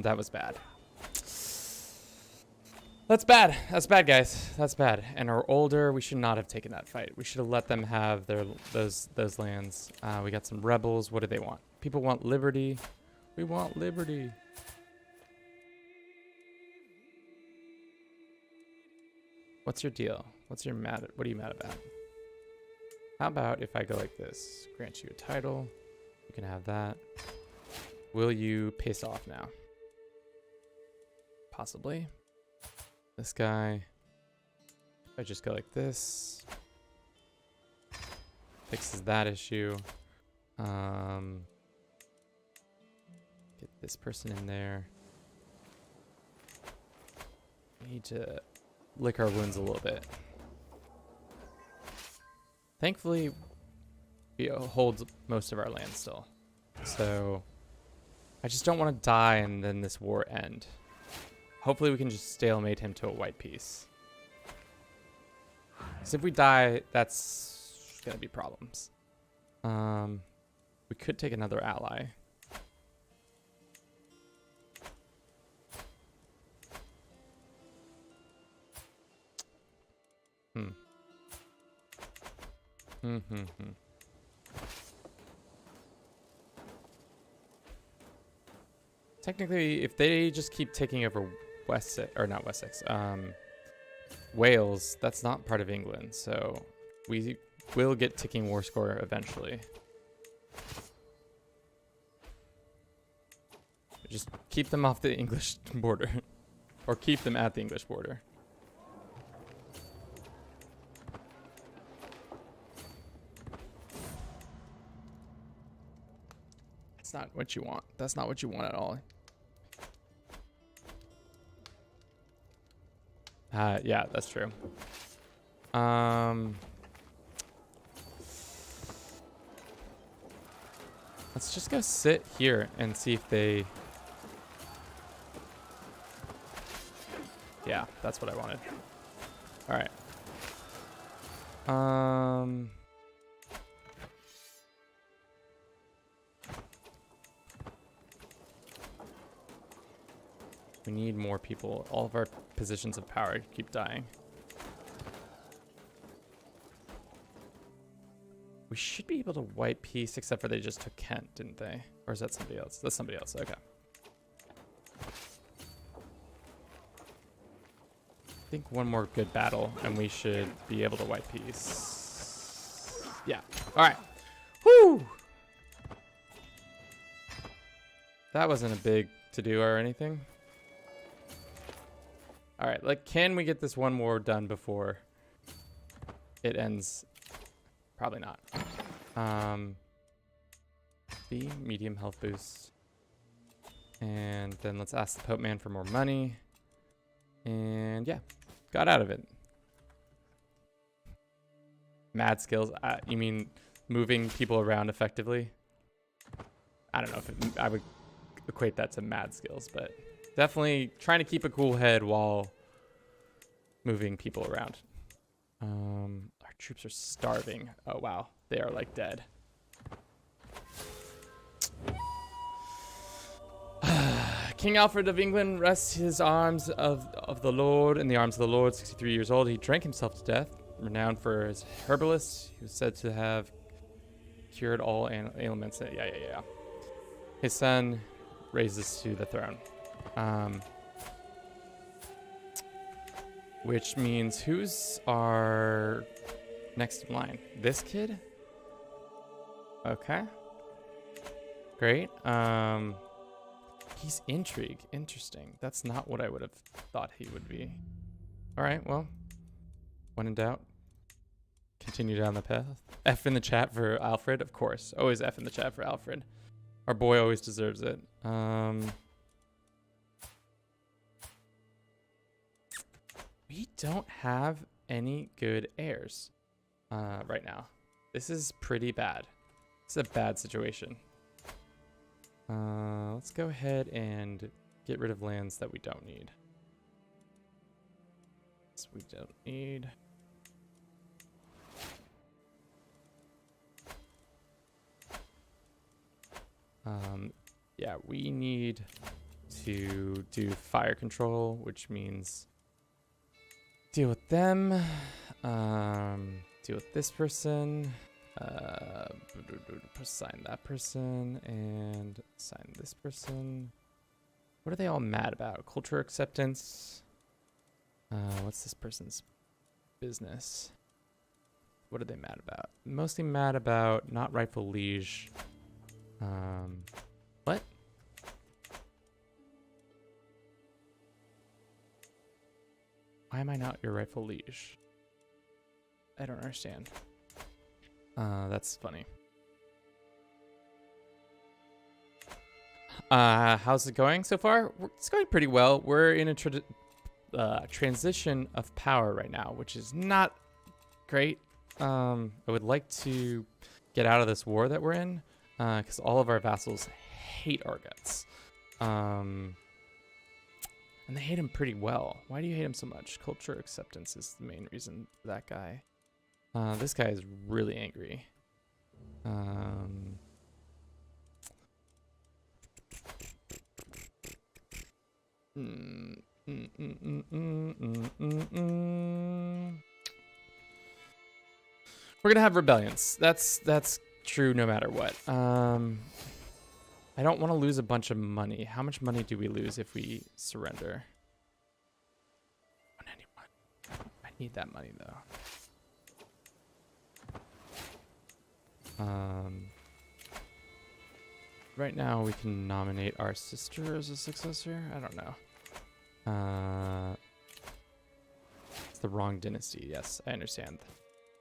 A: That was bad. That's bad. That's bad, guys. That's bad. And are older. We should not have taken that fight. We should have let them have those lands. We got some rebels. What do they want? People want liberty. We want liberty. What's your deal? What are you mad about? How about if I go like this? Grant you a title. You can have that. Will you pace off now? Possibly. This guy, if I just go like this, fixes that issue. Get this person in there. We need to lick our wounds a little bit. Thankfully, we hold most of our land still. So I just don't want to die and then this war end. Hopefully we can just stalemate him to a white piece. Because if we die, that's going to be problems. We could take another ally. Technically, if they just keep taking over Wales, that's not part of England, so we will get ticking war score eventually. Just keep them off the English border, or keep them at the English border. That's not what you want. That's not what you want at all. Yeah, that's true. Let's just go sit here and see if they... Yeah, that's what I wanted. All right. We need more people. All of our positions of power keep dying. We should be able to wipe peace, except for they just took Kent, didn't they? Or is that somebody else? That's somebody else. Okay. I think one more good battle, and we should be able to wipe peace. Yeah. All right. Whoo! That wasn't a big to-do or anything. All right, like, can we get this one more done before it ends? Probably not. B, medium health boost. And then let's ask the Pope Man for more money. And yeah, got out of it. Mad skills. You mean moving people around effectively? I don't know if I would equate that to mad skills, but definitely trying to keep a cool head while moving people around. Our troops are starving. Oh, wow. They are, like, dead. King Alfred of England rests his arms of the Lord in the arms of the Lord, 63 years old. He drank himself to death. Renowned for his herbalist, he was said to have cured all ailments. Yeah. His son raises to the throne. Which means who's our next in line? This kid? Okay. Great. He's intrigue. Interesting. That's not what I would have thought he would be. All right, well, when in doubt, continue down the path. F in the chat for Alfred, of course. Always F in the chat for Alfred. Our boy always deserves it. We don't have any good heirs right now. This is pretty bad. It's a bad situation. Let's go ahead and get rid of lands that we don't need. This we don't need. Yeah, we need to do fire control, which means deal with them, deal with this person, assign that person, and assign this person. What are they all mad about? Culture acceptance. What's this person's business? What are they mad about? Mostly mad about not rightful liege. What? Why am I not your rightful liege? I don't understand. That's funny. How's it going so far? It's going pretty well. We're in a transition of power right now, which is not great. I would like to get out of this war that we're in, because all of our vassals hate our guts. And they hate him pretty well. Why do you hate him so much? Culture acceptance is the main reason for that guy. This guy is really angry. We're gonna have rebellions. That's true no matter what. I don't want to lose a bunch of money. How much money do we lose if we surrender? 191. I need that money though. Right now we can nominate our sister as a successor. I don't know. It's the wrong dynasty. Yes, I understand.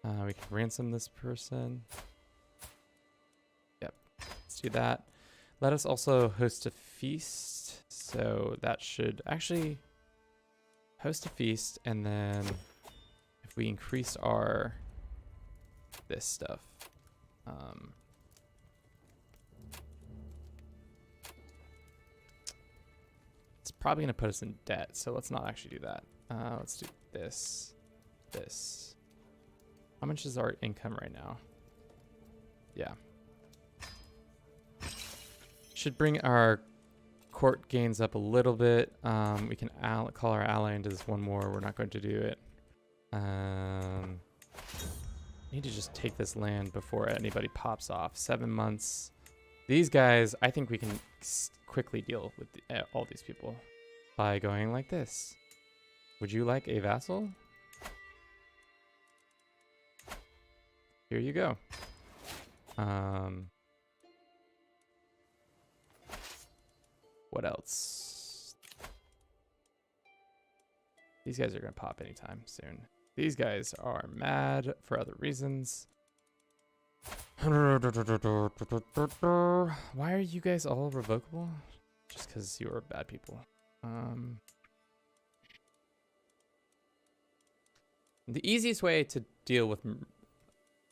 A: We can ransom this person. Yep, let's do that. Let us also host a feast. So that should actually host a feast, and then if we increase our this stuff, it's probably gonna put us in debt. So let's not actually do that. Let's do this. How much is our income right now? Yeah. Should bring our court gains up a little bit. We can call our ally into this one more. We're not going to do it. Need to just take this land before anybody pops off. 7 months. These guys, I think we can quickly deal with all these people by going like this. Would you like a vassal? Here you go. What else? These guys are going to pop anytime soon. These guys are mad for other reasons. Why are you guys all revocable? Just because you are bad people. The easiest way to deal with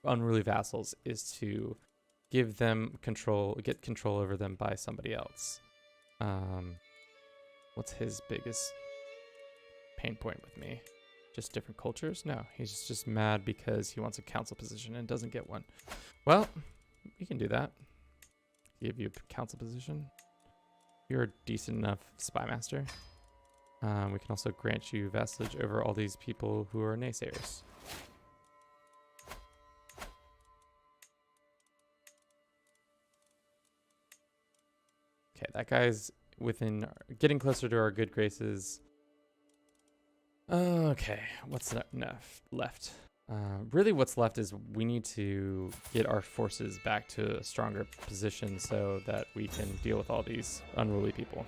A: unruly vassals is to give them control, get control over them by somebody else. What's his biggest pain point with me? Just different cultures? No, he's just mad because he wants a council position and doesn't get one. Well, we can do that. Give you a council position. You're a decent enough spy master. We can also grant you vassalage over all these people who are naysayers. Okay, that guy's getting closer to our good graces. Okay, what's enough left? Really what's left is we need to get our forces back to a stronger position so that we can deal with all these unruly people.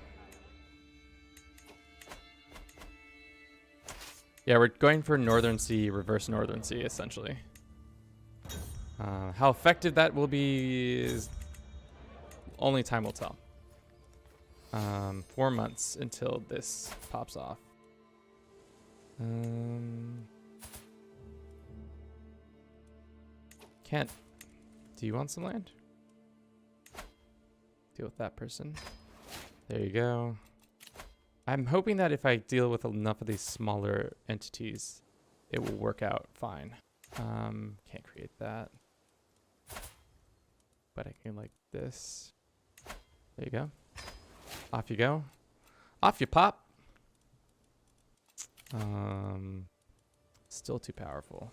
A: Yeah, we're going for Northern Sea, reverse Northern Sea, essentially. How effective that will be is only time will tell. 4 months until this pops off. Kent, do you want some land? Deal with that person. There you go. I'm hoping that if I deal with enough of these smaller entities, it will work out fine. Can't create that. But I can like this. There you go. Off you go. Off you pop. Still too powerful.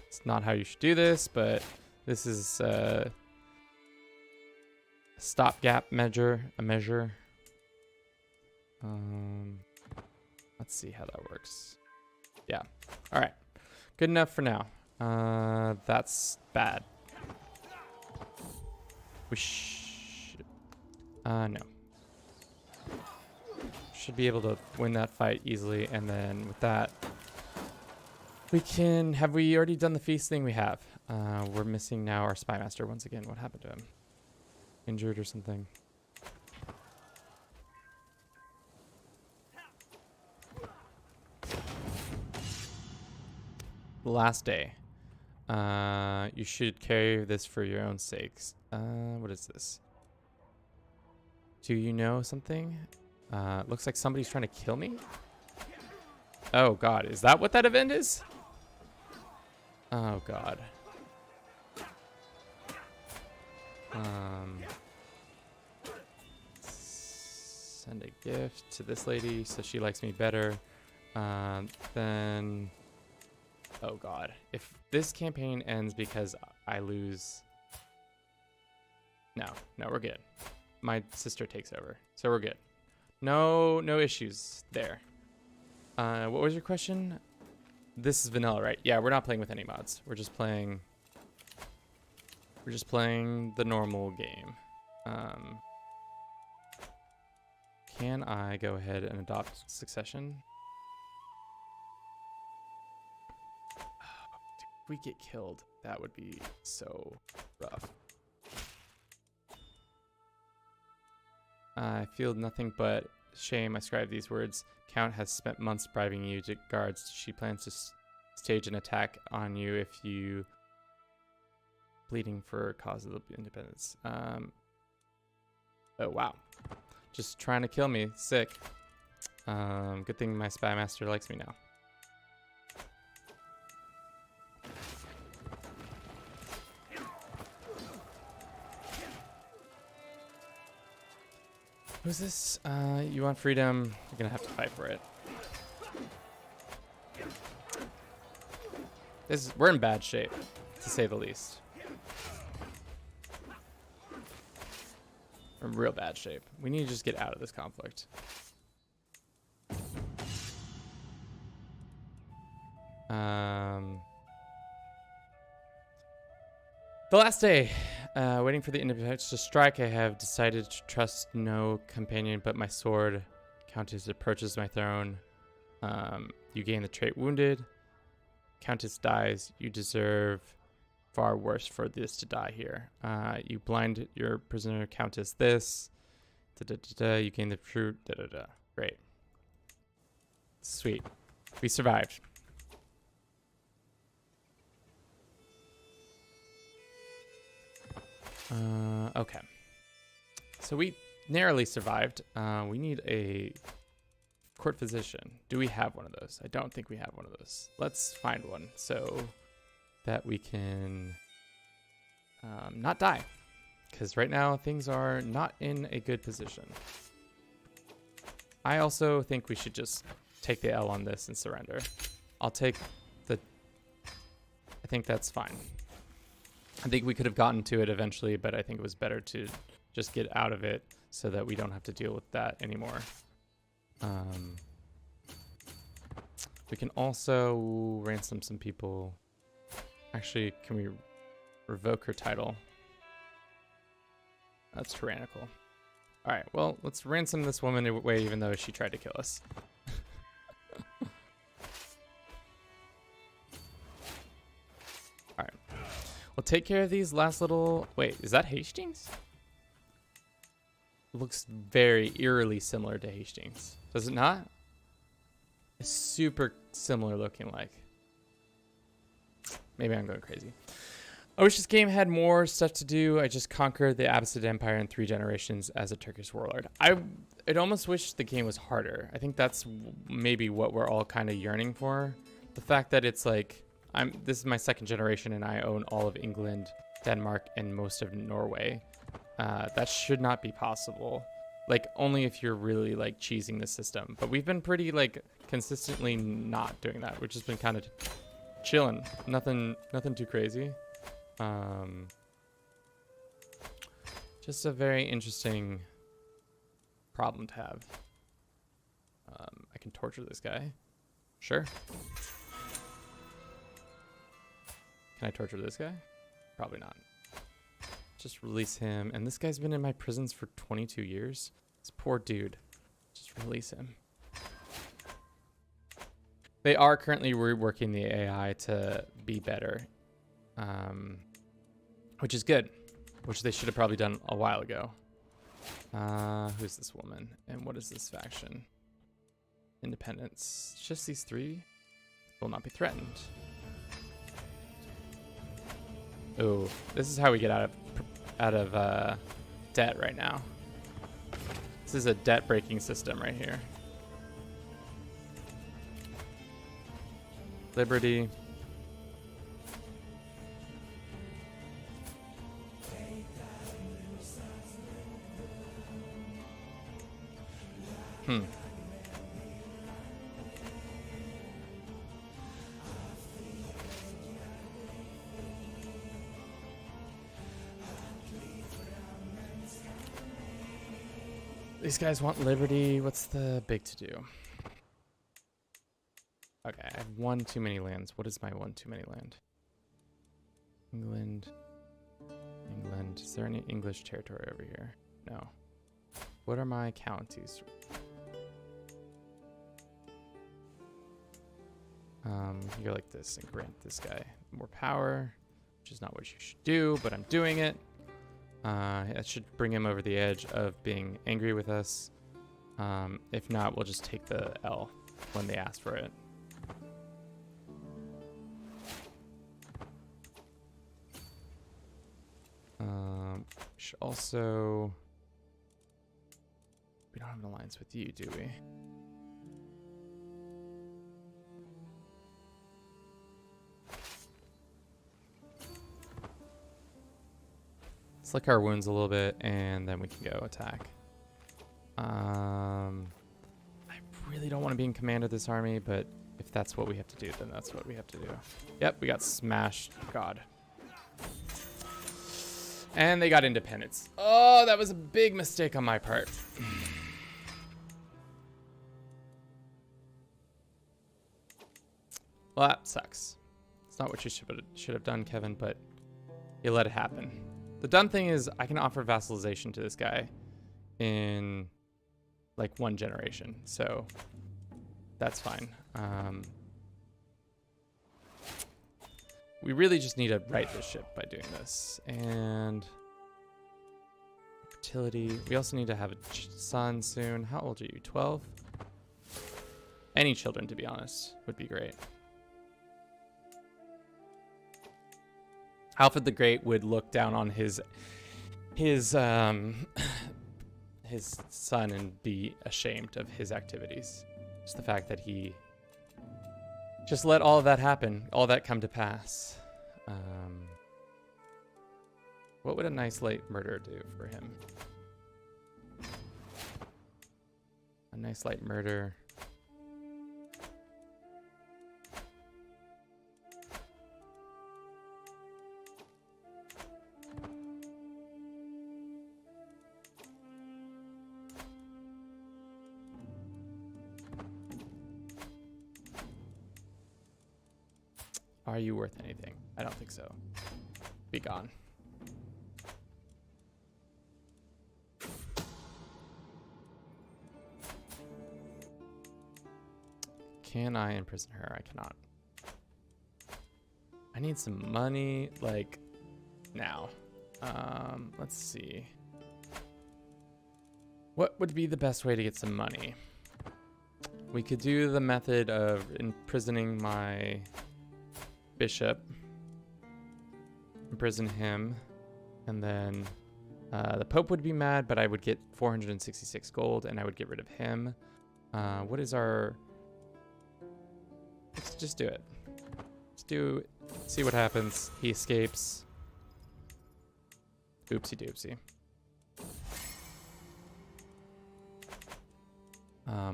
A: It's not how you should do this, but this is a stopgap measure. Let's see how that works. Yeah. All right. Good enough for now. That's bad. We no. Should be able to win that fight easily, and then with that, we can. Have we already done the feast thing? We have. We're missing now our spy master once again. What happened to him? Injured or something? Last day. You should carry this for your own sakes. What is this? Do you know something? Looks like somebody's trying to kill me. Oh God, is that what that event is? Oh God. Send a gift to this lady so she likes me better. Then, oh God, if this campaign ends because I lose, no, we're good. My sister takes over, so we're good. No issues there. What was your question? This is vanilla, right? Yeah, we're not playing with any mods. We're just playing the normal game. Can I go ahead and adopt succession? If we get killed, that would be so rough. I feel nothing but shame. I scribe these words. Count has spent months bribing you to guards. She plans to stage an attack on you if you bleeding for cause of the independence. Oh wow, just trying to kill me. Sick. Good thing my spy master likes me now. Who's this? You want freedom? You're gonna have to fight for it. We're in bad shape, to say the least. We're in real bad shape. We need to just get out of this conflict. The last day, waiting for the independence to strike, I have decided to trust no companion but my sword. Countess approaches my throne. You gain the trait wounded. Countess dies. You deserve far worse for this to die here. You blind your prisoner, Countess this. You gain the fruit. Great. Sweet. We survived. Okay. So we narrowly survived. We need a court physician. Do we have one of those? I don't think we have one of those. Let's find one so that we can not die. Because right now things are not in a good position. I also think we should just take the L on this and surrender. I'll take the... I think that's fine. I think we could have gotten to it eventually, but I think it was better to just get out of it so that we don't have to deal with that anymore. We can also ransom some people. Actually, can we revoke her title? That's tyrannical. All right, well, let's ransom this woman away even though she tried to kill us. All right. We'll take care of these last little... Wait, is that Hastings? Looks very eerily similar to Hastings. Does it not? It's super similar looking like. Maybe I'm going crazy. I wish this game had more stuff to do. I just conquered the Abbasid Empire in 3 generations as a Turkish warlord. I'd almost wish the game was harder. I think that's maybe what we're all kind of yearning for. The fact that it's like, this is my 2nd generation and I own all of England, Denmark, and most of Norway. That should not be possible. Like, only if you're really, like, cheesing the system. But we've been pretty, like, consistently not doing that. We've just been kind of chilling. Nothing too crazy. Just a very interesting problem to have. I can torture this guy. Sure. Can I torture this guy? Probably not. Just release him. And this guy's been in my prisons for 22 years. This poor dude. Just release him. They are currently reworking the AI to be better. Which is good. Which they should have probably done a while ago. Who's this woman? And what is this faction? Independence. Just these 3 will not be threatened. Oh, this is how we get out of debt right now. This is a debt breaking system right here. Liberty. These guys want liberty. What's the big to do? Okay, I have 1 too many lands. What is my 1 too many land? England. England. Is there any English territory over here? No. What are my counties? You go like this and grant this guy more power, which is not what you should do, but I'm doing it. That should bring him over the edge of being angry with us. If not, we'll just take the L when they ask for it. Should also... We don't have an alliance with you, do we? Let's lick our wounds a little bit, and then we can go attack. I really don't want to be in command of this army, but if that's what we have to do, then that's what we have to do. Yep, we got smashed. God. And they got independence. Oh, that was a big mistake on my part. Well, that sucks. It's not what you should have done, Kevin, but you let it happen. The done thing is I can offer vassalization to this guy in like 1 generation, so that's fine. We really just need to right this ship by doing this. And fertility. We also need to have a son soon. How old are you? 12? Any children, to be honest, would be great. Alfred the Great would look down on his son and be ashamed of his activities. Just the fact that he just let all of that happen, all that come to pass. What would a nice light murder do for him? A nice light murder. Are you worth anything? I don't think so. Be gone. Can I imprison her? I cannot. I need some money, like, now. Let's see. What would be the best way to get some money? We could do the method of imprisoning my bishop. Imprison him. And then the Pope would be mad, but I would get 466 gold, and I would get rid of him. What is our... Let's just do it. Let's do it. See what happens. He escapes. Oopsie doopsie.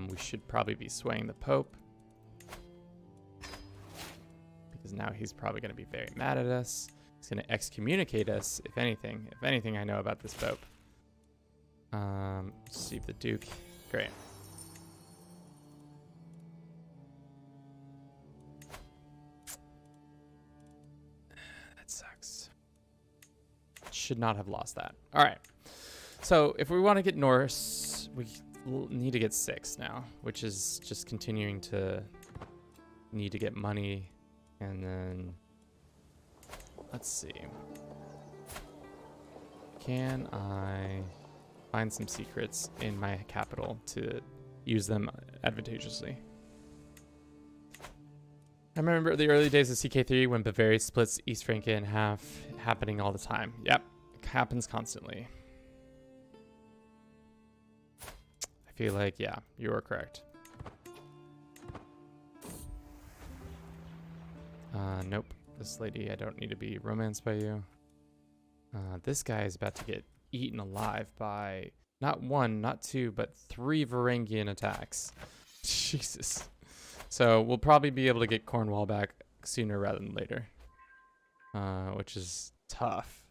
A: We should probably be swaying the Pope, because now he's probably going to be very mad at us. He's going to excommunicate us, if anything. If anything I know about this Pope. Let's see if the Duke. Great. That sucks. Should not have lost that. All right. So if we want to get Norse, we need to get 6 now, which is just continuing to need to get money. And then let's see. Can I find some secrets in my capital to use them advantageously? I remember the early days of CK3 when Bavaria splits East Francia in half, happening all the time. Yep, it happens constantly. I feel like, yeah, you are correct. Nope. This lady, I don't need to be romanced by you. This guy is about to get eaten alive by not 1, not 2, but 3 Varangian attacks. Jesus. So we'll probably be able to get Cornwall back sooner rather than later. Which is tough.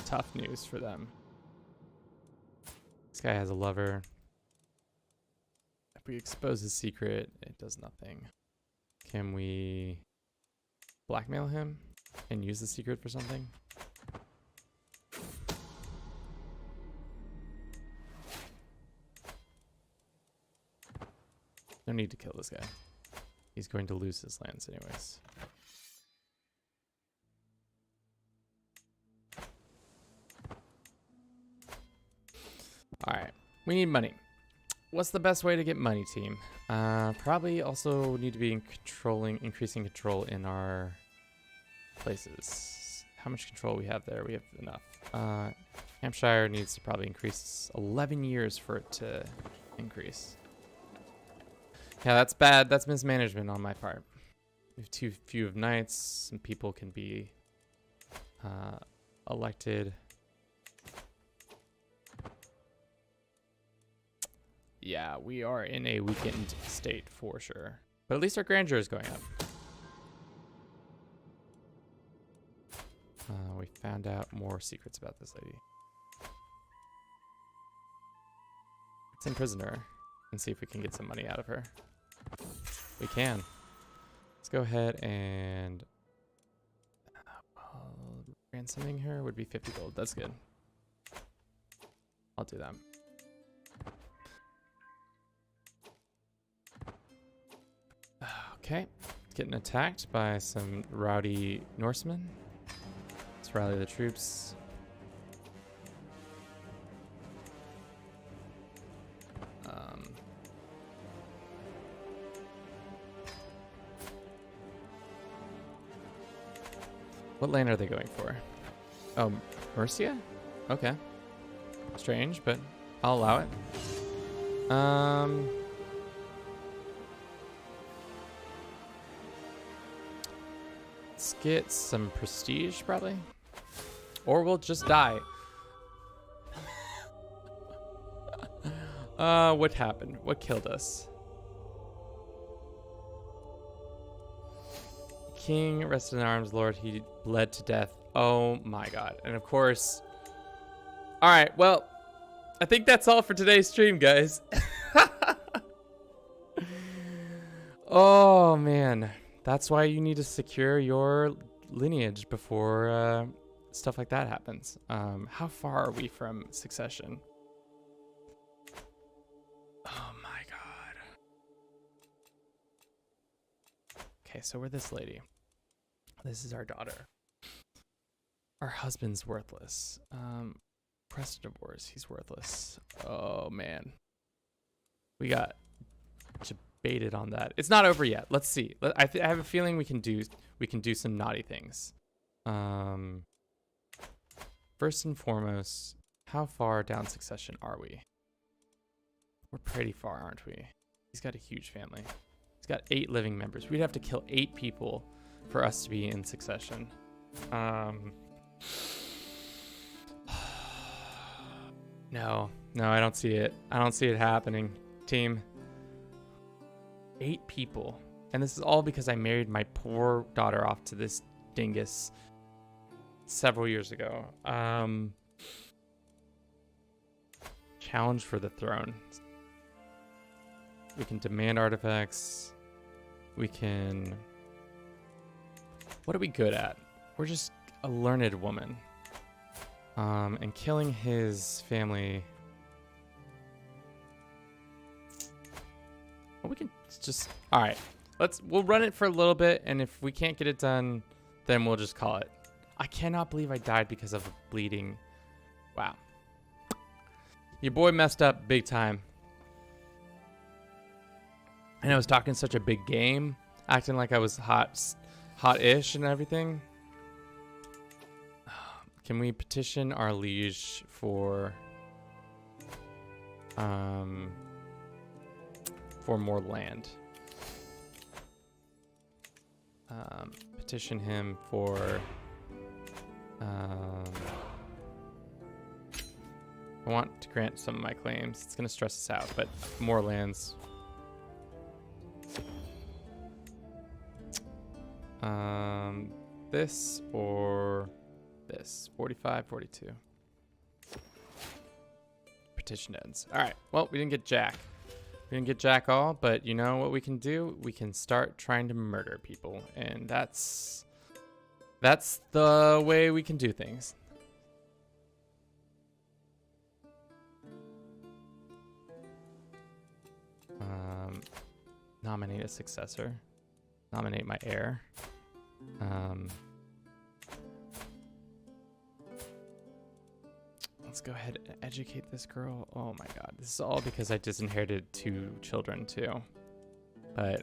A: Tough news for them. This guy has a lover. If we expose his secret, it does nothing. Can we blackmail him and use the secret for something? No need to kill this guy. He's going to lose his lands anyways. Alright, we need money. What's the best way to get money, team? Probably also need to be increasing control in our places. How much control we have there? We have enough. Hampshire needs to probably increase 11 years for it to increase. Yeah, that's bad. That's mismanagement on my part. We have too few of knights. Some people can be elected. Yeah, we are in a weakened state for sure. But at least our grandeur is going up. We found out more secrets about this lady. Let's imprison her and see if we can get some money out of her. We can. Let's go ahead and ransoming her would be 50 gold. That's good. I'll do that. Okay, getting attacked by some rowdy Norsemen. Let's rally the troops. What lane are they going for? Oh, Mercia? Okay. Strange, but I'll allow it. Let's get some prestige, probably. Or we'll just die. What happened? What killed us? King rested in arms, Lord, he bled to death. Oh my god. And of course... Alright, well, I think that's all for today's stream, guys. Oh, man. That's why you need to secure your lineage before stuff like that happens. How far are we from succession? Oh my god. Okay, so we're this lady. This is our daughter. Our husband's worthless. Press divorce. He's worthless. Oh man. We got debated on that. It's not over yet. Let's see. I have a feeling we can do some naughty things. First and foremost, how far down succession are we? We're pretty far, aren't we? He's got a huge family. He's got 8 living members. We'd have to kill 8 people for us to be in succession. No, I don't see it. I don't see it happening, team. 8 people. And this is all because I married my poor daughter off to this dingus several years ago. Challenge for the throne. We can demand artifacts. We can... What are we good at? We're just a learned woman. And killing his family... Well, we can just... Alright. We'll run it for a little bit, and if we can't get it done, then we'll just call it. I cannot believe I died because of bleeding. Wow. Your boy messed up big time. And I was talking such a big game, acting like I was hot-ish and everything. Can we petition our liege for more land? Petition him for I want to grant some of my claims. It's gonna stress us out, but more lands. This or this. 45, 42. Petition ends. All right. Well, we didn't get Jack. We didn't get Jack all, but you know what we can do? We can start trying to murder people, and that's the way we can do things. Nominate a successor. Nominate my heir. Let's go ahead and educate this girl. Oh my god. This is all because I disinherited 2 children too. But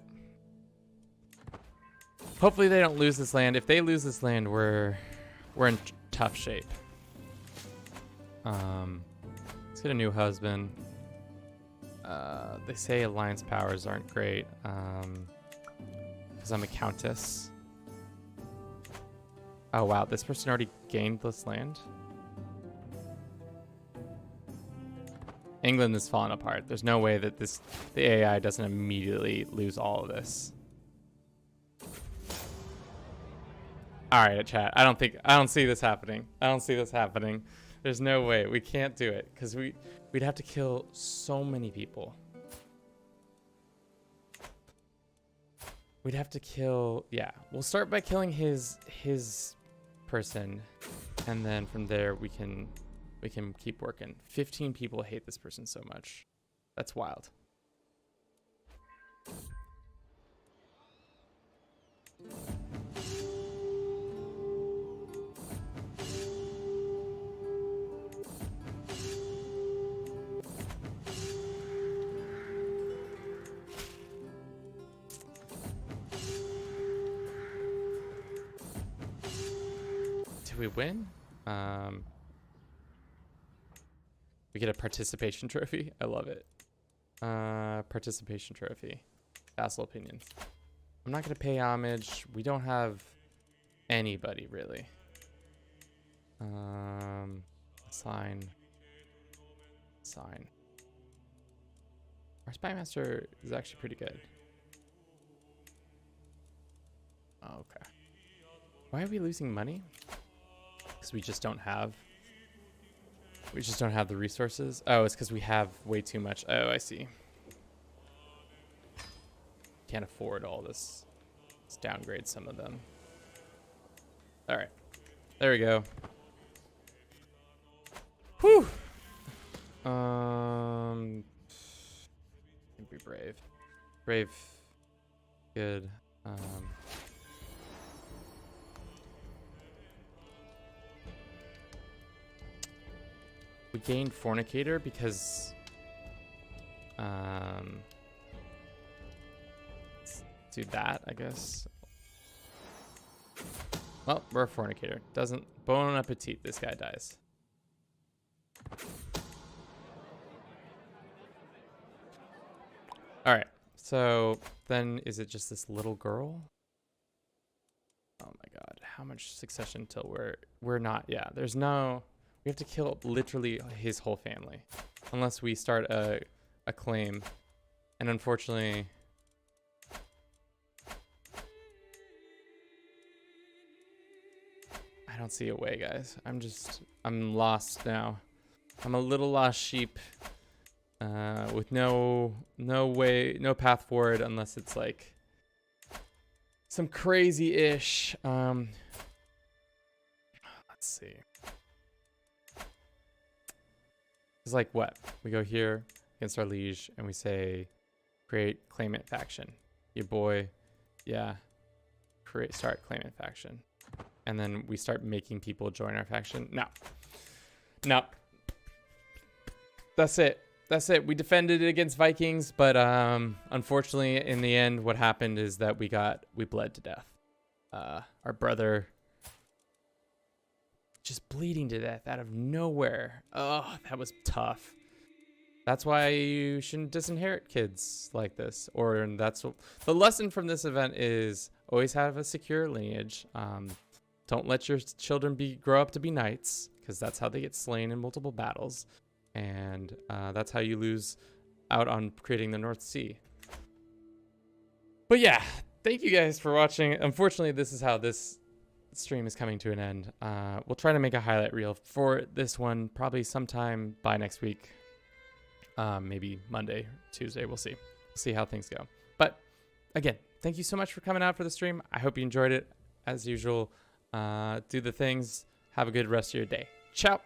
A: hopefully they don't lose this land. If they lose this land, we're in tough shape. Let's get a new husband. They say alliance powers aren't great. Because I'm a countess. Oh wow, this person already gained this land. England is falling apart. There's no way that the AI doesn't immediately lose all of this. All right, chat. I don't see this happening. I don't see this happening. There's no way. We can't do it because we'd have to kill so many people. We'd have to kill, yeah. We'll start by killing his person, and then from there we can keep working. 15 people hate this person so much. That's wild. Did we win? We get a participation trophy. I love it. Participation trophy. Vassal opinions. I'm not gonna pay homage. We don't have anybody really. Sign. Our spymaster is actually pretty good. Oh, okay. Why are we losing money? Because we just don't have the resources. Oh, it's because we have way too much. Oh, I see. Can't afford all this Let's downgrade some of them. All right. There we go. Whew. Be brave. Brave. Good. We gained Fornicator because let's do that, I guess. Well, we're a Fornicator. Doesn't Bon Appetit, this guy dies. All right. So then is it just this little girl? Oh my god. How much succession till we're not, yeah, there's no, we have to kill literally his whole family unless we start a claim. And unfortunately, I don't see a way, guys. I'm lost now. I'm a little lost sheep with no way, no path forward unless it's like some crazy-ish. Let's see. It's like what? We go here against our liege and we say, create claimant faction. Your boy, yeah. Start claimant faction. And then we start making people join our faction. No. That's it. We defended it against Vikings, but unfortunately, in the end, what happened is that we bled to death. Our brother just bleeding to death out of nowhere. Oh, that was tough. That's why you shouldn't disinherit kids like this. Or that's what, the lesson from this event is always have a secure lineage. Don't let your children grow up to be knights, because that's how they get slain in multiple battles. And that's how you lose out on creating the North Sea. But yeah, thank you guys for watching. Unfortunately, this is how this stream is coming to an end. We'll try to make a highlight reel for this one probably sometime by next week. Maybe Monday, Tuesday, we'll see. See how things go. But again, thank you so much for coming out for the stream. I hope you enjoyed it. As usual, do the things. Have a good rest of your day. Ciao.